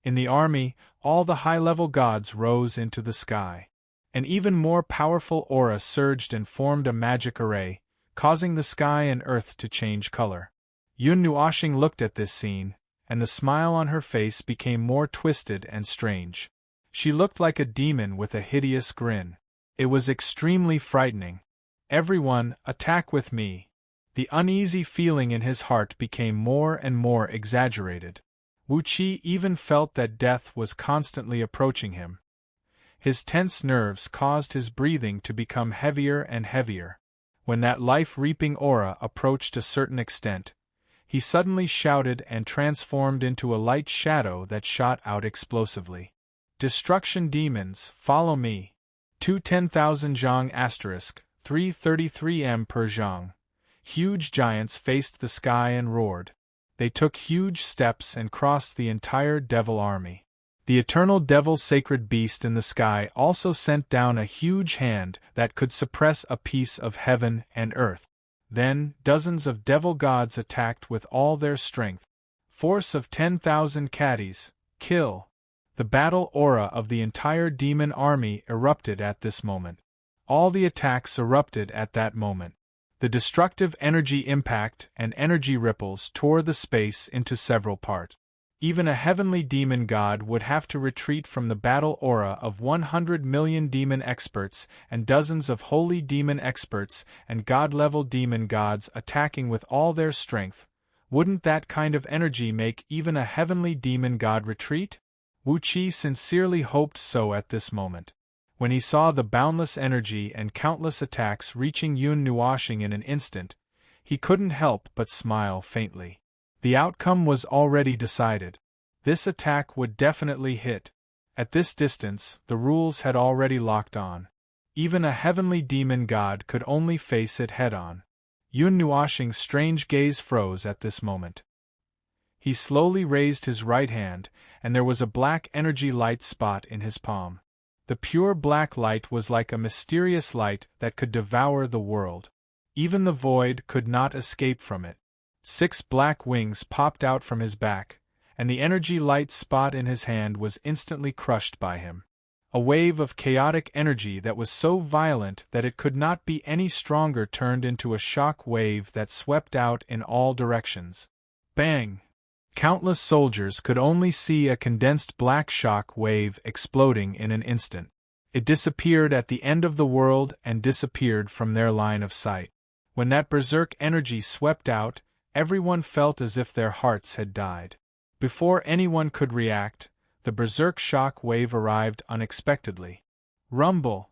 [SPEAKER 1] In the army, all the high-level gods rose into the sky. An even more powerful aura surged and formed a magic array, causing the sky and earth to change color. Yun Nuoshing looked at this scene, and the smile on her face became more twisted and strange. She looked like a demon with a hideous grin. It was extremely frightening. Everyone, attack with me. The uneasy feeling in his heart became more and more exaggerated. Wu Qi even felt that death was constantly approaching him. His tense nerves caused his breathing to become heavier and heavier. When that life-reaping aura approached a certain extent, he suddenly shouted and transformed into a light shadow that shot out explosively. Destruction demons, follow me. 10,000 zhang * 333 m per zhang. Huge giants faced the sky and roared. They took huge steps and crossed the entire devil army. The eternal devil sacred beast in the sky also sent down a huge hand that could suppress a piece of heaven and earth. Then, dozens of devil gods attacked with all their strength. Force of 10,000 caddies, kill. The battle aura of the entire demon army erupted at this moment. All the attacks erupted at that moment. The destructive energy impact and energy ripples tore the space into several parts. Even a heavenly demon god would have to retreat from the battle aura of 100 million demon experts and dozens of holy demon experts and god-level demon gods attacking with all their strength. Wouldn't that kind of energy make even a heavenly demon god retreat? Wu Qi sincerely hoped so at this moment. When he saw the boundless energy and countless attacks reaching Yun Nuoshing in an instant, he couldn't help but smile faintly. The outcome was already decided. This attack would definitely hit. At this distance, the rules had already locked on. Even a heavenly demon god could only face it head-on. Yun Nuoshing's strange gaze froze at this moment. He slowly raised his right hand, and there was a black energy light spot in his palm. The pure black light was like a mysterious light that could devour the world. Even the void could not escape from it. 6 black wings popped out from his back, and the energy light spot in his hand was instantly crushed by him. A wave of chaotic energy that was so violent that it could not be any stronger turned into a shock wave that swept out in all directions. Bang! Countless soldiers could only see a condensed black shock wave exploding in an instant. It disappeared at the end of the world and disappeared from their line of sight. When that berserk energy swept out, everyone felt as if their hearts had died. Before anyone could react, the berserk shock wave arrived unexpectedly. Rumble!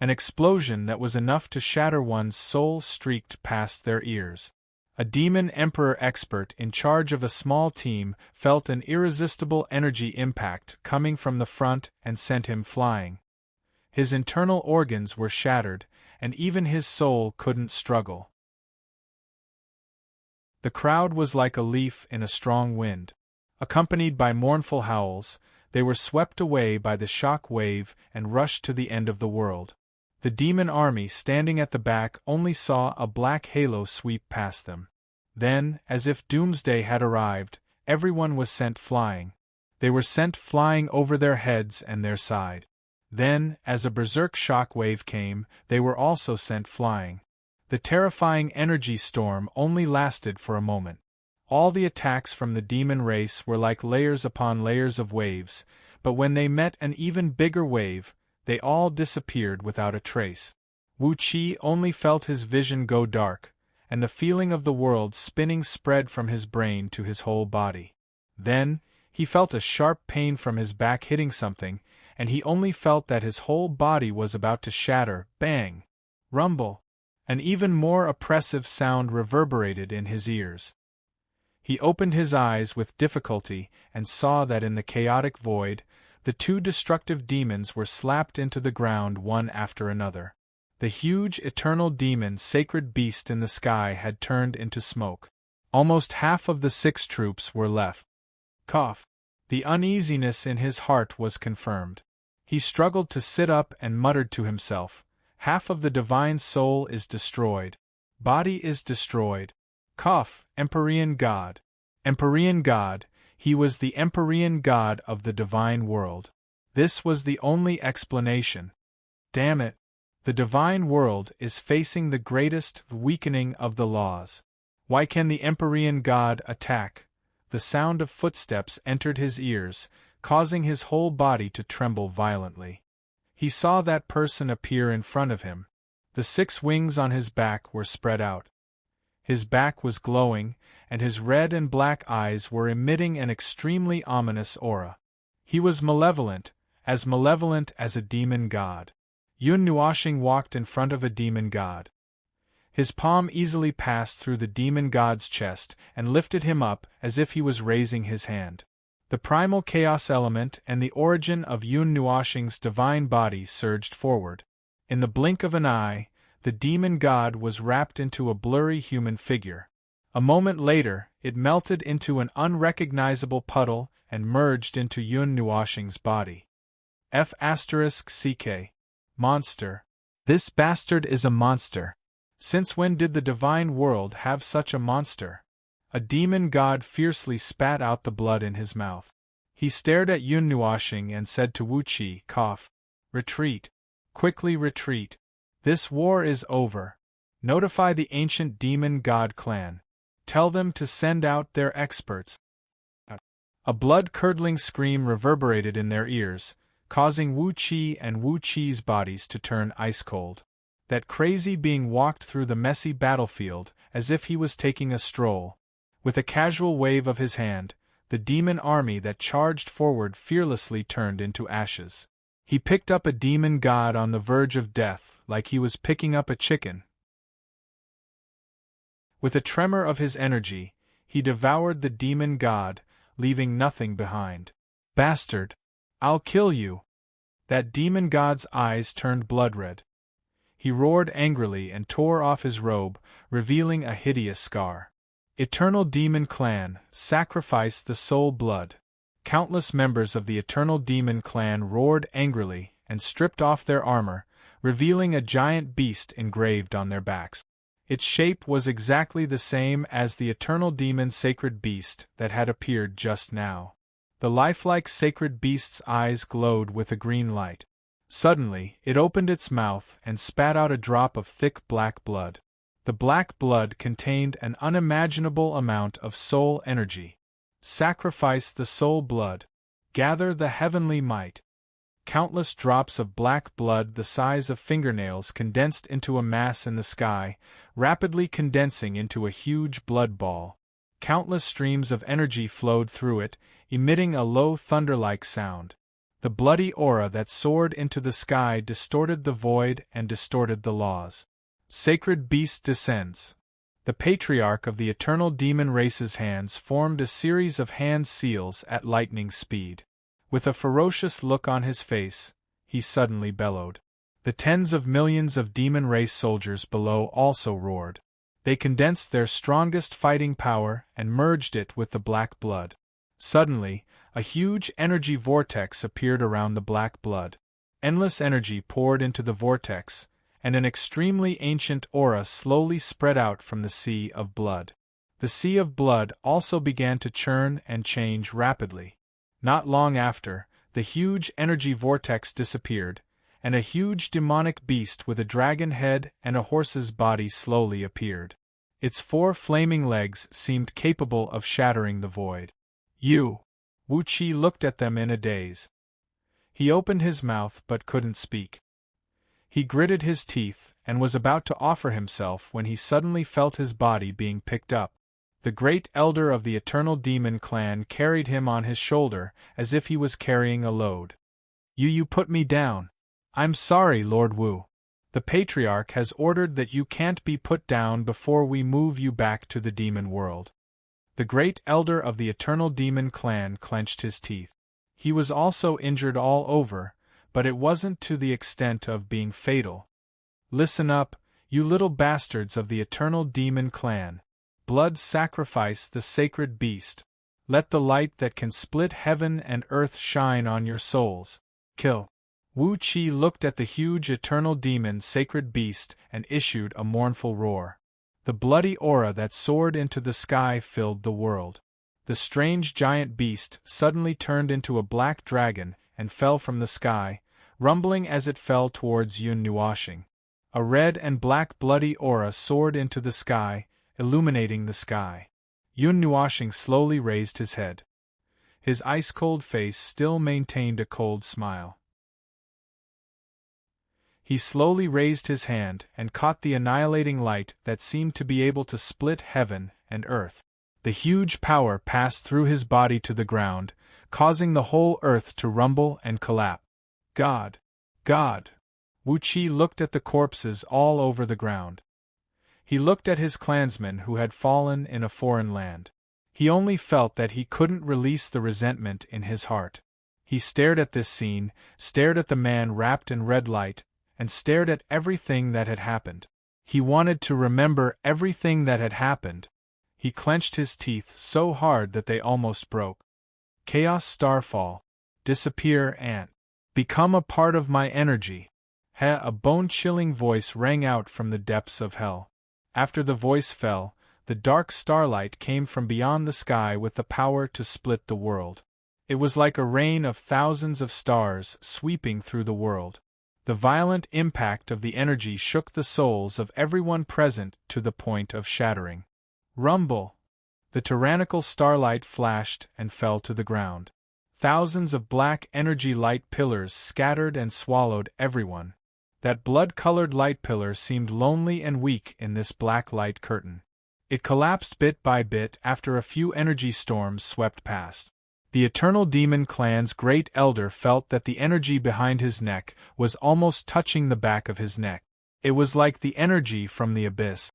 [SPEAKER 1] An explosion that was enough to shatter one's soul streaked past their ears. A demon emperor expert in charge of a small team felt an irresistible energy impact coming from the front and sent him flying. His internal organs were shattered, and even his soul couldn't struggle. The crowd was like a leaf in a strong wind. Accompanied by mournful howls, they were swept away by the shock wave and rushed to the end of the world. The demon army standing at the back only saw a black halo sweep past them. Then, as if doomsday had arrived, everyone was sent flying. They were sent flying over their heads and their side. Then, as a berserk shock wave came, they were also sent flying. The terrifying energy storm only lasted for a moment. All the attacks from the demon race were like layers upon layers of waves, but when they met an even bigger wave, they all disappeared without a trace. Wu Qi only felt his vision go dark, and the feeling of the world spinning spread from his brain to his whole body. Then, he felt a sharp pain from his back hitting something, and he only felt that his whole body was about to shatter. Bang! Rumble! An even more oppressive sound reverberated in his ears. He opened his eyes with difficulty and saw that in the chaotic void, the 2 destructive demons were slapped into the ground one after another. The huge eternal demon sacred beast in the sky had turned into smoke. Almost half of the 6 troops were left. Cough. The uneasiness in his heart was confirmed. He struggled to sit up and muttered to himself, "Half of the divine soul is destroyed. Body is destroyed. Cough, Empyrean God. Empyrean God, he was the Empyrean God of the divine world. This was the only explanation. Damn it. The divine world is facing the greatest weakening of the laws. Why can the Empyrean God attack?" The sound of footsteps entered his ears, causing his whole body to tremble violently. He saw that person appear in front of him. The 6 wings on his back were spread out. His back was glowing, and his red and black eyes were emitting an extremely ominous aura. He was malevolent as a demon god. Yun Nuoshing walked in front of a demon god. His palm easily passed through the demon god's chest and lifted him up as if he was raising his hand. The primal chaos element and the origin of Yun Nuoshing's divine body surged forward. In the blink of an eye, the demon god was wrapped into a blurry human figure. A moment later, it melted into an unrecognizable puddle and merged into Yun Nuoshing's body. F***CK. Monster. This bastard is a monster. Since when did the divine world have such a monster? A demon god fiercely spat out the blood in his mouth. He stared at Yun Nuoshing and said to Wu Qi, "Cough. Retreat. Quickly retreat. This war is over. Notify the ancient demon god clan. Tell them to send out their experts." A blood-curdling scream reverberated in their ears, causing Wu Qi and Wu Qi's bodies to turn ice-cold. That crazy being walked through the messy battlefield as if he was taking a stroll. With a casual wave of his hand, the demon army that charged forward fearlessly turned into ashes. He picked up a demon god on the verge of death like he was picking up a chicken. With a tremor of his energy, he devoured the demon god, leaving nothing behind. "Bastard! I'll kill you!" That demon god's eyes turned blood-red. He roared angrily and tore off his robe, revealing a hideous scar. Eternal Demon Clan, sacrifice the soul blood. Countless members of the Eternal Demon Clan roared angrily and stripped off their armor, revealing a giant beast engraved on their backs. Its shape was exactly the same as the Eternal Demon Sacred Beast that had appeared just now. The lifelike sacred beast's eyes glowed with a green light. Suddenly, it opened its mouth and spat out a drop of thick black blood. The black blood contained an unimaginable amount of soul energy. Sacrifice the soul blood. Gather the heavenly might. Countless drops of black blood the size of fingernails condensed into a mass in the sky, rapidly condensing into a huge blood ball. Countless streams of energy flowed through it, emitting a low thunder-like sound. The bloody aura that soared into the sky distorted the void and distorted the laws. Sacred Beast descends. The patriarch of the eternal demon race's hands formed a series of hand seals at lightning speed. With a ferocious look on his face, he suddenly bellowed. The tens of millions of demon race soldiers below also roared. They condensed their strongest fighting power and merged it with the black blood. Suddenly, a huge energy vortex appeared around the black blood. Endless energy poured into the vortex, and an extremely ancient aura slowly spread out from the sea of blood. The sea of blood also began to churn and change rapidly. Not long after, the huge energy vortex disappeared, and a huge demonic beast with a dragon head and a horse's body slowly appeared. Its 4 flaming legs seemed capable of shattering the void. "You!" Wu Qi looked at them in a daze. He opened his mouth but couldn't speak. He gritted his teeth and was about to offer himself when he suddenly felt his body being picked up. The great elder of the Eternal Demon Clan carried him on his shoulder as if he was carrying a load. You put me down. I'm sorry, Lord Wu. The Patriarch has ordered that you can't be put down before we move you back to the demon world." The great elder of the Eternal Demon Clan clenched his teeth. He was also injured all over, but it wasn't to the extent of being fatal. "Listen up, you little bastards of the Eternal Demon Clan. Blood sacrifice the sacred beast. Let the light that can split heaven and earth shine on your souls. Kill." Wu Qi looked at the huge eternal demon sacred beast and issued a mournful roar. The bloody aura that soared into the sky filled the world. The strange giant beast suddenly turned into a black dragon and fell from the sky, rumbling as it fell towards Yun Nuoshing. A red and black bloody aura soared into the sky, illuminating the sky. Yun Nuoshing slowly raised his head. His ice-cold face still maintained a cold smile. He slowly raised his hand and caught the annihilating light that seemed to be able to split heaven and earth. The huge power passed through his body to the ground, causing the whole earth to rumble and collapse. "God! God!" Wu Qi looked at the corpses all over the ground. He looked at his clansmen who had fallen in a foreign land. He only felt that he couldn't release the resentment in his heart. He stared at this scene, stared at the man wrapped in red light, and stared at everything that had happened. He wanted to remember everything that had happened. He clenched his teeth so hard that they almost broke. "Chaos Starfall. Disappear and become a part of my energy." A bone-chilling voice rang out from the depths of hell. After the voice fell, the dark starlight came from beyond the sky with the power to split the world. It was like a rain of thousands of stars sweeping through the world. The violent impact of the energy shook the souls of everyone present to the point of shattering. Rumble! The tyrannical starlight flashed and fell to the ground. Thousands of black energy light pillars scattered and swallowed everyone. That blood-colored light pillar seemed lonely and weak in this black light curtain. It collapsed bit by bit after a few energy storms swept past. The Eternal Demon Clan's great elder felt that the energy behind his neck was almost touching the back of his neck. It was like the energy from the abyss.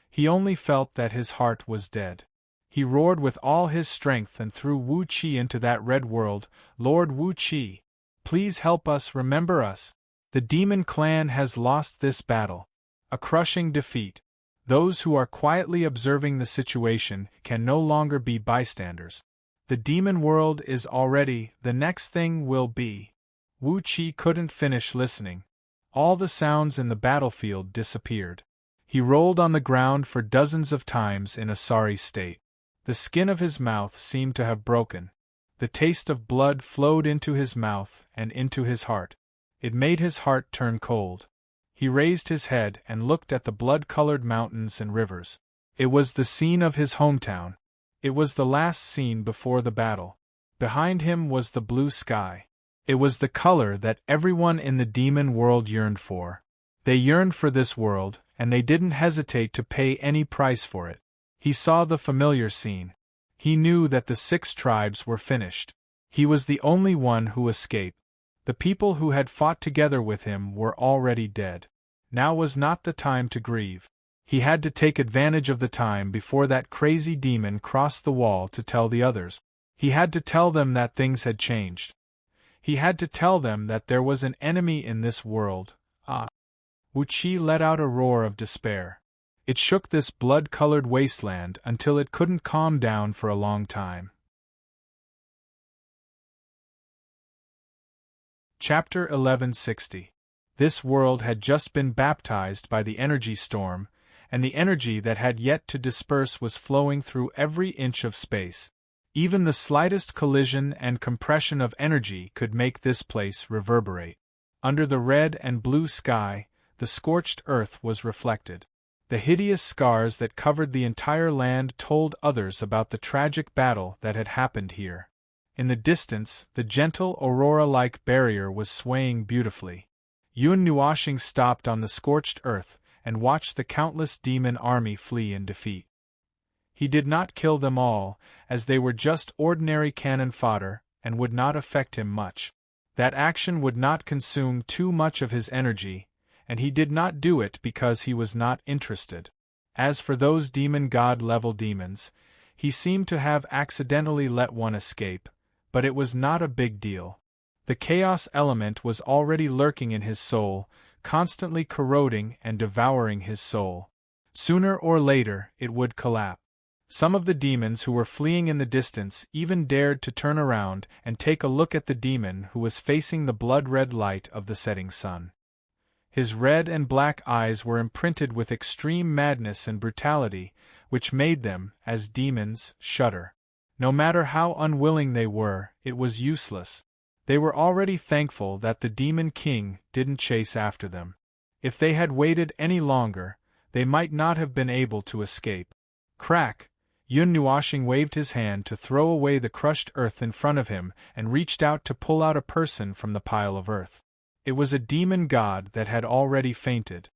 [SPEAKER 1] He only felt that his heart was dead. He roared with all his strength and threw Wu Qi into that red world. Lord Wu Qi, please help us, remember us. The Demon Clan has lost this battle. A crushing defeat. Those who are quietly observing the situation can no longer be bystanders. The demon world is already, the next thing will be. Wu Qi couldn't finish listening. All the sounds in the battlefield disappeared. He rolled on the ground for dozens of times in a sorry state. The skin of his mouth seemed to have broken. The taste of blood flowed into his mouth and into his heart. It made his heart turn cold. He raised his head and looked at the blood-colored mountains and rivers. It was the scene of his hometown. It was the last scene before the battle. Behind him was the blue sky. It was the color that everyone in the demon world yearned for. They yearned for this world, and they didn't hesitate to pay any price for it. He saw the familiar scene. He knew that the 6 tribes were finished. He was the only one who escaped. The people who had fought together with him were already dead. Now was not the time to grieve. He had to take advantage of the time before that crazy demon crossed the wall to tell the others. He had to tell them that things had changed. He had to tell them that there was an enemy in this world. Wu Qi let out a roar of despair. It shook this blood-colored wasteland until it couldn't calm down for a long time. Chapter 1160. This world had just been baptized by the energy storm, and the energy that had yet to disperse was flowing through every inch of space. Even the slightest collision and compression of energy could make this place reverberate. Under the red and blue sky, the scorched earth was reflected. The hideous scars that covered the entire land told others about the tragic battle that had happened here. In the distance, the gentle aurora-like barrier was swaying beautifully. Yun Nuoshing stopped on the scorched earth and watched the countless demon army flee in defeat. He did not kill them all, as they were just ordinary cannon fodder and would not affect him much. That action would not consume too much of his energy, and he did not do it because he was not interested. As for those demon god-level demons, he seemed to have accidentally let one escape, but it was not a big deal. The chaos element was already lurking in his soul, constantly corroding and devouring his soul. Sooner or later, it would collapse. Some of the demons who were fleeing in the distance even dared to turn around and take a look at the demon who was facing the blood-red light of the setting sun. His red and black eyes were imprinted with extreme madness and brutality, which made them, as demons, shudder. No matter how unwilling they were, it was useless. They were already thankful that the Demon King didn't chase after them. If they had waited any longer, they might not have been able to escape. Crack! Yun Nuoshing waved his hand to throw away the crushed earth in front of him and reached out to pull out a person from the pile of earth. It was a demon god that had already fainted.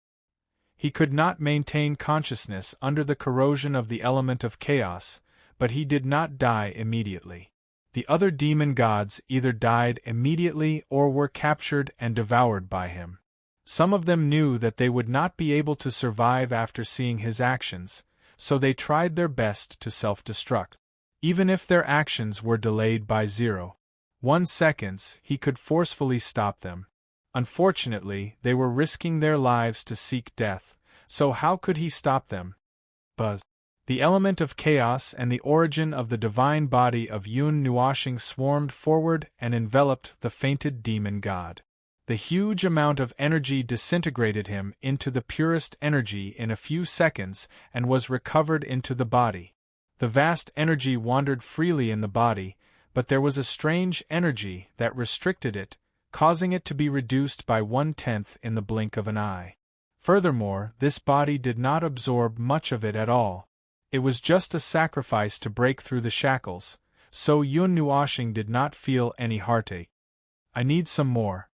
[SPEAKER 1] He could not maintain consciousness under the corrosion of the element of chaos, but he did not die immediately. The other demon gods either died immediately or were captured and devoured by him. Some of them knew that they would not be able to survive after seeing his actions, so they tried their best to self-destruct. Even if their actions were delayed by 0.1 seconds, he could forcefully stop them. Unfortunately, they were risking their lives to seek death, so how could he stop them? Buzz. The element of chaos and the origin of the divine body of Yun Nuoshing swarmed forward and enveloped the fainted demon god. The huge amount of energy disintegrated him into the purest energy in a few seconds and was recovered into the body. The vast energy wandered freely in the body, but there was a strange energy that restricted it, causing it to be reduced by 1/10 in the blink of an eye. Furthermore, this body did not absorb much of it at all. It was just a sacrifice to break through the shackles, so Yun Nuoshing did not feel any heartache. I need some more.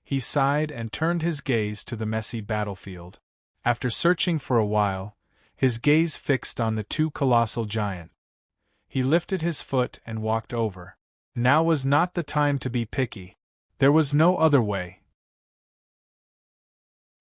[SPEAKER 1] He sighed and turned his gaze to the messy battlefield. After searching for a while, his gaze fixed on the two colossal giants. He lifted his foot and walked over. Now was not the time to be picky. There was no other way.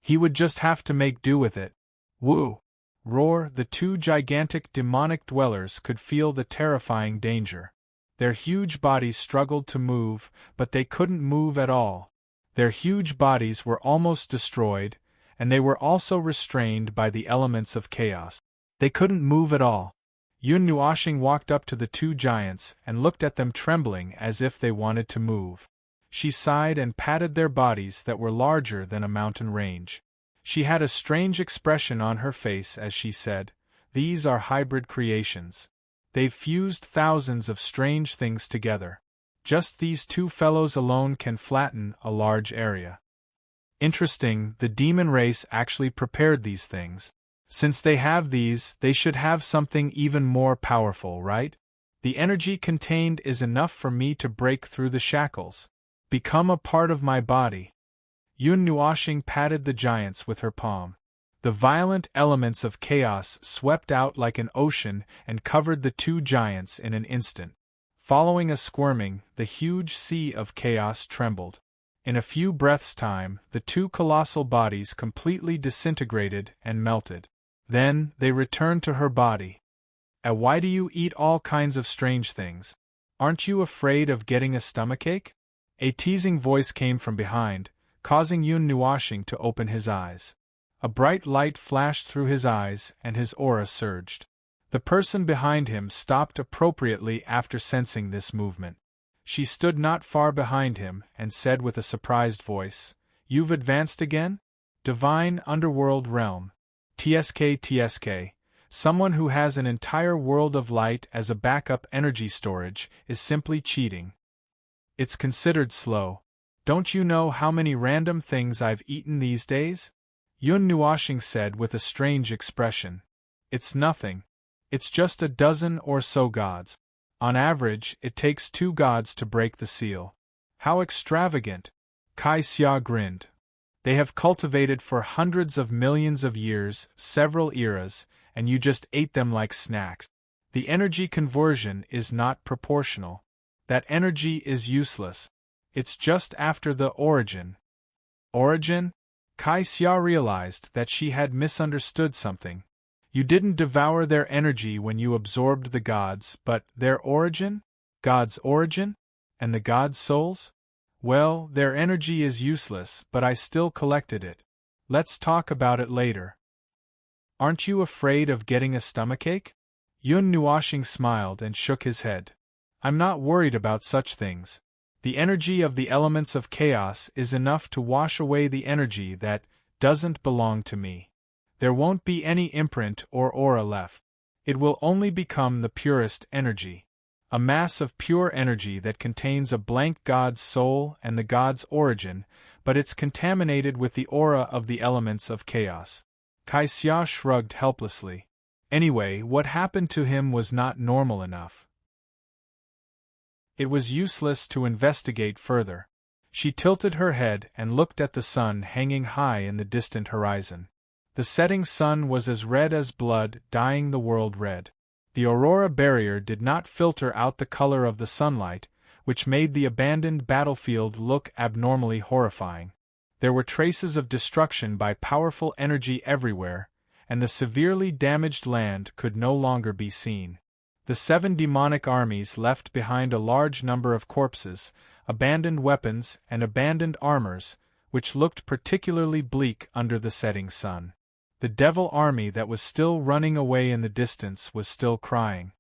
[SPEAKER 1] He would just have to make do with it. Woo! Roar! The two gigantic demonic dwellers could feel the terrifying danger. Their huge bodies struggled to move, but they couldn't move at all. Their huge bodies were almost destroyed, and they were also restrained by the elements of chaos. They couldn't move at all. Yun Nuoshing walked up to the two giants and looked at them trembling as if they wanted to move. She sighed and patted their bodies that were larger than a mountain range. She had a strange expression on her face as she said, "These are hybrid creations. They've fused thousands of strange things together. Just these two fellows alone can flatten a large area." Interesting, the demon race actually prepared these things. Since they have these, they should have something even more powerful, right? The energy contained is enough for me to break through the shackles. Become a part of my body. Yun Nuoshing patted the giants with her palm. The violent elements of chaos swept out like an ocean and covered the two giants in an instant. Following a squirming, the huge sea of chaos trembled. In a few breaths' time, the two colossal bodies completely disintegrated and melted. Then, they returned to her body. Why do you eat all kinds of strange things? Aren't you afraid of getting a stomachache? A teasing voice came from behind, causing Yun Nuoshing to open his eyes. A bright light flashed through his eyes and his aura surged. The person behind him stopped appropriately after sensing this movement. She stood not far behind him and said with a surprised voice, "You've advanced again? Divine Underworld Realm. TSK. Someone who has an entire world of light as a backup energy storage is simply cheating. It's considered slow. Don't you know how many random things I've eaten these days?" Yun Nuoshing said with a strange expression. "It's nothing. It's just a dozen or so gods. On average, it takes 2 gods to break the seal." "How extravagant!" Kai Xia grinned. "They have cultivated for hundreds of millions of years, several eras, and you just ate them like snacks. The energy conversion is not proportional. That energy is useless. It's just after the origin." Origin? Kai Xia realized that she had misunderstood something. You didn't devour their energy when you absorbed the gods, but their origin? God's origin? And the gods' souls? Well, their energy is useless, but I still collected it. Let's talk about it later. Aren't you afraid of getting a stomachache? Yun Nuoshing smiled and shook his head. I'm not worried about such things. The energy of the elements of chaos is enough to wash away the energy that doesn't belong to me. There won't be any imprint or aura left. It will only become the purest energy. A mass of pure energy that contains a blank god's soul and the god's origin, but it's contaminated with the aura of the elements of chaos. Kai Xia shrugged helplessly. Anyway, what happened to him was not normal enough. It was useless to investigate further. She tilted her head and looked at the sun hanging high in the distant horizon. The setting sun was as red as blood, dyeing the world red. The aurora barrier did not filter out the color of the sunlight, which made the abandoned battlefield look abnormally horrifying. There were traces of destruction by powerful energy everywhere, and the severely damaged land could no longer be seen. The 7 demonic armies left behind a large number of corpses, abandoned weapons, and abandoned armors, which looked particularly bleak under the setting sun. The devil army that was still running away in the distance was still crying.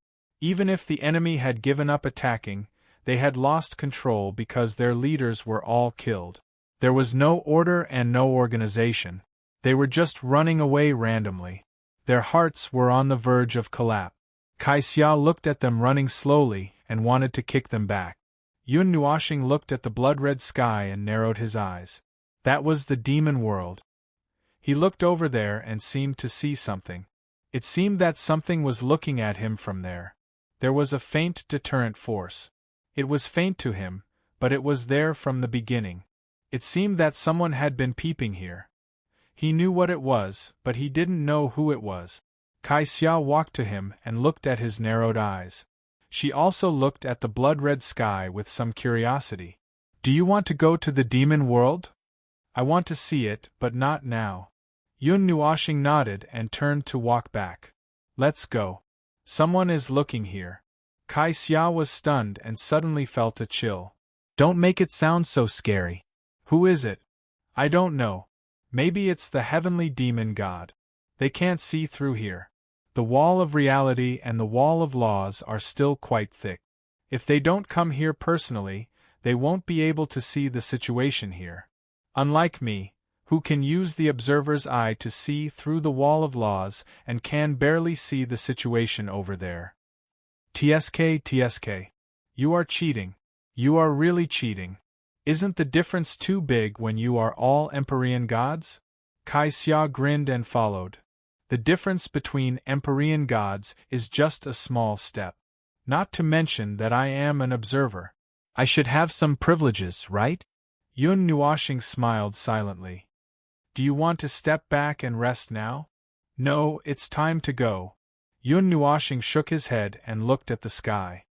[SPEAKER 1] Even if the enemy had given up attacking, they had lost control because their leaders were all killed. There was no order and no organization. They were just running away randomly. Their hearts were on the verge of collapse. Kai Xia looked at them running slowly and wanted to kick them back. Yun Nuoxing looked at the blood-red sky and narrowed his eyes. That was the demon world. He looked over there and seemed to see something. It seemed that something was looking at him from there. There was a faint deterrent force. It was faint to him, but it was there from the beginning. It seemed that someone had been peeping here. He knew what it was, but he didn't know who it was. Kai Xia walked to him and looked at his narrowed eyes. She also looked at the blood-red sky with some curiosity. Do you want to go to the demon world? I want to see it, but not now. Yun Nuoxing nodded and turned to walk back. Let's go. Someone is looking here. Kai Xia was stunned and suddenly felt a chill. Don't make it sound so scary. Who is it? I don't know. Maybe it's the heavenly demon god. They can't see through here. The wall of reality and the wall of laws are still quite thick. If they don't come here personally, they won't be able to see the situation here. Unlike me, who can use the observer's eye to see through the wall of laws and can barely see the situation over there. TSK. You are cheating. You are really cheating. Isn't the difference too big when you are all Empyrean gods? Kai Xia grinned and followed. The difference between Empyrean gods is just a small step. Not to mention that I am an observer. I should have some privileges, right? Yun Nuoxing smiled silently. Do you want to step back and rest now? No, it's time to go. Yun Nuoxing shook his head and looked at the sky.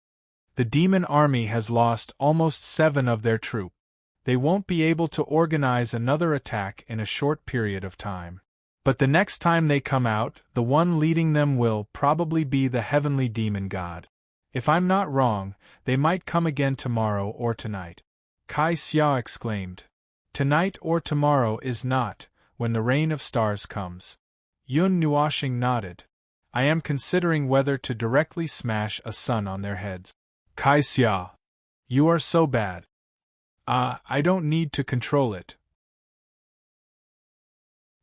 [SPEAKER 1] The demon army has lost almost 7 of their troops. They won't be able to organize another attack in a short period of time. But the next time they come out, the one leading them will probably be the heavenly demon god. If I'm not wrong, they might come again tomorrow or tonight. Kai Xia exclaimed. Tonight or tomorrow is not, when the rain of stars comes. Yun Nuoxing nodded. I am considering whether to directly smash a sun on their heads. Kai Xia. You are so bad. I don't need to control it.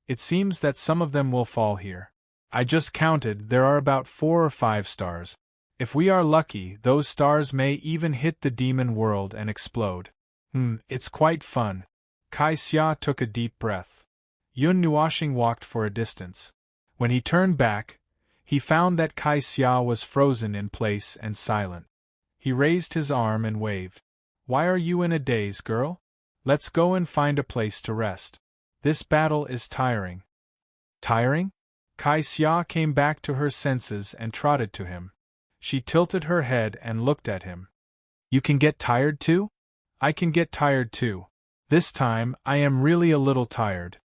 [SPEAKER 1] It seems that some of them will fall here. I just counted, there are about 4 or 5 stars. If we are lucky, those stars may even hit the demon world and explode. It's quite fun. Kai Xia took a deep breath. Yun Nuoxing walked for a distance. When he turned back, he found that Kai Xia was frozen in place and silent. He raised his arm and waved. Why are you in a daze, girl? Let's go and find a place to rest. This battle is tiring. Tiring? Kai Xia came back to her senses and trotted to him. She tilted her head and looked at him. You can get tired too? I can get tired too. This time, I am really a little tired.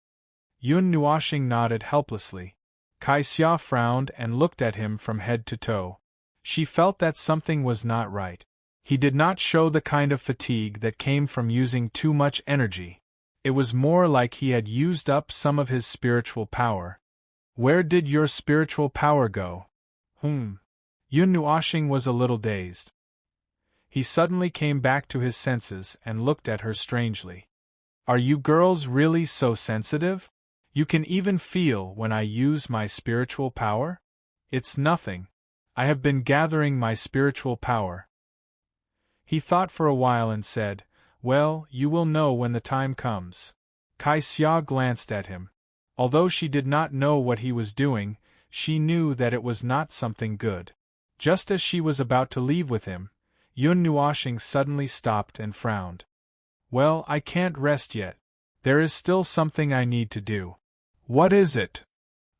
[SPEAKER 1] Yun Nuoxing nodded helplessly. Kai Xia frowned and looked at him from head to toe. She felt that something was not right. He did not show the kind of fatigue that came from using too much energy. It was more like he had used up some of his spiritual power. Where did your spiritual power go? Yun Nuoxing was a little dazed. He suddenly came back to his senses and looked at her strangely. Are you girls really so sensitive? You can even feel when I use my spiritual power? It's nothing. I have been gathering my spiritual power. He thought for a while and said, Well, you will know when the time comes. Kai Xia glanced at him. Although she did not know what he was doing, she knew that it was not something good. Just as she was about to leave with him, Yun Nuoxing suddenly stopped and frowned. Well, I can't rest yet. There is still something I need to do. What is it?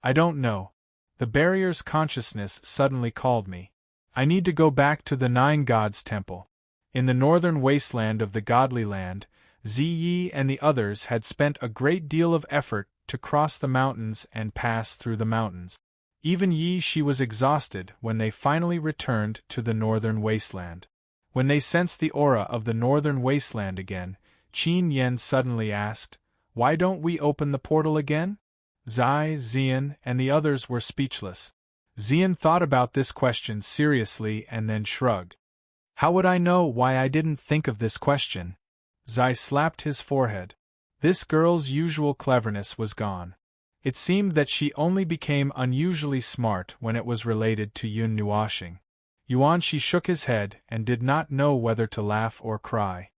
[SPEAKER 1] I don't know. The barrier's consciousness suddenly called me. I need to go back to the 9 Gods Temple. In the northern wasteland of the Godly Land, Ziyi and the others had spent a great deal of effort to cross the mountains and pass through the mountains. Even she was exhausted when they finally returned to the northern wasteland. When they sensed the aura of the northern wasteland again, Qin Yen suddenly asked, Why don't we open the portal again? Zai, Xian, and the others were speechless. Xian thought about this question seriously and then shrugged. How would I know why I didn't think of this question? Zai slapped his forehead. This girl's usual cleverness was gone. It seemed that she only became unusually smart when it was related to Yun Nuashing. Yuanshi shook his head and did not know whether to laugh or cry.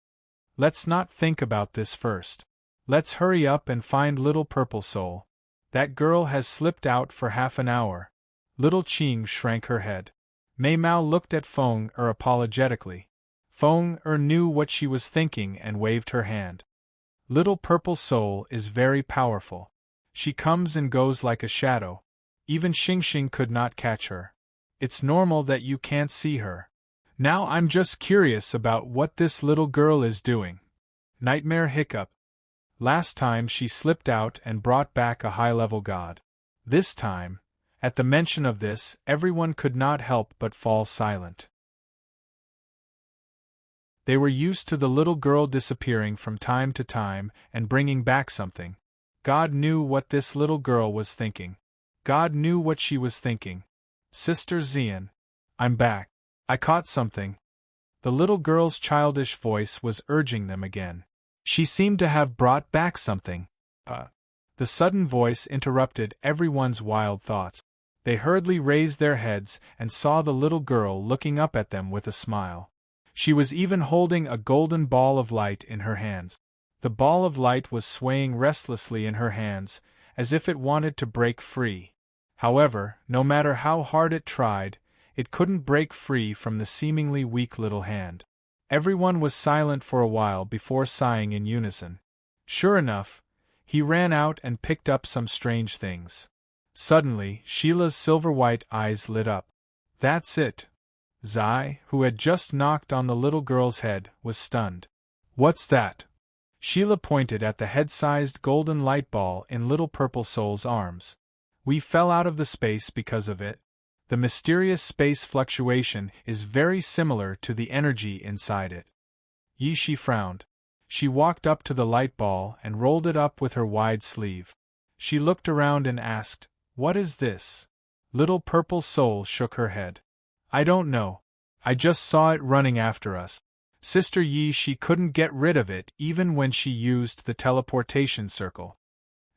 [SPEAKER 1] Let's not think about this first. Let's hurry up and find little Purple Soul. That girl has slipped out for half an hour. Little Qing shrank her head. Mei Mao looked at Feng apologetically. Feng knew what she was thinking and waved her hand. Little Purple Soul is very powerful. She comes and goes like a shadow. Even Xingxing could not catch her. It's normal that you can't see her. Now I'm just curious about what this little girl is doing. Nightmare hiccup. Last time she slipped out and brought back a high-level god. This time, at the mention of this, everyone could not help but fall silent. They were used to the little girl disappearing from time to time and bringing back something. God knew what this little girl was thinking. God knew what she was thinking. Sister Xian, I'm back. I caught something. The little girl's childish voice was urging them again. She seemed to have brought back something. The sudden voice interrupted everyone's wild thoughts. They hurriedly raised their heads and saw the little girl looking up at them with a smile. She was even holding a golden ball of light in her hands. The ball of light was swaying restlessly in her hands, as if it wanted to break free. However, no matter how hard it tried, it couldn't break free from the seemingly weak little hand. Everyone was silent for a while before sighing in unison. Sure enough, he ran out and picked up some strange things. Suddenly, Sheila's silver-white eyes lit up. That's it. Zai, who had just knocked on the little girl's head, was stunned. What's that? Sheila pointed at the head-sized golden light ball in little Purple Soul's arms. We fell out of the space because of it. The mysterious space fluctuation is very similar to the energy inside it. Yi Shi frowned. She walked up to the light ball and rolled it up with her wide sleeve. She looked around and asked, "What is this?" Little Purple Soul shook her head. I don't know. I just saw it running after us. Sister Yi Shi couldn't get rid of it even when she used the teleportation circle.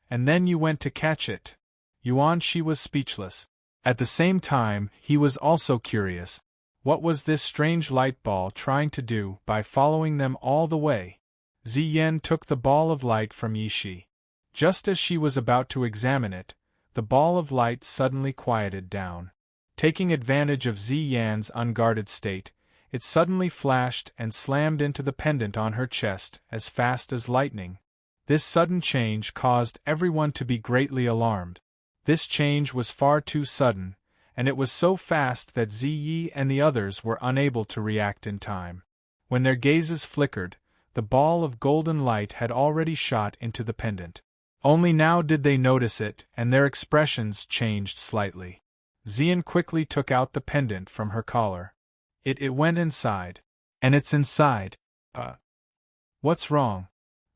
[SPEAKER 1] And then you went to catch it. Yuan Shi was speechless. At the same time, he was also curious. What was this strange light ball trying to do by following them all the way? Ziyan took the ball of light from Yi Shi. Just as she was about to examine it, the ball of light suddenly quieted down. Taking advantage of Ziyan's unguarded state, it suddenly flashed and slammed into the pendant on her chest as fast as lightning. This sudden change caused everyone to be greatly alarmed. This change was far too sudden, and it was so fast that Ziyi and the others were unable to react in time. When their gazes flickered, the ball of golden light had already shot into the pendant. Only now did they notice it, and their expressions changed slightly. Xian quickly took out the pendant from her collar. It went inside. And it's inside. What's wrong?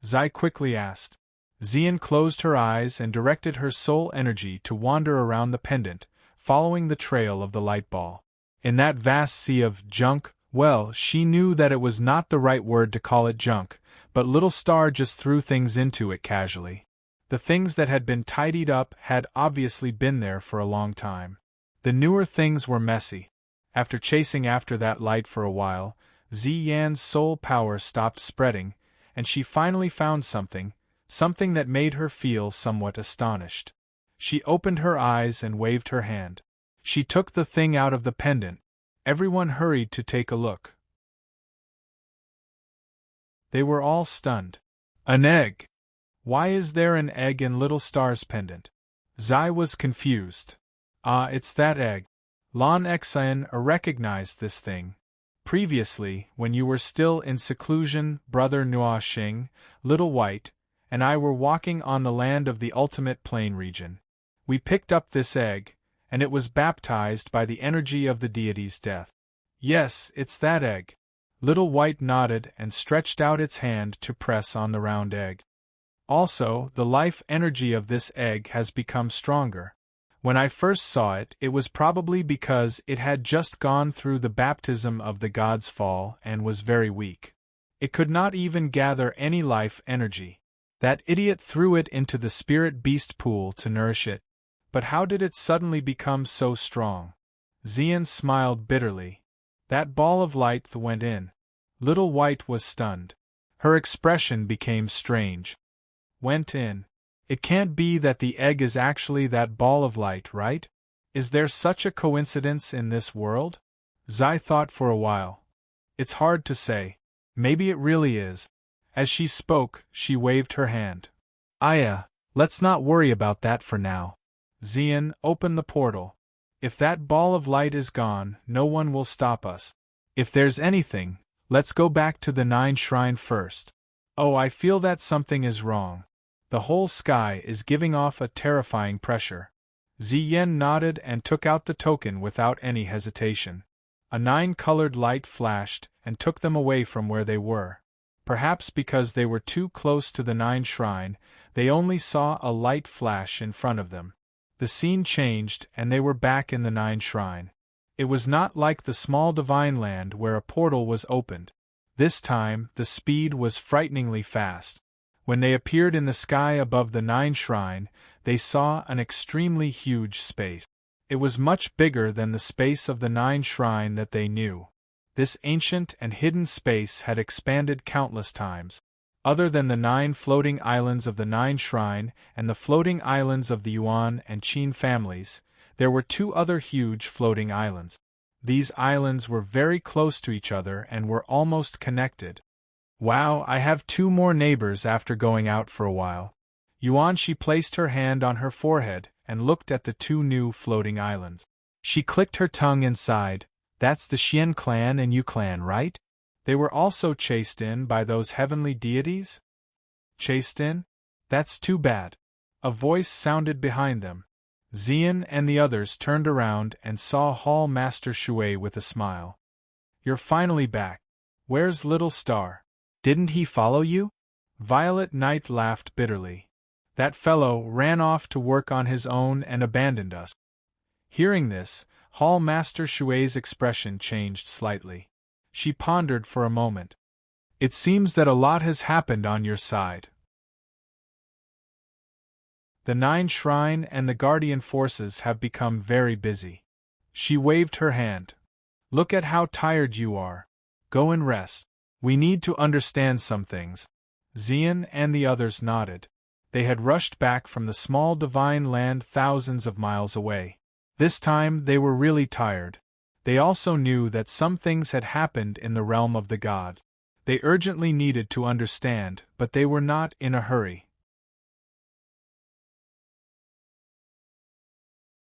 [SPEAKER 1] Zai quickly asked. Xian closed her eyes and directed her soul energy to wander around the pendant, following the trail of the light ball. In that vast sea of junk, well, she knew that it was not the right word to call it junk, but Little Star just threw things into it casually. The things that had been tidied up had obviously been there for a long time. The newer things were messy. After chasing after that light for a while, Ziyan's soul power stopped spreading, and she finally found something that made her feel somewhat astonished. She opened her eyes and waved her hand. She took the thing out of the pendant. Everyone hurried to take a look. They were all stunned. An egg! Why is there an egg in Little Star's pendant? Zai was confused. It's that egg. Lan Xen recognized this thing. Previously, when you were still in seclusion, Brother Nuashing, Little White, and I were walking on the land of the ultimate plane region. We picked up this egg, and it was baptized by the energy of the deity's death. Yes, it's that egg. Little White nodded and stretched out its hand to press on the round egg. Also, the life energy of this egg has become stronger. When I first saw it, it was probably because it had just gone through the baptism of the god's fall and was very weak. It could not even gather any life energy. That idiot threw it into the spirit beast pool to nourish it. But how did it suddenly become so strong? Xian smiled bitterly. That ball of light went in. Little White was stunned. Her expression became strange. Went in. It can't be that the egg is actually that ball of light, right? Is there such a coincidence in this world? Zai thought for a while. It's hard to say. Maybe it really is. As she spoke, she waved her hand. Aya, let's not worry about that for now. Xian, open the portal. If that ball of light is gone, no one will stop us. If there's anything, let's go back to the 9 shrine first. Oh, I feel that something is wrong. The whole sky is giving off a terrifying pressure. Ziyen nodded and took out the token without any hesitation. A 9-colored light flashed and took them away from where they were. Perhaps because they were too close to the 9 shrine, they only saw a light flash in front of them. The scene changed and they were back in the 9 shrine. It was not like the small divine land where a portal was opened. This time, the speed was frighteningly fast. When they appeared in the sky above the 9 shrine, they saw an extremely huge space. It was much bigger than the space of the 9 shrine that they knew. This ancient and hidden space had expanded countless times. Other than the 9 floating islands of the 9 shrine and the floating islands of the Yuan and Qin families, there were 2 other huge floating islands. These islands were very close to each other and were almost connected. Wow, I have 2 more neighbors after going out for a while. She placed her hand on her forehead and looked at the 2 new floating islands. She clicked her tongue and sighed. That's the Xian clan and Yu clan, right? They were also chased in by those heavenly deities? Chased in? That's too bad. A voice sounded behind them. Xian and the others turned around and saw Hall Master Shui with a smile. You're finally back. Where's Little Star? Didn't he follow you? Violet Knight laughed bitterly. That fellow ran off to work on his own and abandoned us. Hearing this, Hall Master Shui's expression changed slightly. She pondered for a moment. It seems that a lot has happened on your side. The 9 shrine and the guardian forces have become very busy. She waved her hand. Look at how tired you are. Go and rest. We need to understand some things. Xian and the others nodded. They had rushed back from the small divine land thousands of miles away. This time they were really tired. They also knew that some things had happened in the realm of the gods. They urgently needed to understand, but they were not in a hurry.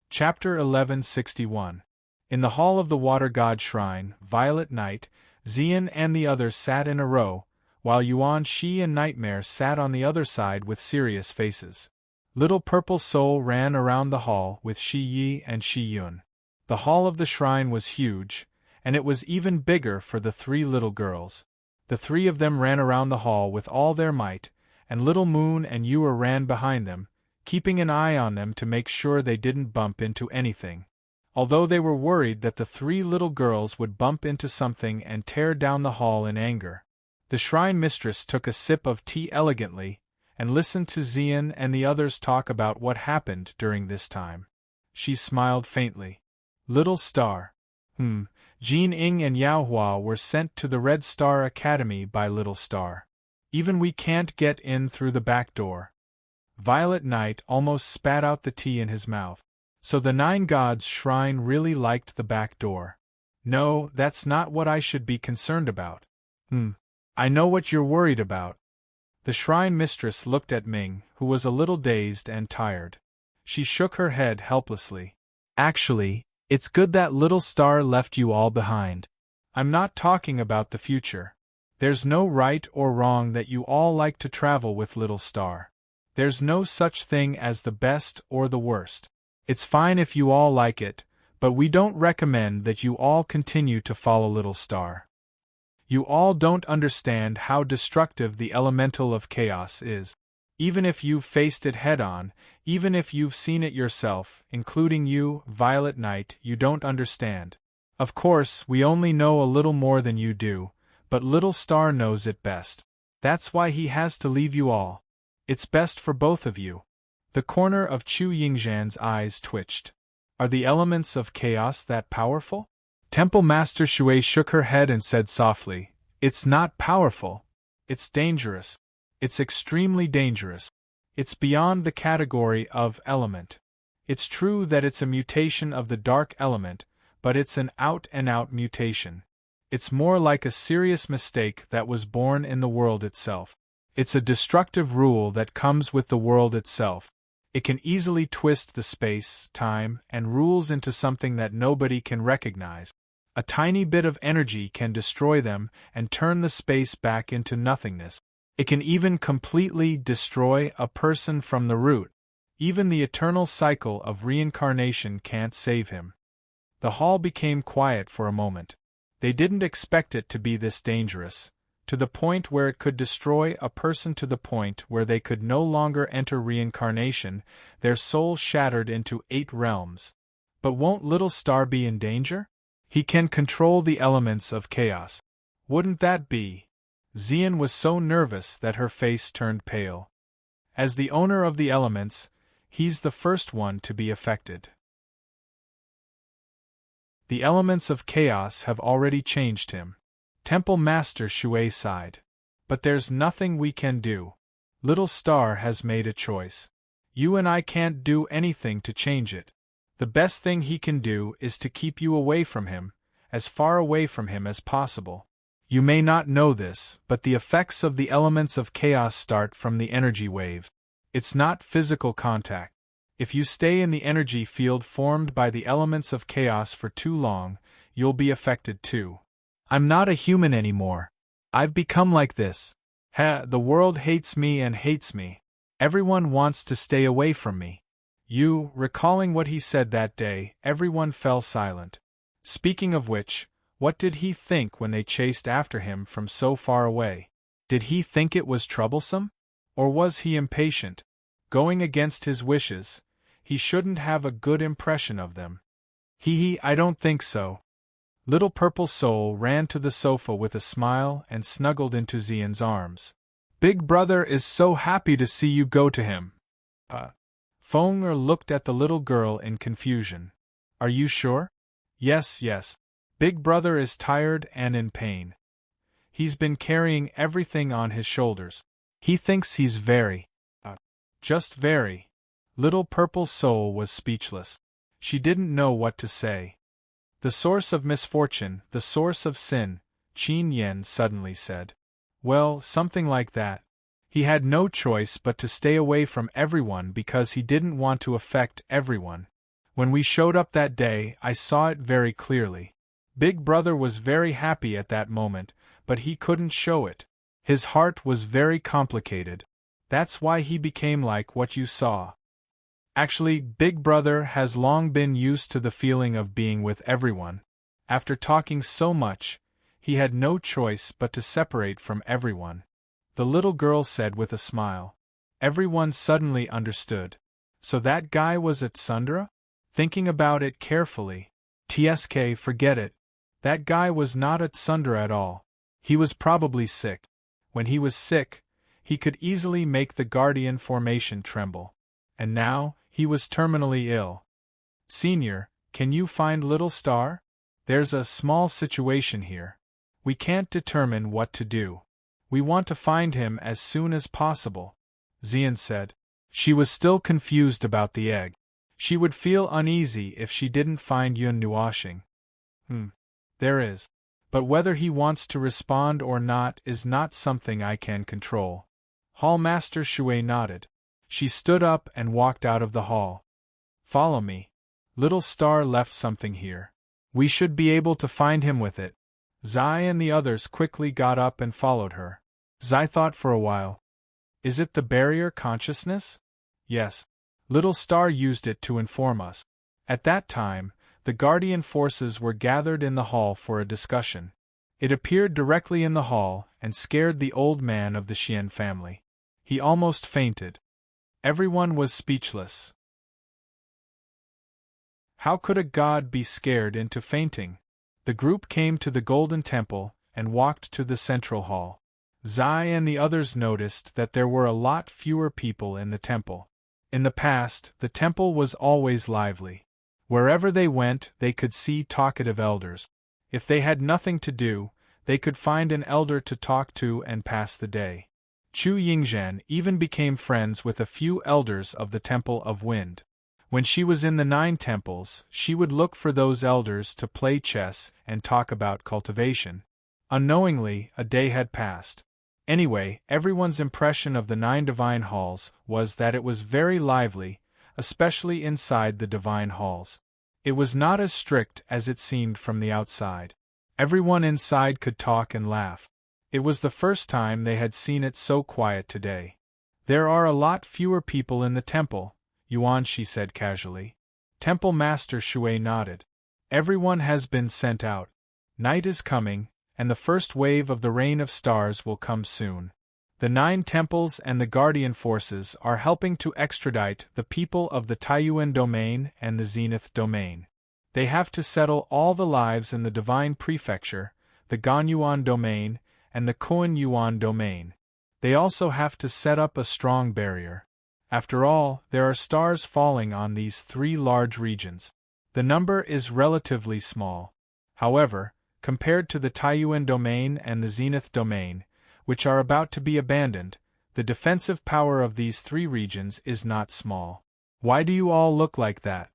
[SPEAKER 1] Chapter 1161. In the hall of the Water God Shrine, Violet Knight, Xian and the others sat in a row, while Yuan Shi and Nightmare sat on the other side with serious faces. Little Purple Soul ran around the hall with Shi Yi and Shi Yun. The hall of the shrine was huge, and it was even bigger for the 3 little girls. The 3 of them ran around the hall with all their might, and Little Moon and Yua ran behind them, keeping an eye on them to make sure they didn't bump into anything. Although they were worried that the 3 little girls would bump into something and tear down the hall in anger. The shrine mistress took a sip of tea elegantly, and listened to Xian and the others talk about what happened during this time. She smiled faintly. Little Star. Jin Ing and Yao Hua were sent to the Red Star Academy by Little Star. Even we can't get in through the back door. Violet Knight almost spat out the tea in his mouth. So the 9 gods shrine really liked the back door. No, that's not what I should be concerned about. I know what you're worried about. The shrine mistress looked at Ming, who was a little dazed and tired. She shook her head helplessly. Actually, it's good that Little Star left you all behind. I'm not talking about the future. There's no right or wrong that you all like to travel with Little Star. There's no such thing as the best or the worst. It's fine if you all like it, but we don't recommend that you all continue to follow Little Star. You all don't understand how destructive the elemental of chaos is. Even if you've faced it head-on, even if you've seen it yourself, including you, Violet Knight, you don't understand. Of course, we only know a little more than you do, but Little Star knows it best. That's why he has to leave you all. It's best for both of you. The corner of Chu Yingzhan's eyes twitched. Are the elements of chaos that powerful? Temple Master Shui shook her head and said softly, It's not powerful. It's dangerous. It's extremely dangerous. It's beyond the category of element. It's true that it's a mutation of the dark element, but it's an out-and-out mutation. It's more like a serious mistake that was born in the world itself. It's a destructive rule that comes with the world itself. It can easily twist the space, time, and rules into something that nobody can recognize. A tiny bit of energy can destroy them and turn the space back into nothingness. It can even completely destroy a person from the root. Even the eternal cycle of reincarnation can't save him. The hall became quiet for a moment. They didn't expect it to be this dangerous, to the point where it could destroy a person, to the point where they could no longer enter reincarnation, their soul shattered into 8 realms. But won't Little Star be in danger? He can control the elements of chaos. Wouldn't that be? Xian was so nervous that her face turned pale. As the owner of the elements, he's the first one to be affected. The elements of chaos have already changed him. Temple Master Shui sighed. But there's nothing we can do. Little Star has made a choice. You and I can't do anything to change it. The best thing he can do is to keep you away from him, as far away from him as possible. You may not know this, but the effects of the elements of chaos start from the energy wave. It's not physical contact. If you stay in the energy field formed by the elements of chaos for too long, you'll be affected too. I'm not a human anymore. I've become like this. The world hates me and hates me. Everyone wants to stay away from me. Recalling what he said that day, everyone fell silent. Speaking of which, what did he think when they chased after him from so far away? Did he think it was troublesome? Or was he impatient? Going against his wishes, he shouldn't have a good impression of them. I don't think so. Little Purple Soul ran to the sofa with a smile and snuggled into Xian's arms. Big Brother is so happy to see you go to him. Feng looked at the little girl in confusion. Are you sure? Yes. Big Brother is tired and in pain. He's been carrying everything on his shoulders. He thinks he's just very. Little Purple Soul was speechless. She didn't know what to say. The source of misfortune, the source of sin, Qin Yen suddenly said. Well, something like that. He had no choice but to stay away from everyone because he didn't want to affect everyone. When we showed up that day, I saw it very clearly. Big Brother was very happy at that moment, but he couldn't show it. His heart was very complicated. That's why he became like what you saw. Actually, Big Brother has long been used to the feeling of being with everyone. After talking so much, he had no choice but to separate from everyone. The little girl said with a smile. Everyone suddenly understood. So that guy was at Sundara? Thinking about it carefully. TSK, forget it. That guy was not at Sundara at all. He was probably sick. When he was sick, he could easily make the Guardian formation tremble. And now, he was terminally ill. Senior, can you find Little Star? There's a small situation here. We can't determine what to do. We want to find him as soon as possible, Xian said. She was still confused about the egg. She would feel uneasy if she didn't find Yun Nuoxing. There is. But whether he wants to respond or not is not something I can control. Hall Master Shui nodded. She stood up and walked out of the hall. Follow me. Little Star left something here. We should be able to find him with it. Zai and the others quickly got up and followed her. Zai thought for a while. Is it the barrier consciousness? Yes. Little Star used it to inform us. At that time, the Guardian forces were gathered in the hall for a discussion. It appeared directly in the hall and scared the old man of the Xian family. He almost fainted. Everyone was speechless. How could a god be scared into fainting? The group came to the Golden Temple and walked to the central hall. Zai and the others noticed that there were a lot fewer people in the temple. In the past, the temple was always lively. Wherever they went, they could see talkative elders. If they had nothing to do, they could find an elder to talk to and pass the day. Chu Yingzhan even became friends with a few elders of the Temple of Wind. When she was in the 9 temples, she would look for those elders to play chess and talk about cultivation. Unknowingly, a day had passed. Anyway, everyone's impression of the 9 divine halls was that it was very lively, especially inside the divine halls. It was not as strict as it seemed from the outside. Everyone inside could talk and laugh. It was the first time they had seen it so quiet today. There are a lot fewer people in the temple, Yuan, she said casually. Temple Master Shui nodded. Everyone has been sent out. Night is coming, and the first wave of the rain of stars will come soon. The 9 temples and the guardian forces are helping to extradite the people of the Taiyuan domain and the Zenith domain. They have to settle all the lives in the Divine Prefecture, the Ganyuan domain, and the Kuan Yuan domain. They also have to set up a strong barrier. After all, there are stars falling on these 3 large regions. The number is relatively small. However, compared to the Taiyuan domain and the Zenith domain, which are about to be abandoned, the defensive power of these 3 regions is not small. Why do you all look like that?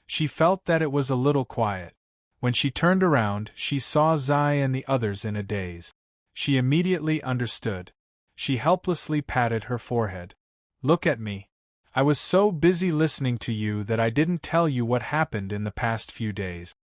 [SPEAKER 1] She felt that it was a little quiet. When she turned around, she saw Zai and the others in a daze. She immediately understood. She helplessly patted her forehead. Look at me. I was so busy listening to you that I didn't tell you what happened in the past few days.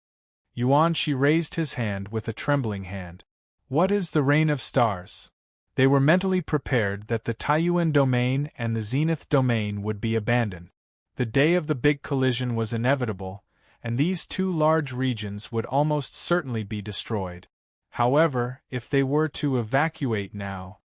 [SPEAKER 1] Yuan, she raised his hand with a trembling hand. What is the Rain of Stars? They were mentally prepared that the Taiyuan domain and the Zenith domain would be abandoned. The day of the big collision was inevitable, and these 2 large regions would almost certainly be destroyed. However, if they were to evacuate now,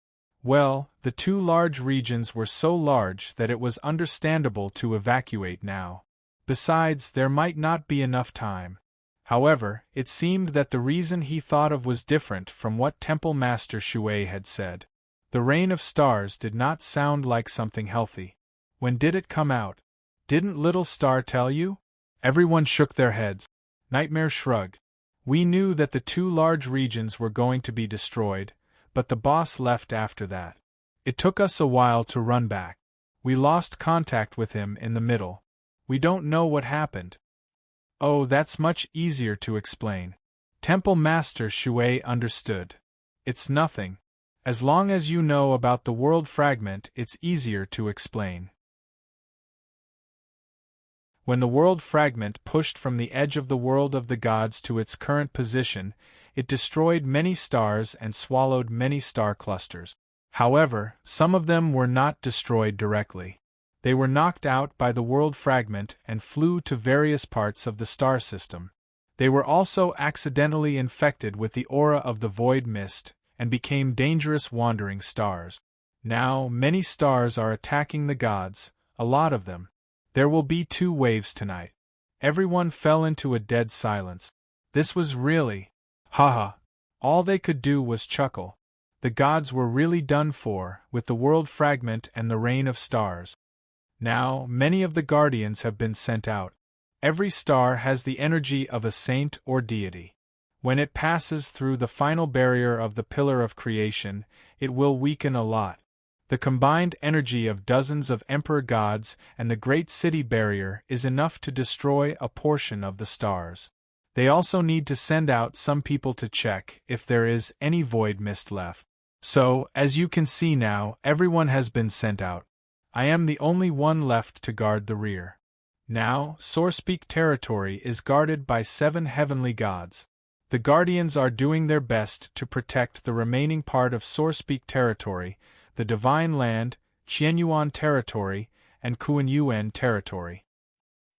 [SPEAKER 1] well, the 2 large regions were so large that it was understandable to evacuate now. Besides, there might not be enough time. However, it seemed that the reason he thought of was different from what Temple Master Shui had said. The Rain of Stars did not sound like something healthy. When did it come out? Didn't Little Star tell you? Everyone shook their heads. Nightmare shrugged. We knew that the 2 large regions were going to be destroyed, but the boss left after that. It took us a while to run back. We lost contact with him in the middle. We don't know what happened. Oh, that's much easier to explain. Temple Master Shui understood. It's nothing. As long as you know about the world fragment, it's easier to explain. When the world fragment pushed from the edge of the world of the gods to its current position, it destroyed many stars and swallowed many star clusters. However, some of them were not destroyed directly. They were knocked out by the world fragment and flew to various parts of the star system. They were also accidentally infected with the aura of the void mist and became dangerous wandering stars. Now, many stars are attacking the gods, a lot of them. There will be 2 waves tonight. Everyone fell into a dead silence. This was really... haha. All they could do was chuckle. The gods were really done for, with the world fragment and the Rain of Stars. Now, many of the guardians have been sent out. Every star has the energy of a saint or deity. When it passes through the final barrier of the Pillar of Creation, it will weaken a lot. The combined energy of dozens of emperor gods and the Great City Barrier is enough to destroy a portion of the stars. They also need to send out some people to check if there is any void mist left. So, as you can see now, everyone has been sent out. I am the only one left to guard the rear. Now, Sourcepeak territory is guarded by 7 heavenly gods. The guardians are doing their best to protect the remaining part of Sourcepeak territory, the Divine Land, Qianyuan territory, and Kuan-Yuan territory.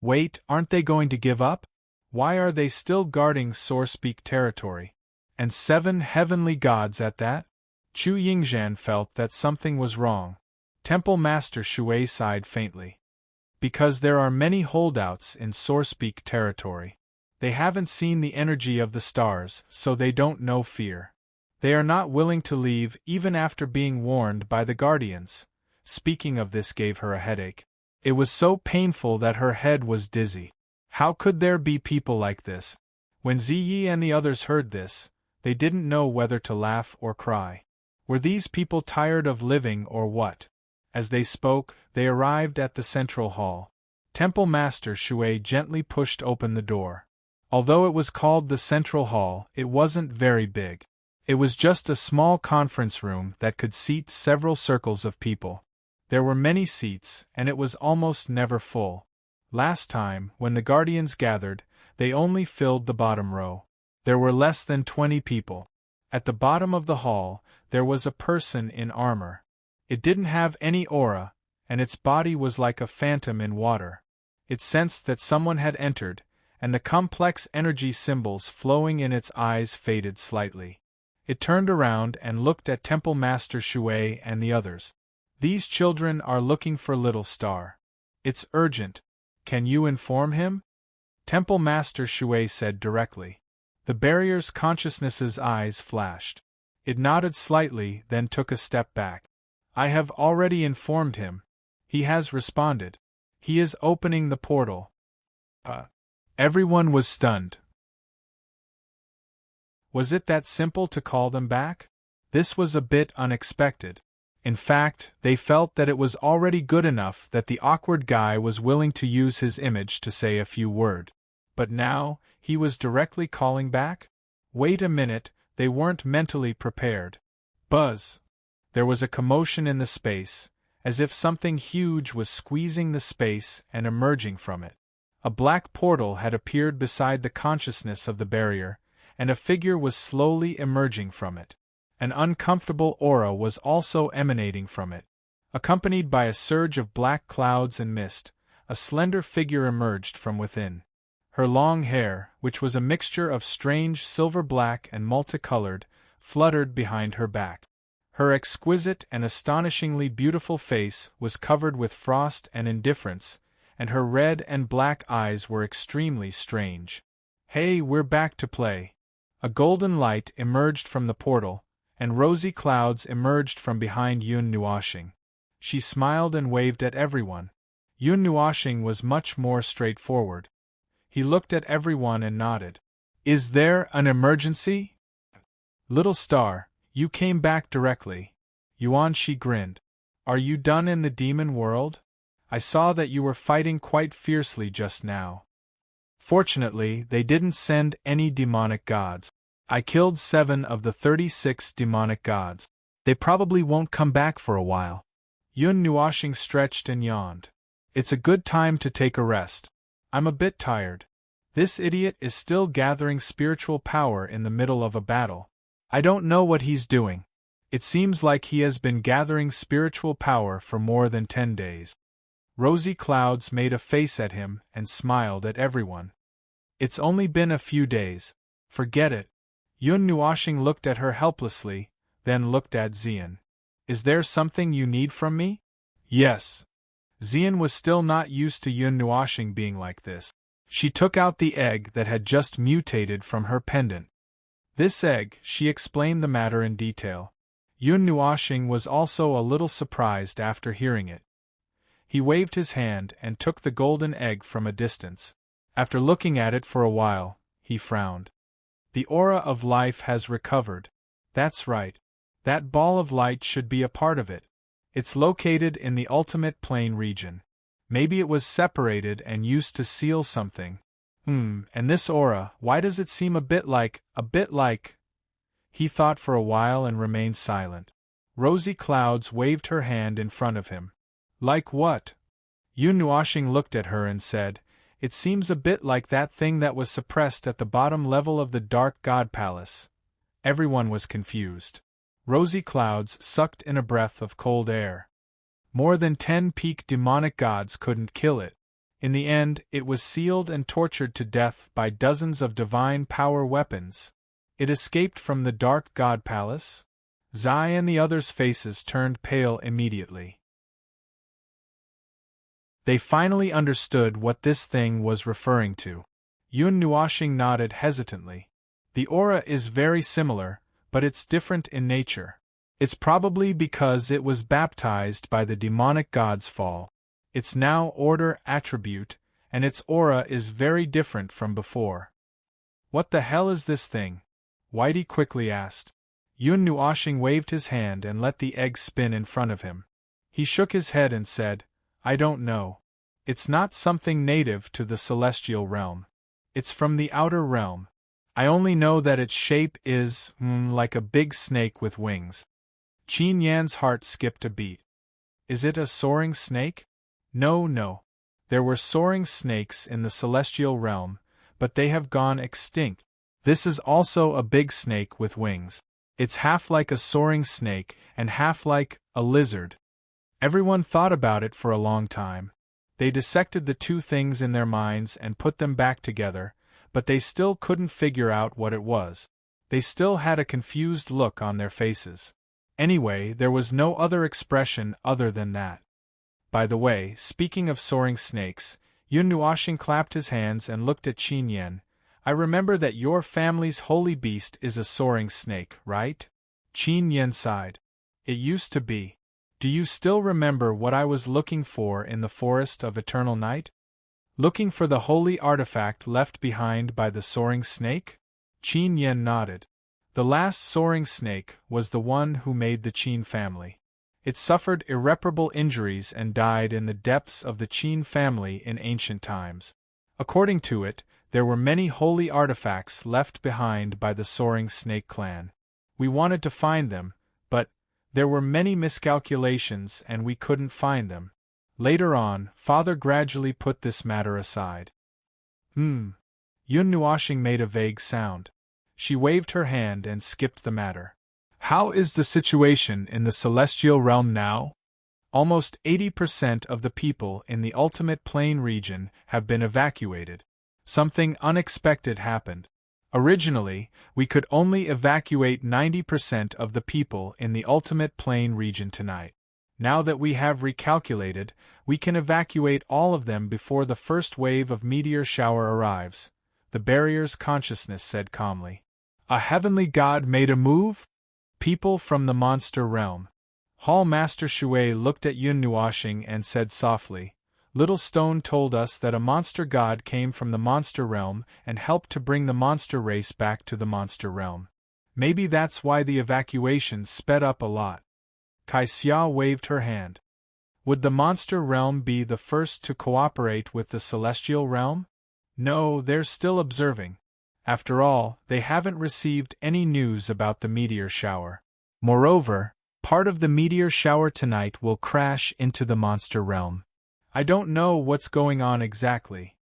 [SPEAKER 1] Wait, aren't they going to give up? Why are they still guarding Sourcepeak territory? And 7 heavenly gods at that? Chu Yingzhan felt that something was wrong. Temple Master Shui sighed faintly. Because there are many holdouts in Sourcepeak territory. They haven't seen the energy of the stars, so they don't know fear. They are not willing to leave even after being warned by the guardians. Speaking of this gave her a headache. It was so painful that her head was dizzy. How could there be people like this? When Ziyi and the others heard this, they didn't know whether to laugh or cry. Were these people tired of living or what? As they spoke, they arrived at the central hall. Temple Master Shui gently pushed open the door. Although it was called the central hall, it wasn't very big. It was just a small conference room that could seat several circles of people. There were many seats, and it was almost never full. Last time, when the guardians gathered, they only filled the bottom row. There were less than 20 people. At the bottom of the hall, there was a person in armor. It didn't have any aura, and its body was like a phantom in water. It sensed that someone had entered, and the complex energy symbols flowing in its eyes faded slightly. It turned around and looked at Temple Master Shui and the others. These children are looking for Little Star. It's urgent. Can you inform him? Temple Master Shui said directly. The barrier's consciousness's eyes flashed. It nodded slightly, then took a step back. I have already informed him. He has responded. He is opening the portal. Everyone was stunned. Was it that simple to call them back? This was a bit unexpected. In fact, they felt that it was already good enough that the awkward guy was willing to use his image to say a few words. But now, he was directly calling back? Wait a minute, they weren't mentally prepared. Buzz! There was a commotion in the space, as if something huge was squeezing the space and emerging from it. A black portal had appeared beside the consciousness of the barrier, and a figure was slowly emerging from it. An uncomfortable aura was also emanating from it. Accompanied by a surge of black clouds and mist, a slender figure emerged from within. Her long hair, which was a mixture of strange silver-black and multicolored, fluttered behind her back. Her exquisite and astonishingly beautiful face was covered with frost and indifference, and her red and black eyes were extremely strange. Hey, we're back to play. A golden light emerged from the portal, and rosy clouds emerged from behind Yun Nuoxing. She smiled and waved at everyone. Yun Nuoxing was much more straightforward. He looked at everyone and nodded. Is there an emergency? Little Star, you came back directly. Yuan Shi grinned. Are you done in the demon world? I saw that you were fighting quite fiercely just now. Fortunately, they didn't send any demonic gods. I killed 7 of the 36 demonic gods. They probably won't come back for a while. Yun Nuoxing stretched and yawned. It's a good time to take a rest. I'm a bit tired. This idiot is still gathering spiritual power in the middle of a battle. I don't know what he's doing. It seems like he has been gathering spiritual power for more than 10 days. Rosy Clouds made a face at him and smiled at everyone. It's only been a few days. Forget it. Yun Nuoxing looked at her helplessly, then looked at Xian. Is there something you need from me? Yes. Xian was still not used to Yun Nuoxing being like this. She took out the egg that had just mutated from her pendant. This egg, she explained the matter in detail. Yun Nuoxing was also a little surprised after hearing it. He waved his hand and took the golden egg from a distance. After looking at it for a while, he frowned. The aura of life has recovered. That's right. That ball of light should be a part of it. It's located in the ultimate plane region. Maybe it was separated and used to seal something. And this aura, why does it seem a bit like... He thought for a while and remained silent. Rosy Clouds waved her hand in front of him. Like what? Yun Nuoxing looked at her and said, It seems a bit like that thing that was suppressed at the bottom level of the Dark God Palace. Everyone was confused. Rosy Clouds sucked in a breath of cold air. More than 10 peak demonic gods couldn't kill it. In the end, it was sealed and tortured to death by dozens of divine power weapons. It escaped from the Dark God Palace? Zai and the others' faces turned pale immediately. They finally understood what this thing was referring to. Yun Nuoxing nodded hesitantly. The aura is very similar, but it's different in nature. It's probably because it was baptized by the demonic god's fall. It's now order attribute, and its aura is very different from before. What the hell is this thing? Whitey quickly asked. Yun Nuashing waved his hand and let the egg spin in front of him. He shook his head and said, I don't know. It's not something native to the celestial realm. It's from the outer realm. I only know that its shape is, like a big snake with wings. Qin Yan's heart skipped a beat. Is it a soaring snake? No. There were soaring snakes in the celestial realm, but they have gone extinct. This is also a big snake with wings. It's half like a soaring snake and half like a lizard. Everyone thought about it for a long time. They dissected the two things in their minds and put them back together, but they still couldn't figure out what it was. They still had a confused look on their faces. Anyway, there was no other expression other than that. By the way, speaking of soaring snakes, Yun Nuashing clapped his hands and looked at Qin Yan. I remember that your family's holy beast is a soaring snake, right? Qin Yan sighed. It used to be. Do you still remember what I was looking for in the forest of eternal night? Looking for the holy artifact left behind by the soaring snake? Qin Yan nodded. The last soaring snake was the one who made the Qin family. It suffered irreparable injuries and died in the depths of the Qin family in ancient times. According to it, there were many holy artifacts left behind by the soaring snake clan. We wanted to find them, but there were many miscalculations and we couldn't find them. Later on, Father gradually put this matter aside. Yun Nuashing made a vague sound. She waved her hand and skipped the matter. How is the situation in the celestial realm now? Almost 80% of the people in the ultimate plane region have been evacuated. Something unexpected happened. Originally, we could only evacuate 90% of the people in the ultimate plane region tonight. Now that we have recalculated, we can evacuate all of them before the first wave of meteor shower arrives, the barrier's consciousness said calmly. A heavenly god made a move? People from the monster realm. Hall Master Shui looked at Yun Nuashing and said softly, Little Stone told us that a monster god came from the monster realm and helped to bring the monster race back to the monster realm. Maybe that's why the evacuation sped up a lot. Kai Xia waved her hand. Would the monster realm be the first to cooperate with the celestial realm? No, they're still observing. After all, they haven't received any news about the meteor shower. Moreover, part of the meteor shower tonight will crash into the monster realm. I don't know what's going on exactly.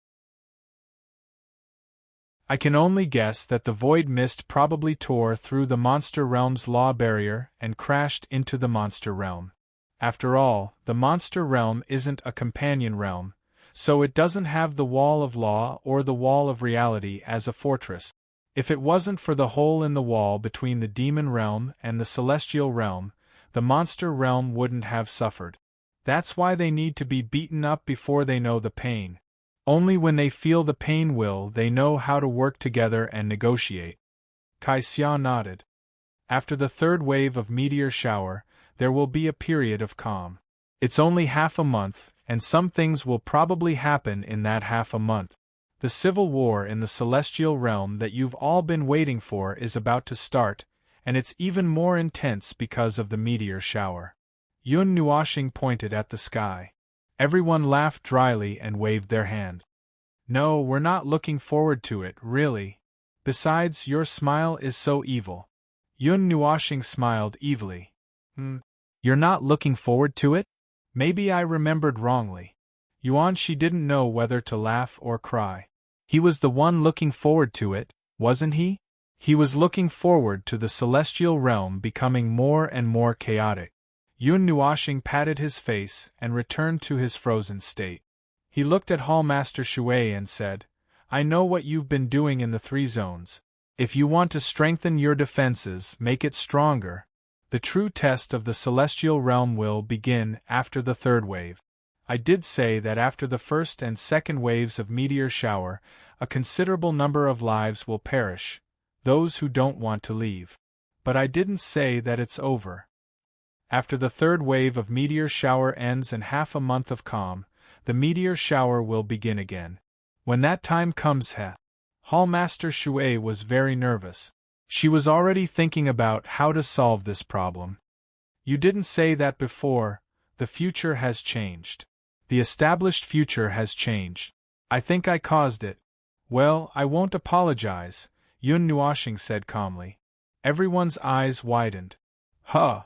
[SPEAKER 1] I can only guess that the void mist probably tore through the monster realm's law barrier and crashed into the monster realm. After all, the monster realm isn't a companion realm, so it doesn't have the wall of law or the wall of reality as a fortress. If it wasn't for the hole in the wall between the demon realm and the celestial realm, the monster realm wouldn't have suffered. That's why they need to be beaten up before they know the pain. Only when they feel the pain will they know how to work together and negotiate. Kai Xia nodded. After the third wave of meteor shower, there will be a period of calm. It's only half a month, and some things will probably happen in that half a month. The civil war in the celestial realm that you've all been waiting for is about to start, and it's even more intense because of the meteor shower. Yun Nuashing pointed at the sky. Everyone laughed dryly and waved their hand. No, we're not looking forward to it, really. Besides, your smile is so evil. Yun Nuashing smiled evilly. You're not looking forward to it? Maybe I remembered wrongly. Yuanshi didn't know whether to laugh or cry. He was the one looking forward to it, wasn't he? He was looking forward to the celestial realm becoming more and more chaotic. Yun Nuashing patted his face and returned to his frozen state. He looked at Hall Master Shui and said, I know what you've been doing in the 3 zones. If you want to strengthen your defenses, make it stronger. The true test of the celestial realm will begin after the 3rd wave. I did say that after the 1st and 2nd waves of meteor shower, a considerable number of lives will perish, those who don't want to leave. But I didn't say that it's over. After the third wave of meteor shower ends and half a month of calm, the meteor shower will begin again. When that time comes, Hallmaster Shui was very nervous. She was already thinking about how to solve this problem. You didn't say that before. The future has changed. The established future has changed. I think I caused it. Well, I won't apologize, Yun Nuoshing said calmly. Everyone's eyes widened. Huh!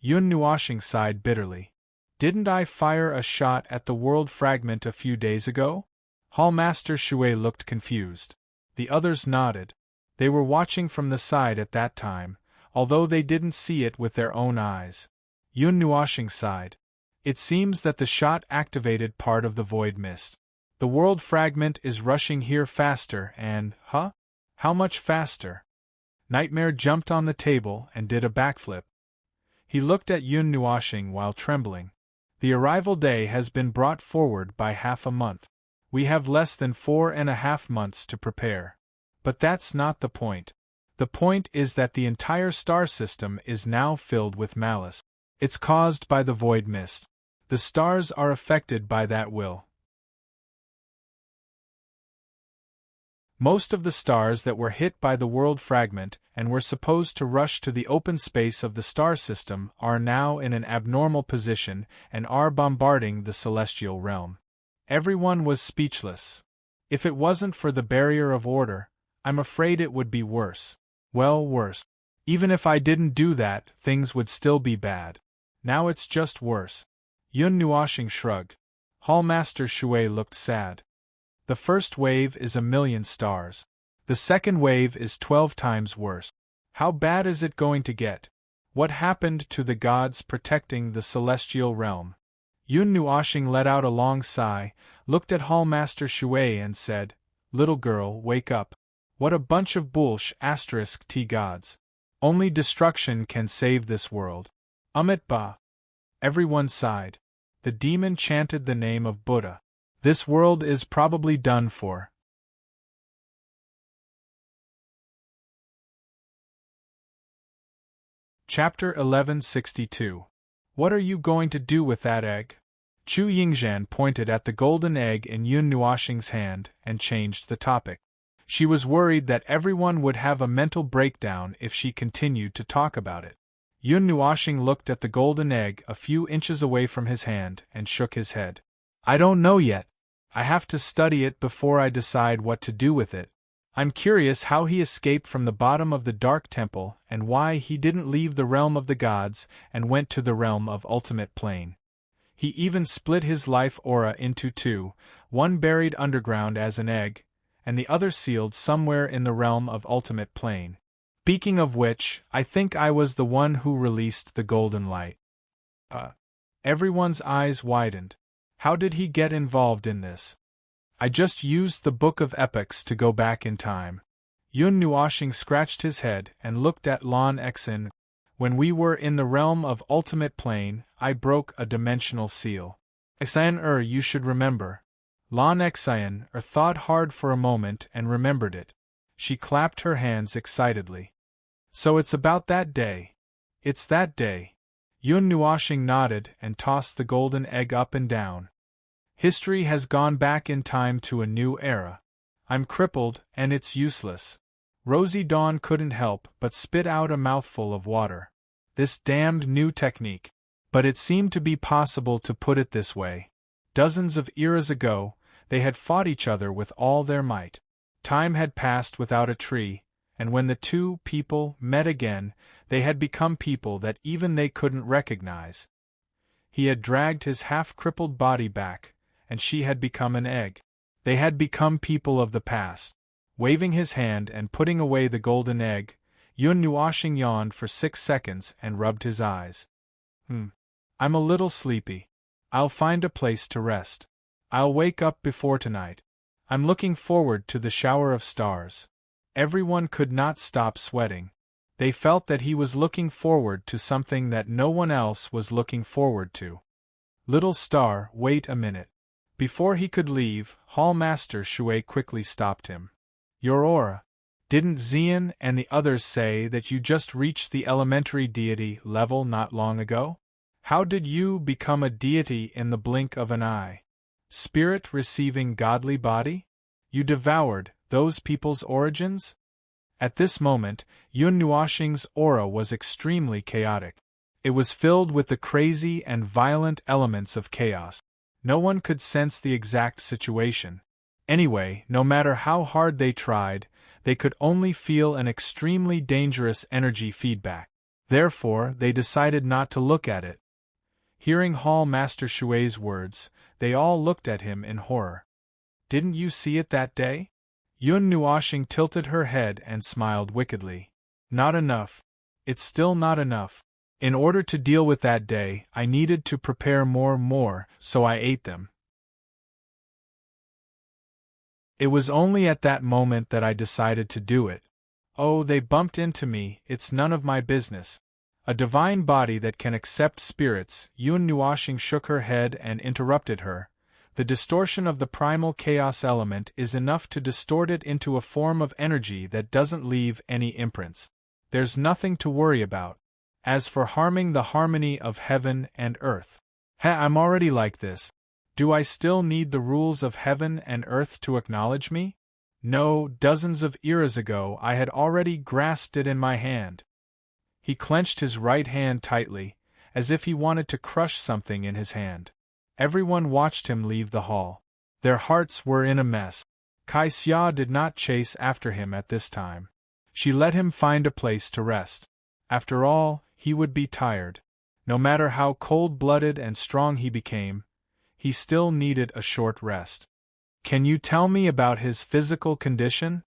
[SPEAKER 1] Yun Nuoshing sighed bitterly. Didn't I fire a shot at the world fragment a few days ago? Hallmaster Shui looked confused. The others nodded. They were watching from the side at that time, although they didn't see it with their own eyes. Yun Nuoshing sighed. It seems that the shot activated part of the void mist. The world fragment is rushing here faster and, how much faster? Nightmare jumped on the table and did a backflip. He looked at Yun Nuoshing while trembling. The arrival day has been brought forward by half a month. We have less than 4.5 months to prepare. But that's not the point. The point is that the entire star system is now filled with malice. It's caused by the void mist. The stars are affected by that will. Most of the stars that were hit by the world fragment and were supposed to rush to the open space of the star system are now in an abnormal position and are bombarding the celestial realm. Everyone was speechless. If it wasn't for the barrier of order, I'm afraid it would be worse. Well, worse. Even if I didn't do that, things would still be bad. Now it's just worse. Yun Nuoshing shrugged. Hallmaster Shui looked sad. The first wave is 1,000,000 stars. The second wave is 12 times worse. How bad is it going to get? What happened to the gods protecting the celestial realm? Yun Nuoshing let out a long sigh, looked at Hallmaster Shui and said, "Little girl, wake up. What a bunch of *T gods. Only destruction can save this world. Amit Ba." Everyone sighed. The demon chanted the name of Buddha. This world is probably done for. Chapter 1162. What are you going to do with that egg? Chu Yingzhan pointed at the golden egg in Yun Nuoshing's hand and changed the topic. She was worried that everyone would have a mental breakdown if she continued to talk about it. Yun Nuoshing looked at the golden egg a few inches away from his hand and shook his head. I don't know yet. I have to study it before I decide what to do with it. I'm curious how he escaped from the bottom of the Dark Temple and why he didn't leave the realm of the gods and went to the realm of ultimate plane. He even split his life aura into two, one buried underground as an egg, and the other sealed somewhere in the realm of ultimate plane. Speaking of which, I think I was the one who released the golden light. Everyone's eyes widened. How did he get involved in this? I just used the Book of Epochs to go back in time. Yun Nuoshing scratched his head and looked at Lan Xen. When we were in the realm of ultimate plane, I broke a dimensional seal. Xen you should remember. Lan Xen thought hard for a moment and remembered it. She clapped her hands excitedly. So it's about that day. It's that day. Yun Nuoshing nodded and tossed the golden egg up and down. History has gone back in time to a new era. I'm crippled, and it's useless. Rosy Dawn couldn't help but spit out a mouthful of water. This damned new technique. But it seemed to be possible to put it this way. Dozens of eras ago, they had fought each other with all their might. Time had passed without a tree, and when the two people met again, they had become people that even they couldn't recognize. He had dragged his half-crippled body back, and she had become an egg. They had become people of the past. Waving his hand and putting away the golden egg, Yun Nuoshing yawned for 6 seconds and rubbed his eyes. I'm a little sleepy. I'll find a place to rest. I'll wake up before tonight. I'm looking forward to the shower of stars. Everyone could not stop sweating. They felt that he was looking forward to something that no one else was looking forward to. Little star, wait a minute. Before he could leave, Hallmaster Shui quickly stopped him. Your aura. Didn't Xian and the others say that you just reached the elementary deity level not long ago? How did you become a deity in the blink of an eye? Spirit receiving godly body? You devoured those people's origins? At this moment, Yun Nuoxing's aura was extremely chaotic. It was filled with the crazy and violent elements of chaos. No one could sense the exact situation. Anyway, no matter how hard they tried, they could only feel an extremely dangerous energy feedback. Therefore, they decided not to look at it. Hearing Hall Master Shui's words, they all looked at him in horror. Didn't you see it that day? Yun Nuoxing tilted her head and smiled wickedly. Not enough. It's still not enough. In order to deal with that day, I needed to prepare more, so I ate them. It was only at that moment that I decided to do it. Oh, they bumped into me, it's none of my business. A divine body that can accept spirits. Yun Nuoxing shook her head and interrupted her. The distortion of the primal chaos element is enough to distort it into a form of energy that doesn't leave any imprints. There's nothing to worry about. As for harming the harmony of heaven and earth, I'm already like this. Do I still need the rules of heaven and earth to acknowledge me? No, dozens of eras ago I had already grasped it in my hand. He clenched his right hand tightly, as if he wanted to crush something in his hand. Everyone watched him leave the hall. Their hearts were in a mess. Kai Xia did not chase after him at this time. She let him find a place to rest. After all, he would be tired. No matter how cold-blooded and strong he became, he still needed a short rest. Can you tell me about his physical condition?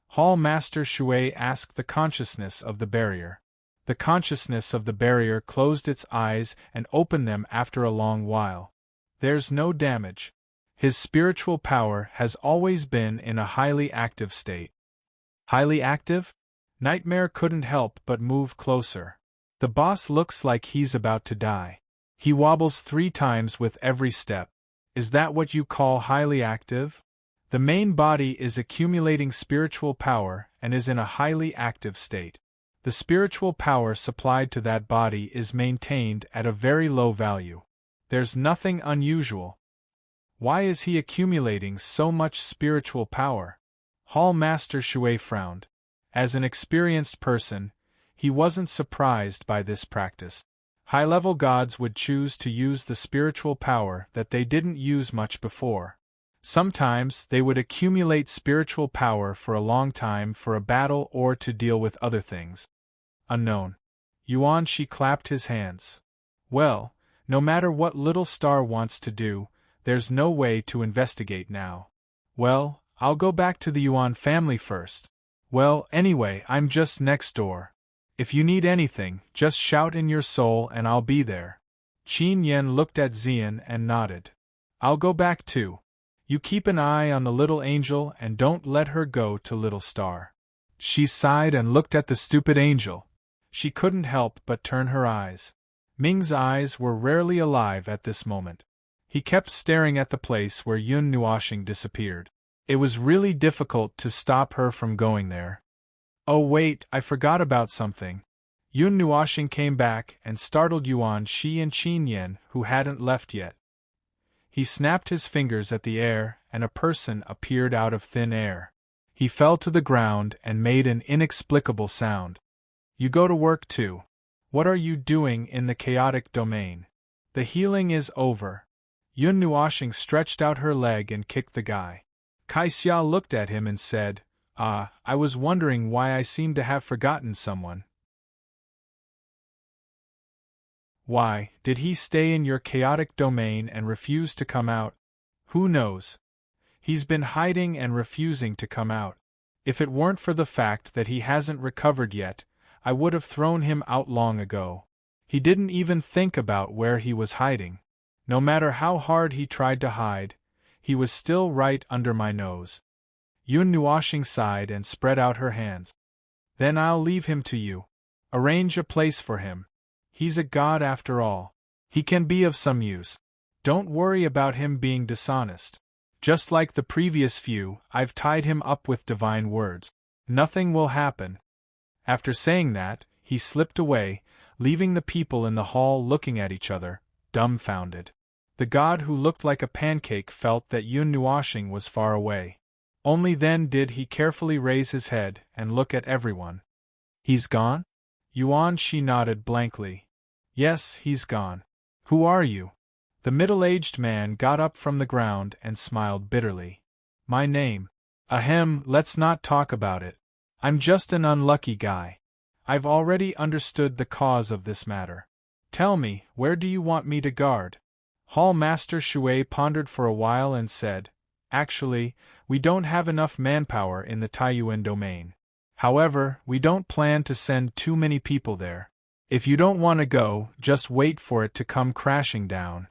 [SPEAKER 1] Hall Master Shui asked the consciousness of the barrier. The consciousness of the barrier closed its eyes and opened them after a long while. There's no damage. His spiritual power has always been in a highly active state. Highly active? Nightmare couldn't help but move closer. The boss looks like he's about to die. He wobbles 3 times with every step. Is that what you call highly active? The main body is accumulating spiritual power and is in a highly active state. The spiritual power supplied to that body is maintained at a very low value. There's nothing unusual. Why is he accumulating so much spiritual power? Hall Master Shui frowned. As an experienced person, he wasn't surprised by this practice. High-level gods would choose to use the spiritual power that they didn't use much before. Sometimes they would accumulate spiritual power for a long time for a battle or to deal with other things. Unknown. Yuan Shi clapped his hands. Well, no matter what Little Star wants to do, there's no way to investigate now. Well, I'll go back to the Yuan family first. Well, anyway, I'm just next door. If you need anything, just shout in your soul and I'll be there. Qin Yen looked at Xian and nodded. I'll go back too. You keep an eye on the little angel and don't let her go to Little Star. She sighed and looked at the stupid angel. She couldn't help but turn her eyes. Ming's eyes were rarely alive at this moment. He kept staring at the place where Yun Nuoxing disappeared. It was really difficult to stop her from going there. Oh wait, I forgot about something. Yun Nuoxing came back and startled Yuan Shi and Qin Yen, who hadn't left yet. He snapped his fingers at the air, and a person appeared out of thin air. He fell to the ground and made an inexplicable sound. You go to work too. What are you doing in the chaotic domain? The healing is over. Yun Nuoxing stretched out her leg and kicked the guy. Kai Xia looked at him and said, I was wondering why I seem to have forgotten someone. Why, did he stay in your chaotic domain and refuse to come out? Who knows? He's been hiding and refusing to come out. If it weren't for the fact that he hasn't recovered yet, I would have thrown him out long ago. He didn't even think about where he was hiding. No matter how hard he tried to hide, he was still right under my nose. Yun Nuoxing sighed and spread out her hands. Then I'll leave him to you. Arrange a place for him. He's a god after all. He can be of some use. Don't worry about him being dishonest. Just like the previous few, I've tied him up with divine words. Nothing will happen. After saying that, he slipped away, leaving the people in the hall looking at each other, dumbfounded. The god who looked like a pancake felt that Yun Nuoshing was far away. Only then did he carefully raise his head and look at everyone. He's gone? Yuan Shi nodded blankly. Yes, he's gone. Who are you? The middle-aged man got up from the ground and smiled bitterly. My name. Ahem, let's not talk about it. I'm just an unlucky guy. I've already understood the cause of this matter. Tell me, where do you want me to guard? Hall Master Shui pondered for a while and said, Actually, we don't have enough manpower in the Taiyuan domain. However, we don't plan to send too many people there. If you don't want to go, just wait for it to come crashing down.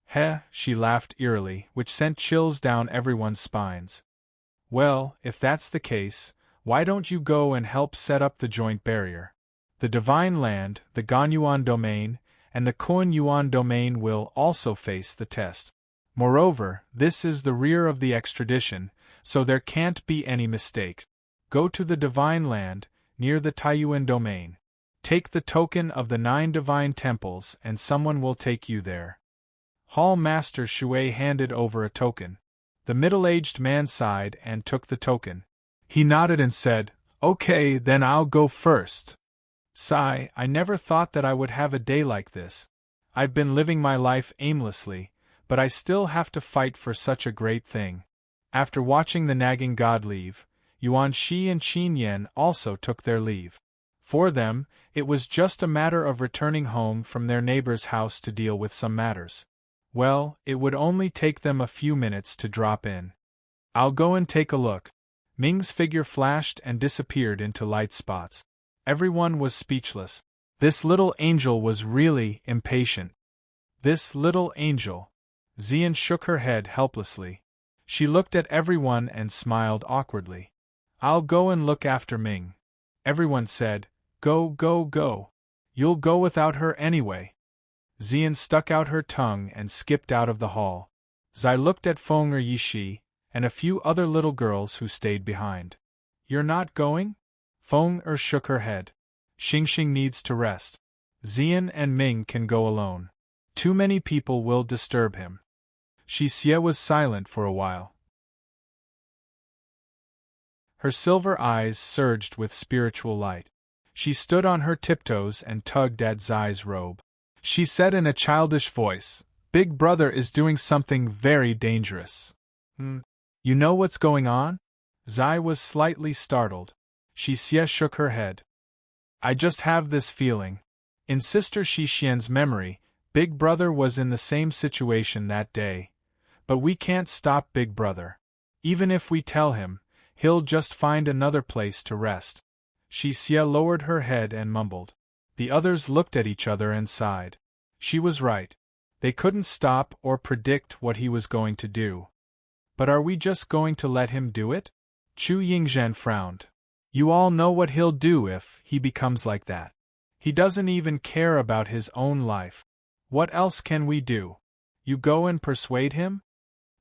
[SPEAKER 1] Heh, she laughed eerily, which sent chills down everyone's spines. Well, if that's the case, why don't you go and help set up the joint barrier? The Divine Land, the Ganyuan domain, and the Kun Yuan domain will also face the test. Moreover, this is the rear of the extradition, so there can't be any mistakes. Go to the Divine Land, near the Taiyuan domain. Take the token of the 9 divine temples and someone will take you there. Hall Master Shui handed over a token. The middle-aged man sighed and took the token. He nodded and said, Okay, then I'll go first. Sigh, I never thought that I would have a day like this. I've been living my life aimlessly, but I still have to fight for such a great thing. After watching the nagging god leave, Yuan Shi and Qin Yan also took their leave. For them, it was just a matter of returning home from their neighbor's house to deal with some matters. Well, it would only take them a few minutes to drop in. I'll go and take a look. Ming's figure flashed and disappeared into light spots. Everyone was speechless. This little angel was really impatient. This little angel. Xian shook her head helplessly. She looked at everyone and smiled awkwardly. I'll go and look after Ming. Everyone said, Go, go, go. You'll go without her anyway. Xian stuck out her tongue and skipped out of the hall. Zai looked at Feng or Yishi, and a few other little girls who stayed behind. You're not going? Feng shook her head. Xingxing needs to rest. Xian and Ming can go alone. Too many people will disturb him. Xie was silent for a while. Her silver eyes surged with spiritual light. She stood on her tiptoes and tugged at Zai's robe. She said in a childish voice, Big Brother is doing something very dangerous. You know what's going on? Zai was slightly startled. Xie shook her head. I just have this feeling. In Sister Xixian's memory, Big Brother was in the same situation that day. But we can't stop Big Brother. Even if we tell him, he'll just find another place to rest. Xie lowered her head and mumbled. The others looked at each other and sighed. She was right. They couldn't stop or predict what he was going to do. But are we just going to let him do it? Chu Yingzhen frowned. You all know what he'll do if he becomes like that. He doesn't even care about his own life. What else can we do? You go and persuade him?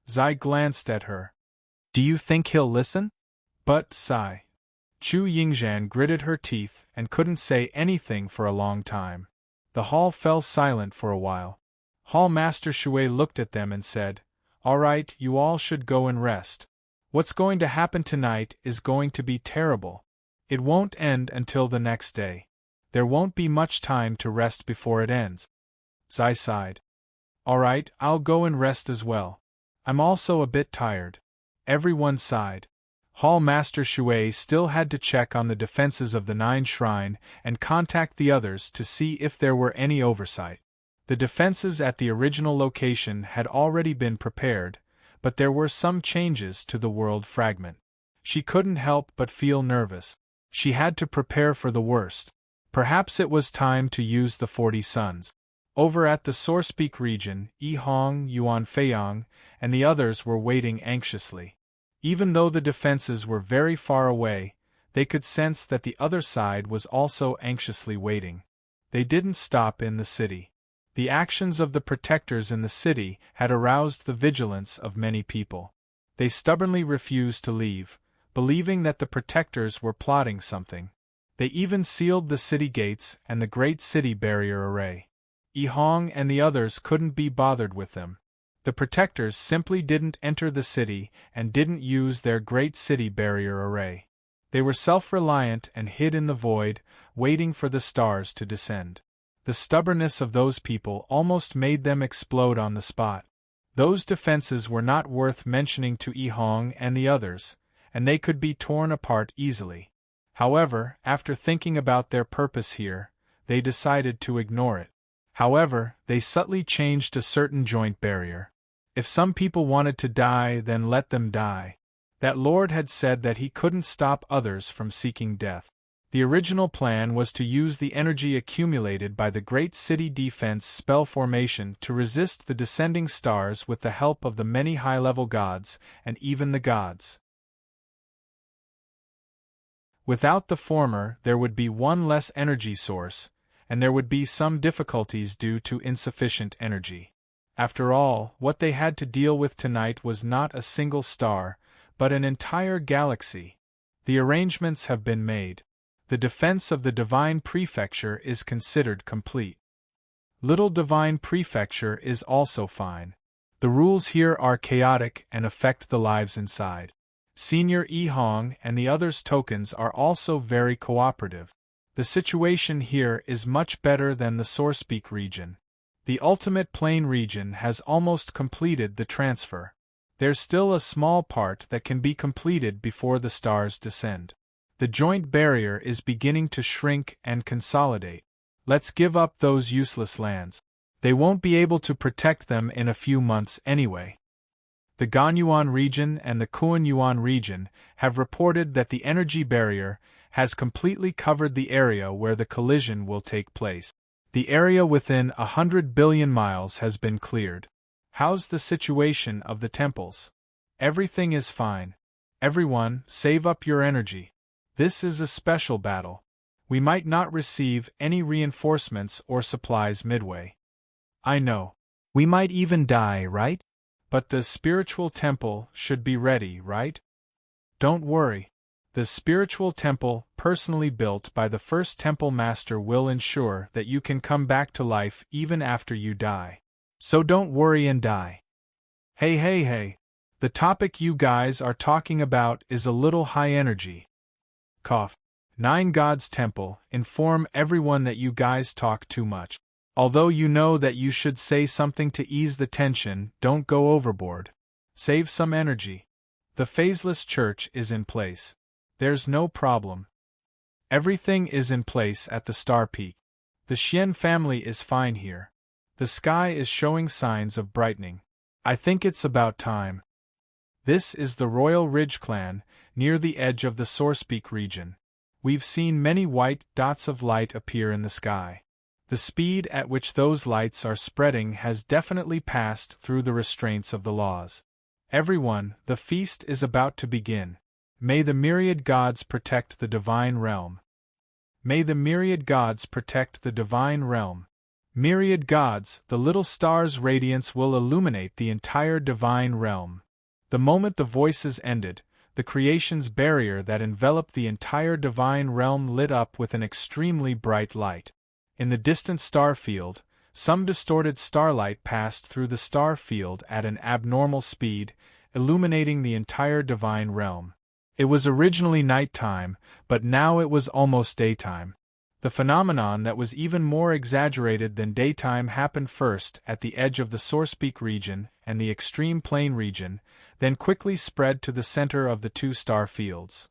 [SPEAKER 1] Zai glanced at her. Do you think he'll listen? But, Sai. Chu Yingzhan gritted her teeth and couldn't say anything for a long time. The hall fell silent for a while. Hall Master Shui looked at them and said, All right, you all should go and rest. What's going to happen tonight is going to be terrible. It won't end until the next day. There won't be much time to rest before it ends. Zai sighed. All right, I'll go and rest as well. I'm also a bit tired. Everyone sighed. Hall Master Shui still had to check on the defenses of the 9 shrine and contact the others to see if there were any oversight. The defenses at the original location had already been prepared, but there were some changes to the world fragment. She couldn't help but feel nervous. She had to prepare for the worst. Perhaps it was time to use the 40 suns. Over at the Source Peak region, Yi Hong, Yuan Feiyang, and the others were waiting anxiously. Even though the defenses were very far away, they could sense that the other side was also anxiously waiting. They didn't stop in the city. The actions of the protectors in the city had aroused the vigilance of many people. They stubbornly refused to leave, believing that the protectors were plotting something. They even sealed the city gates and the great city barrier array. Hong and the others couldn't be bothered with them. The protectors simply didn't enter the city and didn't use their great city barrier array. They were self-reliant and hid in the void, waiting for the stars to descend. The stubbornness of those people almost made them explode on the spot. Those defenses were not worth mentioning to Hong and the others, and they could be torn apart easily. However, after thinking about their purpose here, they decided to ignore it. However, they subtly changed a certain joint barrier. If some people wanted to die, then let them die. That Lord had said that he couldn't stop others from seeking death. The original plan was to use the energy accumulated by the great city defense spell formation to resist the descending stars with the help of the many high-level gods, and even the gods. Without the former, there would be one less energy source, and there would be some difficulties due to insufficient energy. After all, what they had to deal with tonight was not a single star, but an entire galaxy. The arrangements have been made. The defense of the Divine Prefecture is considered complete. Little Divine Prefecture is also fine. The rules here are chaotic and affect the lives inside. Senior Hong and the others' tokens are also very cooperative. The situation here is much better than the Sourcepeak region. The Ultimate Plane region has almost completed the transfer. There's still a small part that can be completed before the stars descend. The joint barrier is beginning to shrink and consolidate. Let's give up those useless lands. They won't be able to protect them in a few months anyway. The Ganyuan region and the Kuanyuan region have reported that the energy barrier has completely covered the area where the collision will take place. The area within 100 billion miles has been cleared. How's the situation of the temples? Everything is fine. Everyone, save up your energy. This is a special battle. We might not receive any reinforcements or supplies midway. I know. We might even die, right? But the spiritual temple should be ready, right? Don't worry. The spiritual temple, personally built by the first temple master, will ensure that you can come back to life even after you die. So don't worry and die. Hey. The topic you guys are talking about is a little high energy. Cough. 9 Gods Temple, inform everyone that you guys talk too much. Although you know that you should say something to ease the tension, don't go overboard. Save some energy. The phaseless church is in place. There's no problem. Everything is in place at the Star Peak. The Xian family is fine here. The sky is showing signs of brightening. I think it's about time. This is the Royal Ridge clan, near the edge of the Sourcepeak region. We've seen many white dots of light appear in the sky. The speed at which those lights are spreading has definitely passed through the restraints of the laws. Everyone, the feast is about to begin. May the myriad gods protect the divine realm. May the myriad gods protect the divine realm. Myriad gods, the little star's radiance will illuminate the entire divine realm. The moment the voices ended, the creation's barrier that enveloped the entire divine realm lit up with an extremely bright light. In the distant star field, some distorted starlight passed through the star field at an abnormal speed, illuminating the entire divine realm. It was originally nighttime, but now it was almost daytime. The phenomenon that was even more exaggerated than daytime happened first at the edge of the Sourcepeak region and the extreme plane region, then quickly spread to the center of the 2 star fields.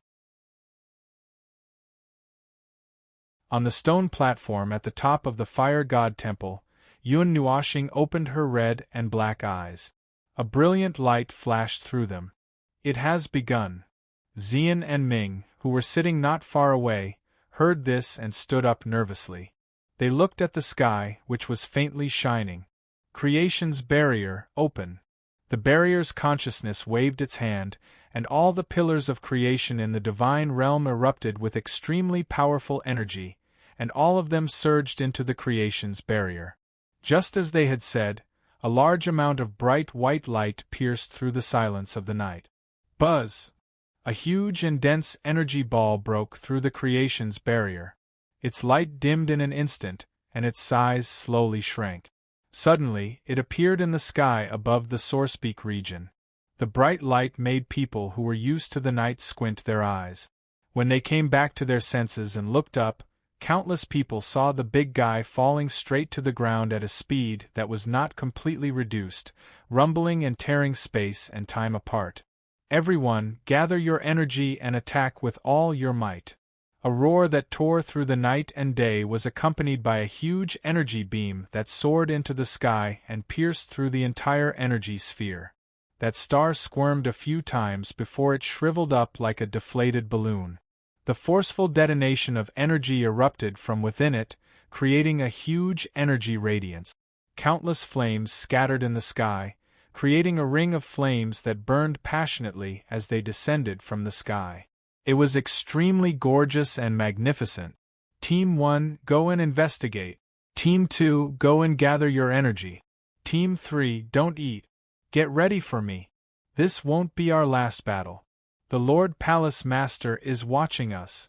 [SPEAKER 1] On the stone platform at the top of the Fire God Temple, Yun Nuoxing opened her red and black eyes. A brilliant light flashed through them. It has begun. Xian and Ming, who were sitting not far away, heard this and stood up nervously. They looked at the sky, which was faintly shining. Creation's barrier, open. The barrier's consciousness waved its hand, and all the pillars of creation in the divine realm erupted with extremely powerful energy, and all of them surged into the creation's barrier. Just as they had said, a large amount of bright white light pierced through the silence of the night. Buzz! A huge and dense energy ball broke through the creation's barrier. Its light dimmed in an instant, and its size slowly shrank. Suddenly, it appeared in the sky above the Sourcepeak region. The bright light made people who were used to the night squint their eyes. When they came back to their senses and looked up, countless people saw the big guy falling straight to the ground at a speed that was not completely reduced, rumbling and tearing space and time apart. Everyone, gather your energy and attack with all your might. A roar that tore through the night and day was accompanied by a huge energy beam that soared into the sky and pierced through the entire energy sphere. That star squirmed a few times before it shriveled up like a deflated balloon. The forceful detonation of energy erupted from within it, creating a huge energy radiance. Countless flames scattered in the sky, creating a ring of flames that burned passionately as they descended from the sky. It was extremely gorgeous and magnificent. Team 1, go and investigate. Team 2, go and gather your energy. Team 3, don't eat. Get ready for me. This won't be our last battle. The Lord Palace Master is watching us.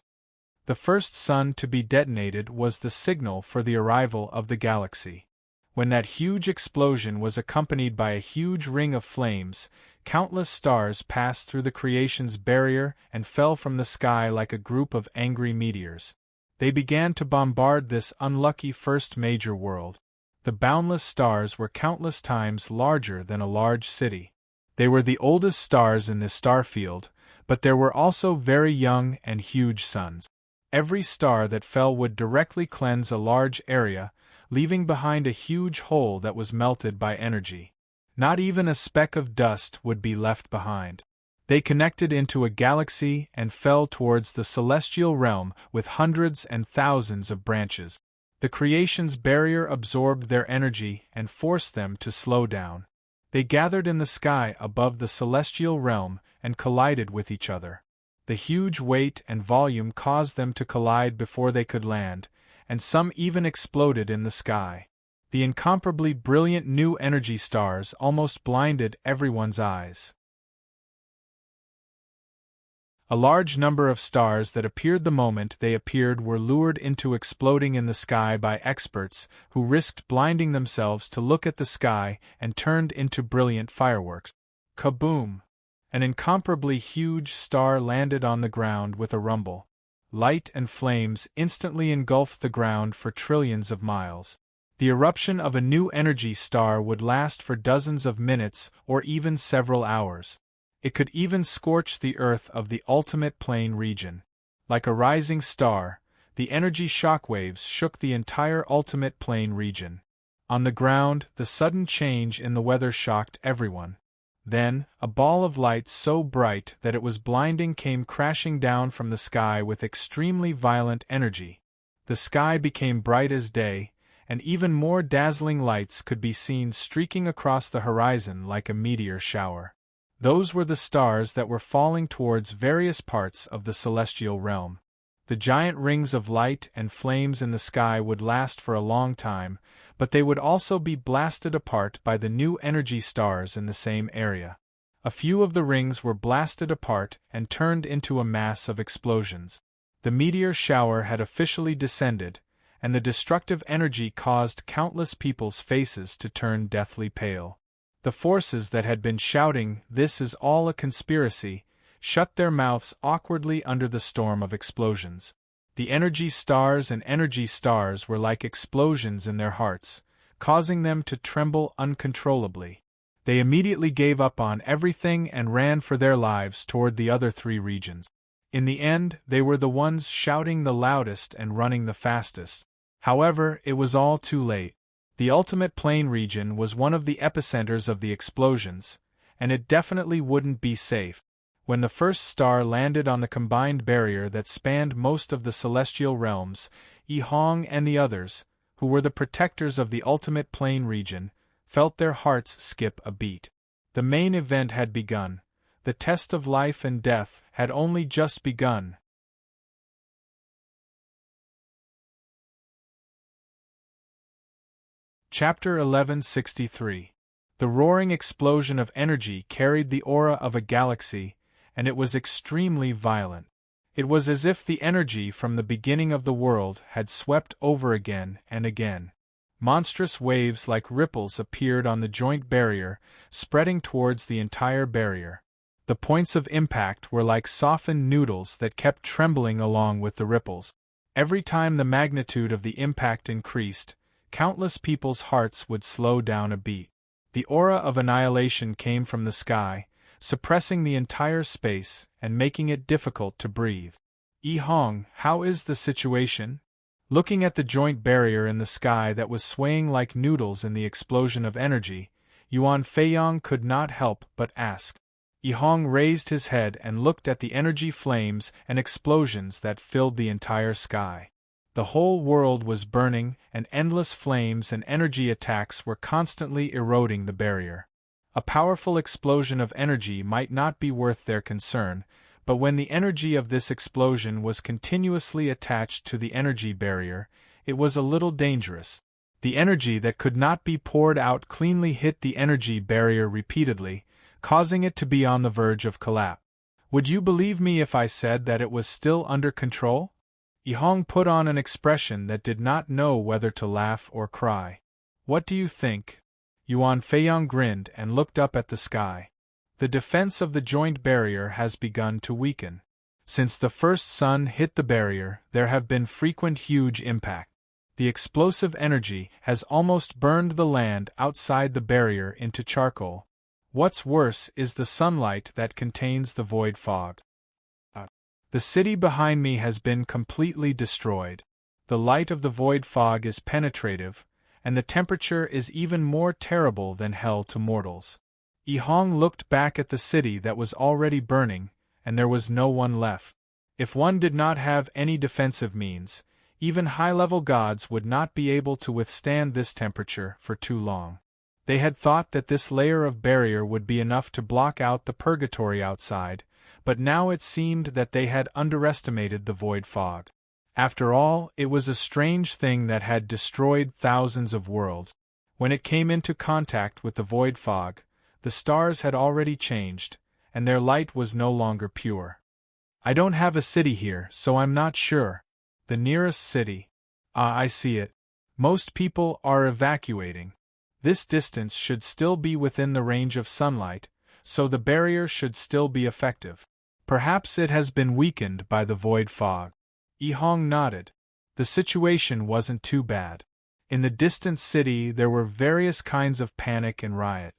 [SPEAKER 1] The first sun to be detonated was the signal for the arrival of the galaxy. When that huge explosion was accompanied by a huge ring of flames, countless stars passed through the creation's barrier and fell from the sky like a group of angry meteors. They began to bombard this unlucky first major world. The boundless stars were countless times larger than a large city. They were the oldest stars in this star field, but there were also very young and huge suns. Every star that fell would directly cleanse a large area, leaving behind a huge hole that was melted by energy. Not even a speck of dust would be left behind. They connected into a galaxy and fell towards the celestial realm with hundreds and thousands of branches. The creation's barrier absorbed their energy and forced them to slow down. They gathered in the sky above the celestial realm and collided with each other. The huge weight and volume caused them to collide before they could land, and some even exploded in the sky. The incomparably brilliant new energy stars almost blinded everyone's eyes. A large number of stars that appeared the moment they appeared were lured into exploding in the sky by experts who risked blinding themselves to look at the sky and turned into brilliant fireworks. Kaboom! An incomparably huge star landed on the ground with a rumble. Light and flames instantly engulfed the ground for trillions of miles. The eruption of a new energy star would last for dozens of minutes or even several hours. It could even scorch the earth of the ultimate plane region. Like a rising star, the energy shockwaves shook the entire ultimate plane region. On the ground, the sudden change in the weather shocked everyone. Then, a ball of light so bright that it was blinding came crashing down from the sky with extremely violent energy. The sky became bright as day, and even more dazzling lights could be seen streaking across the horizon like a meteor shower. Those were the stars that were falling towards various parts of the celestial realm. The giant rings of light and flames in the sky would last for a long time, but they would also be blasted apart by the new energy stars in the same area. A few of the rings were blasted apart and turned into a mass of explosions. The meteor shower had officially descended, and the destructive energy caused countless people's faces to turn deathly pale. The forces that had been shouting, "This is all a conspiracy," shut their mouths awkwardly under the storm of explosions. The energy stars and energy stars were like explosions in their hearts, causing them to tremble uncontrollably. They immediately gave up on everything and ran for their lives toward the other three regions. In the end, they were the ones shouting the loudest and running the fastest. However, it was all too late. The ultimate plane region was one of the epicenters of the explosions, and it definitely wouldn't be safe. When the first star landed on the combined barrier that spanned most of the celestial realms, Hong and the others, who were the protectors of the ultimate plane region, felt their hearts skip a beat. The main event had begun. The test of life and death had only just begun. Chapter 1163. The roaring explosion of energy carried the aura of a galaxy, and it was extremely violent. It was as if the energy from the beginning of the world had swept over again and again. Monstrous waves like ripples appeared on the joint barrier, spreading towards the entire barrier. The points of impact were like softened noodles that kept trembling along with the ripples. Every time the magnitude of the impact increased, countless people's hearts would slow down a beat. The aura of annihilation came from the sky, suppressing the entire space and making it difficult to breathe. Hong, how is the situation? Looking at the joint barrier in the sky that was swaying like noodles in the explosion of energy, Yuan Feiyong could not help but ask. Hong raised his head and looked at the energy flames and explosions that filled the entire sky. The whole world was burning, and endless flames and energy attacks were constantly eroding the barrier. A powerful explosion of energy might not be worth their concern, but when the energy of this explosion was continuously attached to the energy barrier, it was a little dangerous. The energy that could not be poured out cleanly hit the energy barrier repeatedly, causing it to be on the verge of collapse. Would you believe me if I said that it was still under control? Hong put on an expression that did not know whether to laugh or cry. What do you think? Yuan Feiyong grinned and looked up at the sky. The defense of the joint barrier has begun to weaken. Since the first sun hit the barrier, there have been frequent huge impacts. The explosive energy has almost burned the land outside the barrier into charcoal. What's worse is the sunlight that contains the void fog. The city behind me has been completely destroyed. The light of the void fog is penetrative, and the temperature is even more terrible than hell to mortals. Hong looked back at the city that was already burning, and there was no one left. If one did not have any defensive means, even high-level gods would not be able to withstand this temperature for too long. They had thought that this layer of barrier would be enough to block out the purgatory outside, but now it seemed that they had underestimated the void fog. After all, it was a strange thing that had destroyed thousands of worlds. When it came into contact with the void fog, the stars had already changed, and their light was no longer pure. I don't have a city here, so I'm not sure. The nearest city. I see it. Most people are evacuating. This distance should still be within the range of sunlight, so the barrier should still be effective. Perhaps it has been weakened by the void fog. Hong nodded. The situation wasn't too bad. In the distant city there were various kinds of panic and riot.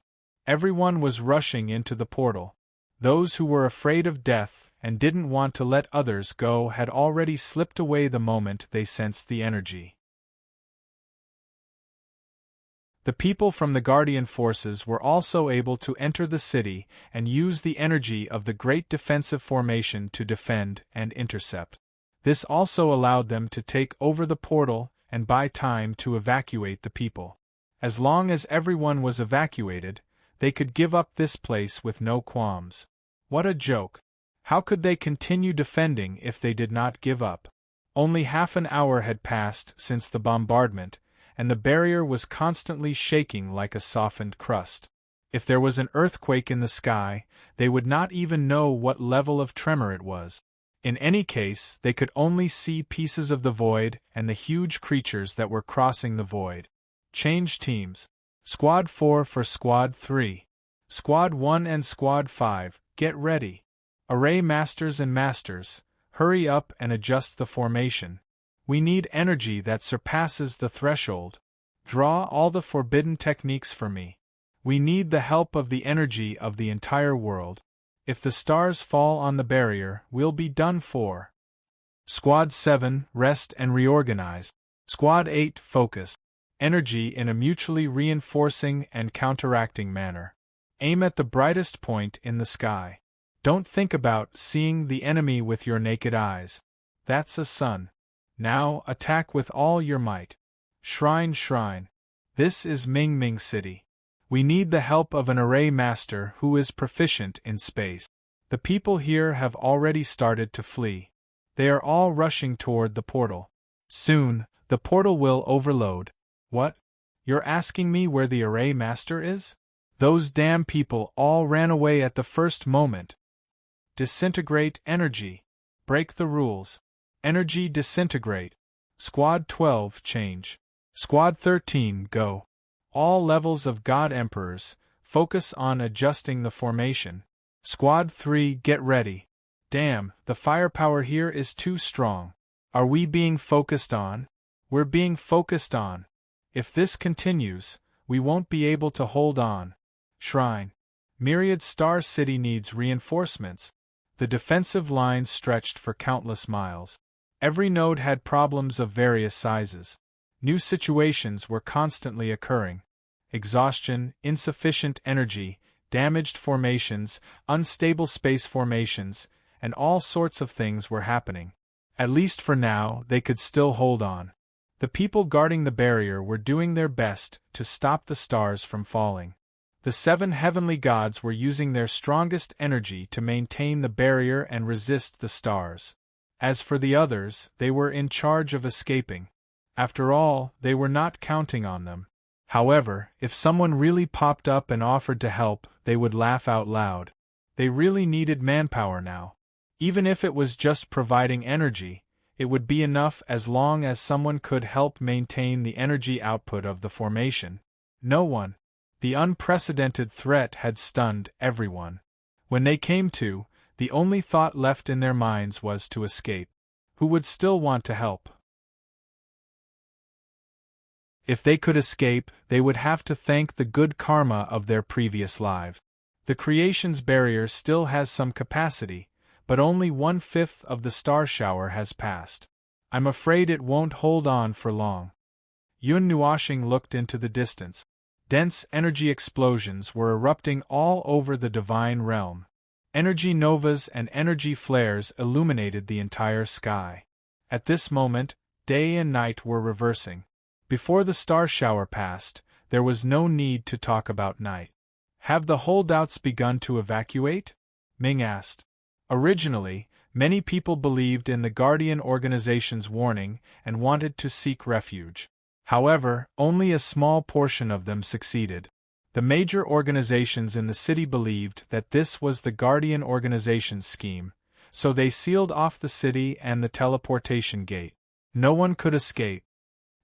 [SPEAKER 1] Everyone was rushing into the portal. Those who were afraid of death and didn't want to let others go had already slipped away the moment they sensed the energy. The people from the Guardian forces were also able to enter the city and use the energy of the great defensive formation to defend and intercept. This also allowed them to take over the portal and buy time to evacuate the people. As long as everyone was evacuated, they could give up this place with no qualms. What a joke! How could they continue defending if they did not give up? Only half an hour had passed since the bombardment, and the barrier was constantly shaking like a softened crust. If there was an earthquake in the sky, they would not even know what level of tremor it was. In any case, they could only see pieces of the void and the huge creatures that were crossing the void. Change teams. Squad 4 for Squad 3. Squad 1 and Squad 5, get ready. Array Masters and Masters, hurry up and adjust the formation. We need energy that surpasses the threshold. Draw all the forbidden techniques for me. We need the help of the energy of the entire world. If the stars fall on the barrier, we'll be done for. Squad 7, rest and reorganize. Squad 8, focus. Energy in a mutually reinforcing and counteracting manner. Aim at the brightest point in the sky. Don't think about seeing the enemy with your naked eyes. That's a sun. Now attack with all your might. Shrine, shrine. This is Ming Ming City. We need the help of an array master who is proficient in space. The people here have already started to flee. They are all rushing toward the portal. Soon, the portal will overload. What? You're asking me where the array master is? Those damn people all ran away at the first moment. disintegrate energy. Break the rules. Energy disintegrate. Squad 12 change. Squad 13 go. All levels of God Emperors, focus on adjusting the formation. Squad 3 get ready. Damn, the firepower here is too strong. Are we being focused on? We're being focused on. If this continues, we won't be able to hold on. Shrine. Myriad Star City needs reinforcements. The defensive line stretched for countless miles. Every node had problems of various sizes. New situations were constantly occurring. Exhaustion, insufficient energy, damaged formations, unstable space formations, and all sorts of things were happening. At least for now, they could still hold on. The people guarding the barrier were doing their best to stop the stars from falling. The 7 heavenly gods were using their strongest energy to maintain the barrier and resist the stars. As for the others, they were in charge of escaping. After all, they were not counting on them. However, if someone really popped up and offered to help, they would laugh out loud. They really needed manpower now. Even if it was just providing energy, it would be enough as long as someone could help maintain the energy output of the formation. No one. The unprecedented threat had stunned everyone. When they came to, the only thought left in their minds was to escape. Who would still want to help? If they could escape, they would have to thank the good karma of their previous lives. The creation's barrier still has some capacity, but only 1/5 of the star shower has passed. I'm afraid it won't hold on for long. Yun Nuashing looked into the distance. Dense energy explosions were erupting all over the divine realm. Energy novas and energy flares illuminated the entire sky. At this moment, day and night were reversing. Before the star shower passed, there was no need to talk about night. Have the holdouts begun to evacuate? Ming asked. Originally, many people believed in the Guardian Organization's warning and wanted to seek refuge. However, only a small portion of them succeeded. The major organizations in the city believed that this was the Guardian Organization's scheme, so they sealed off the city and the teleportation gate. No one could escape.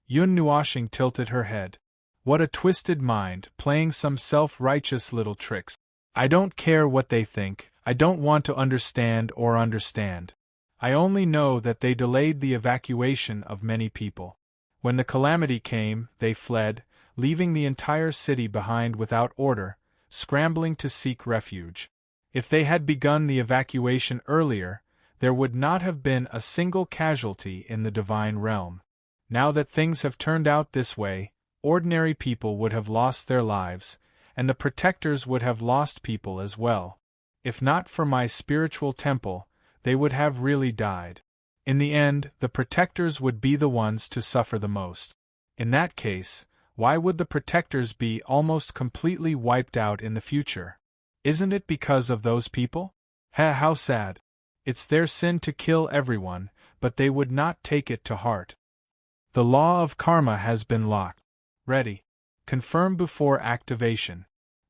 [SPEAKER 1] Yun Nuashing tilted her head. What a twisted mind, playing some self-righteous little tricks. I don't care what they think, I don't want to understand or understand. I only know that they delayed the evacuation of many people. When the calamity came, they fled, leaving the entire city behind without order, scrambling to seek refuge. If they had begun the evacuation earlier, there would not have been a single casualty in the divine realm. Now that things have turned out this way, ordinary people would have lost their lives, and the protectors would have lost people as well. If not for my spiritual temple, they would have really died. In the end, the protectors would be the ones to suffer the most. In that case, why would the protectors be almost completely wiped out in the future? Isn't it because of those people? How sad. It's their sin to kill everyone, but they would not take it to heart. The law of karma has been locked. Ready. Confirm before activation.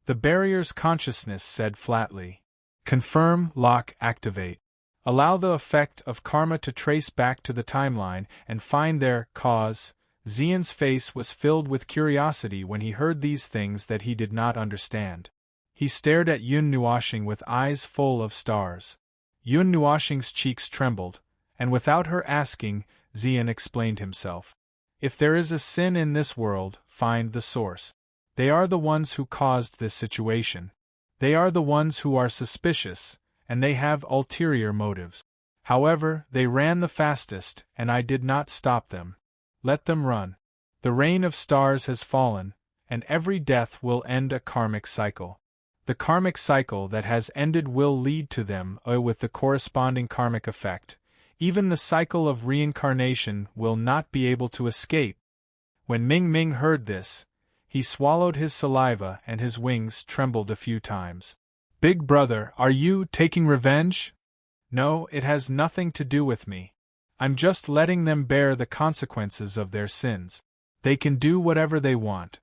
[SPEAKER 1] The barrier's consciousness said flatly. Confirm, lock, activate. Allow the effect of karma to trace back to the timeline and find their cause. Xian's face was filled with curiosity when he heard these things that he did not understand. He stared at Yun Nuashing with eyes full of stars. Yun Nuashing's cheeks trembled, and without her asking, Xian explained himself. If there is a sin in this world, find the source. They are the ones who caused this situation. They are the ones who are suspicious, and they have ulterior motives. However, they ran the fastest, and I did not stop them. Let them run. The rain of stars has fallen, and every death will end a karmic cycle. The karmic cycle that has ended will lead to them, with the corresponding karmic effect. Even the cycle of reincarnation will not be able to escape. When Ming Ming heard this, he swallowed his saliva and his wings trembled a few times. Big brother, are you taking revenge? No, it has nothing to do with me. I'm just letting them bear the consequences of their sins. They can do whatever they want.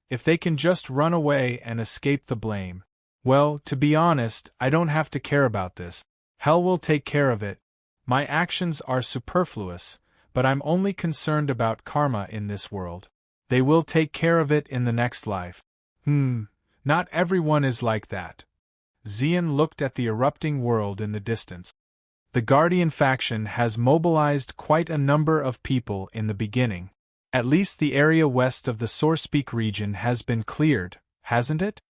[SPEAKER 1] If they can just run away and escape the blame, Well, to be honest, I don't have to care about this. Hell will take care of it. My actions are superfluous, but I'm only concerned about karma in this world. They will take care of it in the next life. Not everyone is like that. Xian looked at the erupting world in the distance. The Guardian faction has mobilized quite a number of people in the beginning. At least the area west of the Sourcepeak region has been cleared, hasn't it?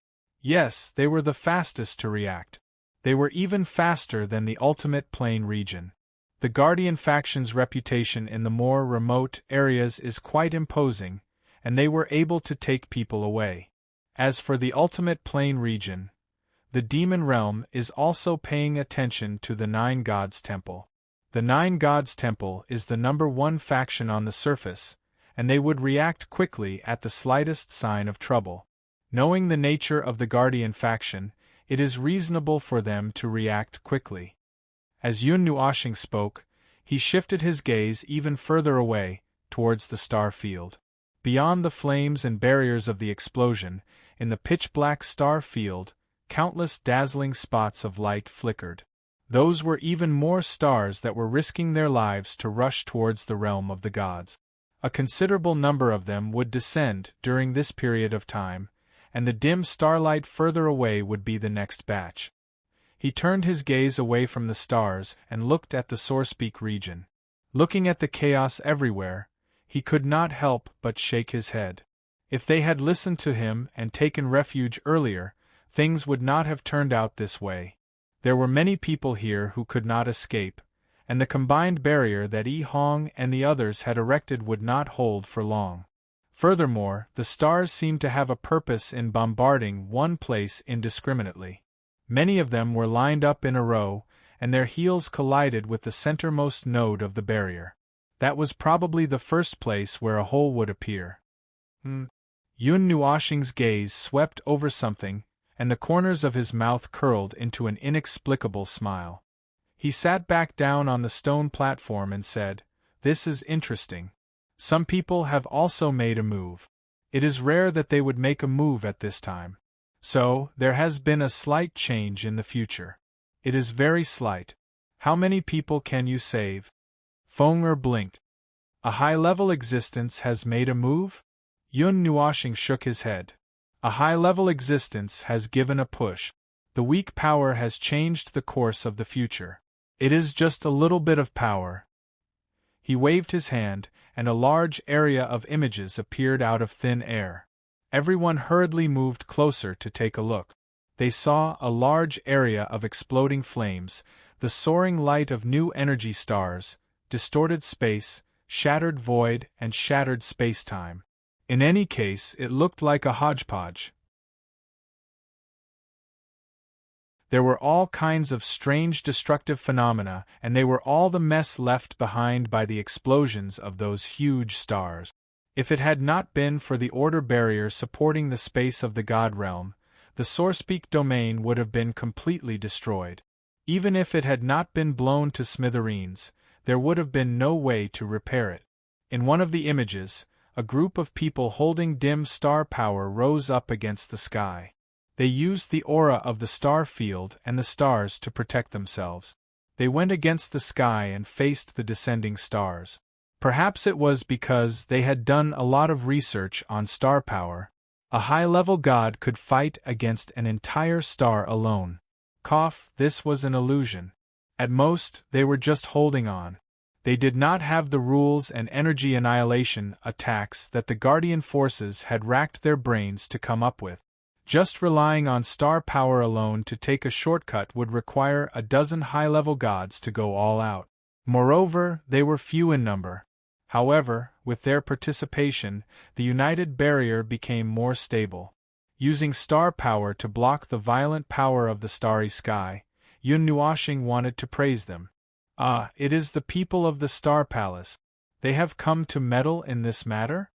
[SPEAKER 1] Yes, they were the fastest to react. They were even faster than the Ultimate Plane region. The Guardian faction's reputation in the more remote areas is quite imposing, and they were able to take people away. As for the Ultimate Plane region, the Demon Realm is also paying attention to the Nine Gods Temple. The Nine Gods Temple is the #1 faction on the surface, and they would react quickly at the slightest sign of trouble. Knowing the nature of the Guardian faction, it is reasonable for them to react quickly. As Yun Nuoshing spoke, he shifted his gaze even further away, towards the star field. Beyond the flames and barriers of the explosion, in the pitch-black star field, countless dazzling spots of light flickered. Those were even more stars that were risking their lives to rush towards the realm of the gods. A considerable number of them would descend during this period of time, and the dim starlight further away would be the next batch. He turned his gaze away from the stars and looked at the Sourcepeak region. Looking at the chaos everywhere, he could not help but shake his head. If they had listened to him and taken refuge earlier, things would not have turned out this way. There were many people here who could not escape, and the combined barrier that Yi Hong and the others had erected would not hold for long. Furthermore, the stars seemed to have a purpose in bombarding one place indiscriminately. Many of them were lined up in a row, and their heels collided with the centermost node of the barrier. That was probably the first place where a hole would appear. Yun Nuoshing's gaze swept over something, and the corners of his mouth curled into an inexplicable smile. He sat back down on the stone platform and said, "This is interesting. Some people have also made a move. It is rare that they would make a move at this time. So, there has been a slight change in the future. It is very slight. How many people can you save?" Feng'er blinked. "A high-level existence has made a move?" Yun Nuoshing shook his head. "A high-level existence has given a push. The weak power has changed the course of the future. It is just a little bit of power." He waved his hand, and a large area of images appeared out of thin air. Everyone hurriedly moved closer to take a look. They saw a large area of exploding flames, the soaring light of new energy stars, distorted space, shattered void, and shattered space-time. In any case, it looked like a hodgepodge. There were all kinds of strange destructive phenomena, and they were all the mess left behind by the explosions of those huge stars. If it had not been for the order barrier supporting the space of the God realm, the Sourcepeak domain would have been completely destroyed. Even if it had not been blown to smithereens, there would have been no way to repair it. In one of the images, a group of people holding dim star power rose up against the sky. They used the aura of the star field and the stars to protect themselves. They went against the sky and faced the descending stars. Perhaps it was because they had done a lot of research on star power. A high-level god could fight against an entire star alone. This was an illusion. At most, they were just holding on. They did not have the rules and energy annihilation attacks that the Guardian forces had racked their brains to come up with. Just relying on star power alone to take a shortcut would require a dozen high-level gods to go all out. Moreover, they were few in number. However, with their participation, the united barrier became more stable. Using star power to block the violent power of the starry sky, Yun Nuoshing wanted to praise them. It is the people of the Star Palace. They have come to meddle in this matter?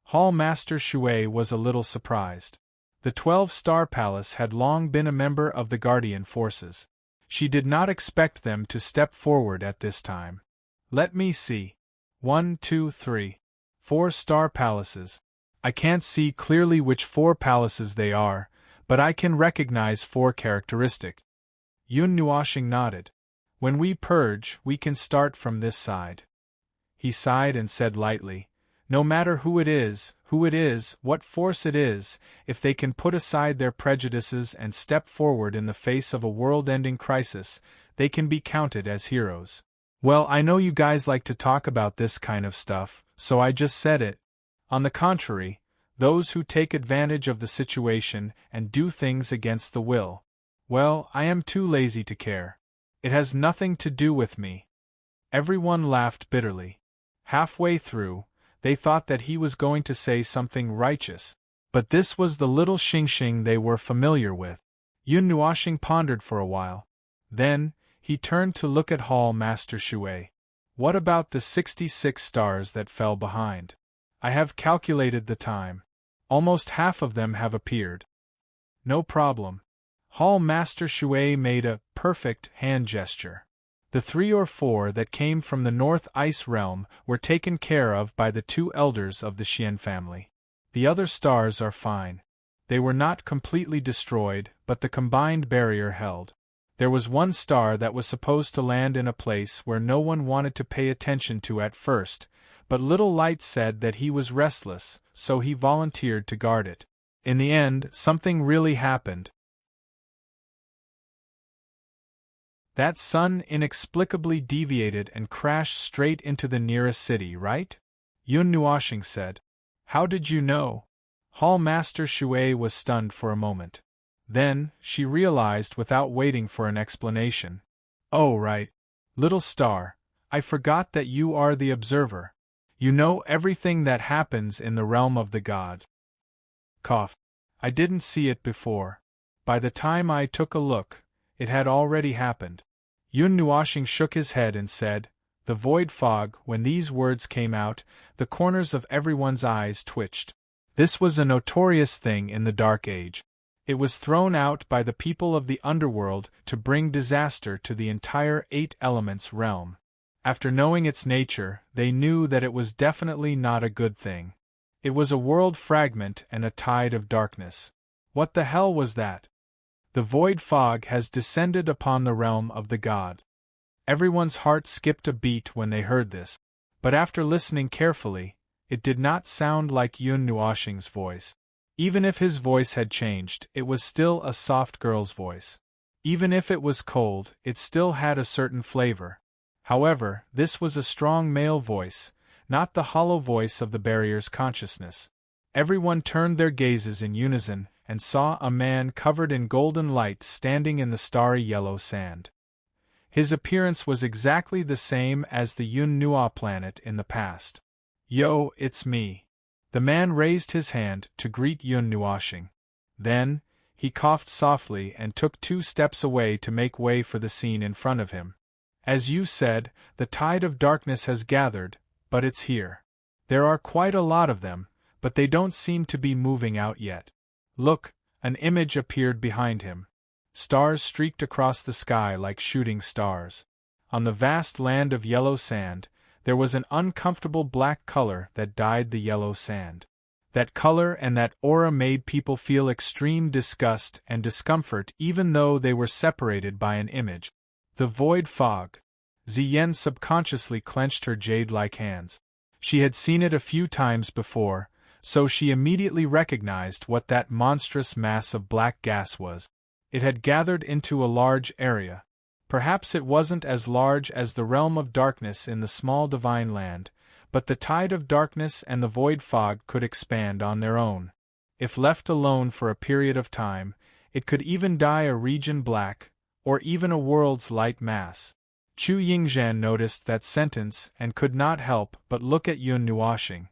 [SPEAKER 1] Hall Master Shui was a little surprised. The 12-Star Palace had long been a member of the Guardian forces. She did not expect them to step forward at this time. Let me see. 1, 2, 3. 4 Star Palaces. I can't see clearly which 4 palaces they are, But I can recognize 4 characteristics. Yun Nuashing nodded. When we purge, we can start from this side. He sighed and said lightly, no matter who it is, what force it is, if they can put aside their prejudices and step forward in the face of a world-ending crisis, they can be counted as heroes. Well, I know you guys like to talk about this kind of stuff, so I just said it. On the contrary, those who take advantage of the situation and do things against the will, well, I am too lazy to care. It has nothing to do with me. Everyone laughed bitterly. Halfway through, they thought that he was going to say something righteous, but this was the little Xingxing they were familiar with. Yun Nuashing pondered for a while. Then, he turned to look at Hall Master Shui. What about the 66 stars that fell behind? I have calculated the time. Almost half of them have appeared. No problem. Hall Master Shui made a perfect hand gesture. The 3 or 4 that came from the North Ice Realm were taken care of by the 2 elders of the Xian family. The other stars are fine. They were not completely destroyed, but the combined barrier held. There was 1 star that was supposed to land in a place where no one wanted to pay attention to at first, but Little Light said that he was restless, so he volunteered to guard it. In the end, something really happened. That sun inexplicably deviated and crashed straight into the nearest city, right? Yun Nuashing said. How did you know? Hall Master Shui was stunned for a moment. Then, she realized without waiting for an explanation. Oh right. Little star, I forgot that you are the observer. You know everything that happens in the realm of the gods. Cough. I didn't see it before. By the time I took a look, it had already happened. Yun Nuashing shook his head and said, the void fog. When these words came out, the corners of everyone's eyes twitched. This was a notorious thing in the Dark Age. It was thrown out by the people of the underworld to bring disaster to the entire 8 elements realm. After knowing its nature, they knew that it was definitely not a good thing. It was a world fragment and a tide of darkness. What the hell was that? The void fog has descended upon the realm of the god. Everyone's heart skipped a beat when they heard this, but after listening carefully, it did not sound like Yun Nuashing's voice. Even if his voice had changed, it was still a soft girl's voice. Even if it was cold, it still had a certain flavor. However, this was a strong male voice, not the hollow voice of the barrier's consciousness. Everyone turned their gazes in unison and saw a man covered in golden light standing in the starry yellow sand. His appearance was exactly the same as the Yun Nua planet in the past. Yo, it's me. The man raised his hand to greet Yun Nuashing. Then, he coughed softly and took 2 steps away to make way for the scene in front of him. As you said, the tide of darkness has gathered, but it's here. There are quite a lot of them, but they don't seem to be moving out yet. Look, an image appeared behind him. Stars streaked across the sky like shooting stars. On the vast land of yellow sand, there was an uncomfortable black color that dyed the yellow sand. That color and that aura made people feel extreme disgust and discomfort even though they were separated by an image. The void fog. Ziyen subconsciously clenched her jade-like hands. She had seen it a few times before, so she immediately recognized what that monstrous mass of black gas was. It had gathered into a large area. Perhaps it wasn't as large as the realm of darkness in the small divine land, but the tide of darkness and the void fog could expand on their own. If left alone for a period of time, it could even dye a region black, or even a world's light mass. Chu Yingzhan noticed that sentence and could not help but look at Yun Nuashing.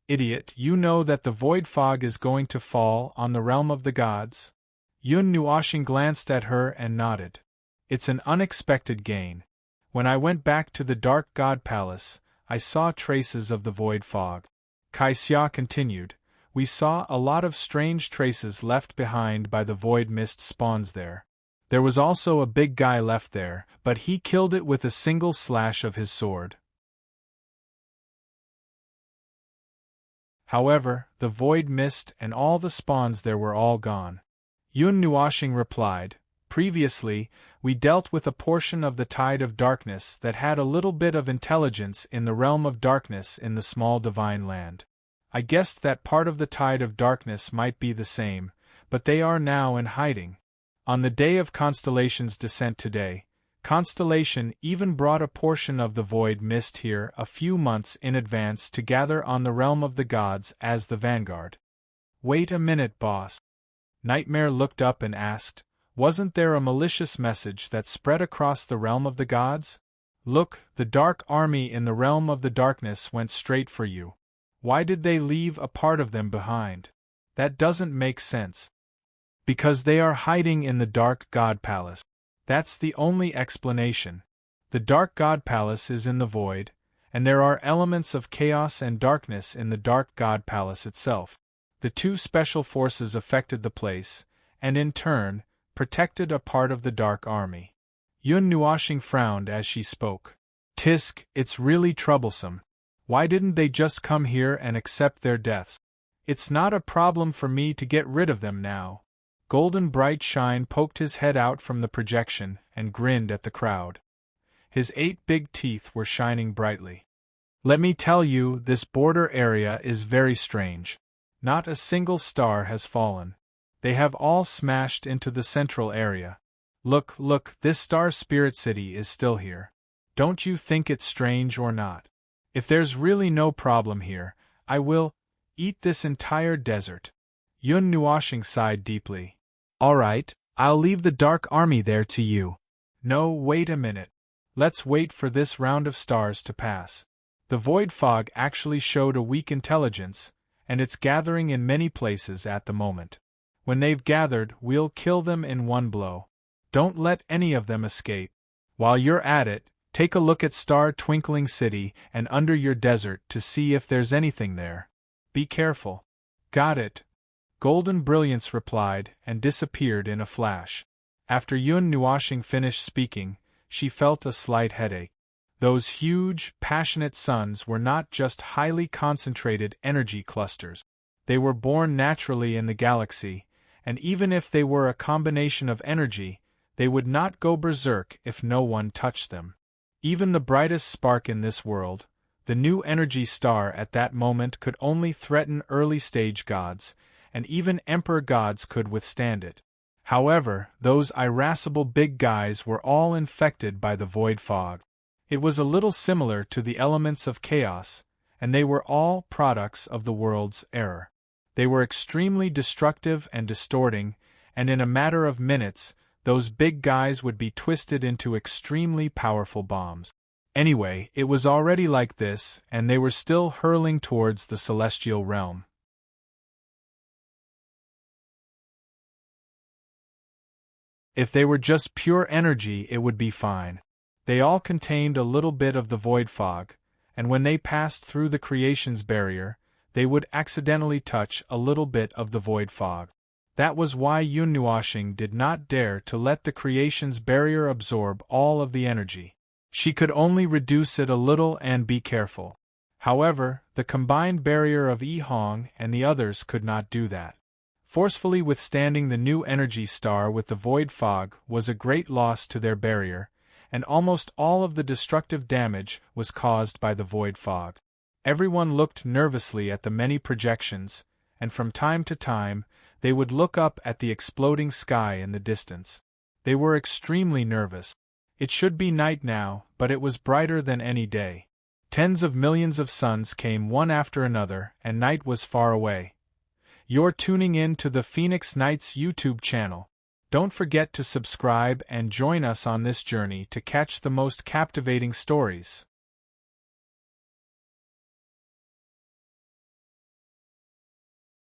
[SPEAKER 1] Idiot, you know that the void fog is going to fall on the realm of the gods? Yun Nuashing glanced at her and nodded. It's an unexpected gain. When I went back to the Dark God Palace, I saw traces of the void fog. Kai Xia continued, we saw a lot of strange traces left behind by the void mist spawns there. There was also a big guy left there, but he killed it with a single slash of his sword. However, the void mist and all the spawns there were all gone. Yun Nuashing replied, "Previously, we dealt with a portion of the tide of darkness that had a little bit of intelligence in the realm of darkness in the small divine land. I guessed that part of the tide of darkness might be the same, but they are now in hiding. On the day of Constellation's descent today, Constellation even brought a portion of the void mist here a few months in advance to gather on the realm of the gods as the vanguard." "Wait a minute, boss." Nightmare looked up and asked, "Wasn't there a malicious message that spread across the realm of the gods? Look, the dark army in the realm of the darkness went straight for you. Why did they leave a part of them behind? That doesn't make sense." "Because they are hiding in the Dark God Palace. That's the only explanation. The Dark God Palace is in the void, and there are elements of chaos and darkness in the Dark God Palace itself. The two special forces affected the place, and in turn, protected a part of the Dark Army." Yun Nuashing frowned as she spoke. "Tisk, it's really troublesome. Why didn't they just come here and accept their deaths? It's not a problem for me to get rid of them now." Golden Bright Shine poked his head out from the projection and grinned at the crowd. His 8 big teeth were shining brightly. "Let me tell you, this border area is very strange. Not a single star has fallen. They have all smashed into the central area. Look, this star spirit city is still here. Don't you think it's strange or not? If there's really no problem here, I will eat this entire desert." Yun Nuashing sighed deeply. "All right, I'll leave the Dark Army there to you." "No, wait a minute. Let's wait for this round of stars to pass. The void fog actually showed a weak intelligence, and it's gathering in many places at the moment. When they've gathered, we'll kill them in one blow. Don't let any of them escape. While you're at it, take a look at Star Twinkling City and under your desert to see if there's anything there. Be careful." "Got it." Golden Brilliance replied and disappeared in a flash. After Yun Nuashing finished speaking, she felt a slight headache. Those huge, passionate suns were not just highly concentrated energy clusters. They were born naturally in the galaxy, and even if they were a combination of energy, they would not go berserk if no one touched them. Even the brightest spark in this world, the new energy star at that moment, could only threaten early-stage gods, and even emperor gods could withstand it. However, those irascible big guys were all infected by the void fog. It was a little similar to the elements of chaos, and they were all products of the world's error. They were extremely destructive and distorting, and in a matter of minutes, those big guys would be twisted into extremely powerful bombs. Anyway, it was already like this, and they were still hurling towards the celestial realm. If they were just pure energy, it would be fine. They all contained a little bit of the void fog, and when they passed through the creation's barrier, they would accidentally touch a little bit of the void fog. That was why Yun Nuashing did not dare to let the creation's barrier absorb all of the energy. She could only reduce it a little and be careful. However, the combined barrier of Yi Hong and the others could not do that. Forcefully withstanding the new energy star with the void fog was a great loss to their barrier, and almost all of the destructive damage was caused by the void fog. Everyone looked nervously at the many projections, and from time to time, they would look up at the exploding sky in the distance. They were extremely nervous. It should be night now, but it was brighter than any day. Tens of millions of suns came one after another, and night was far away. You're tuning in to the Phoenix Nights YouTube channel. Don't forget to subscribe and join us on this journey to catch the most captivating stories.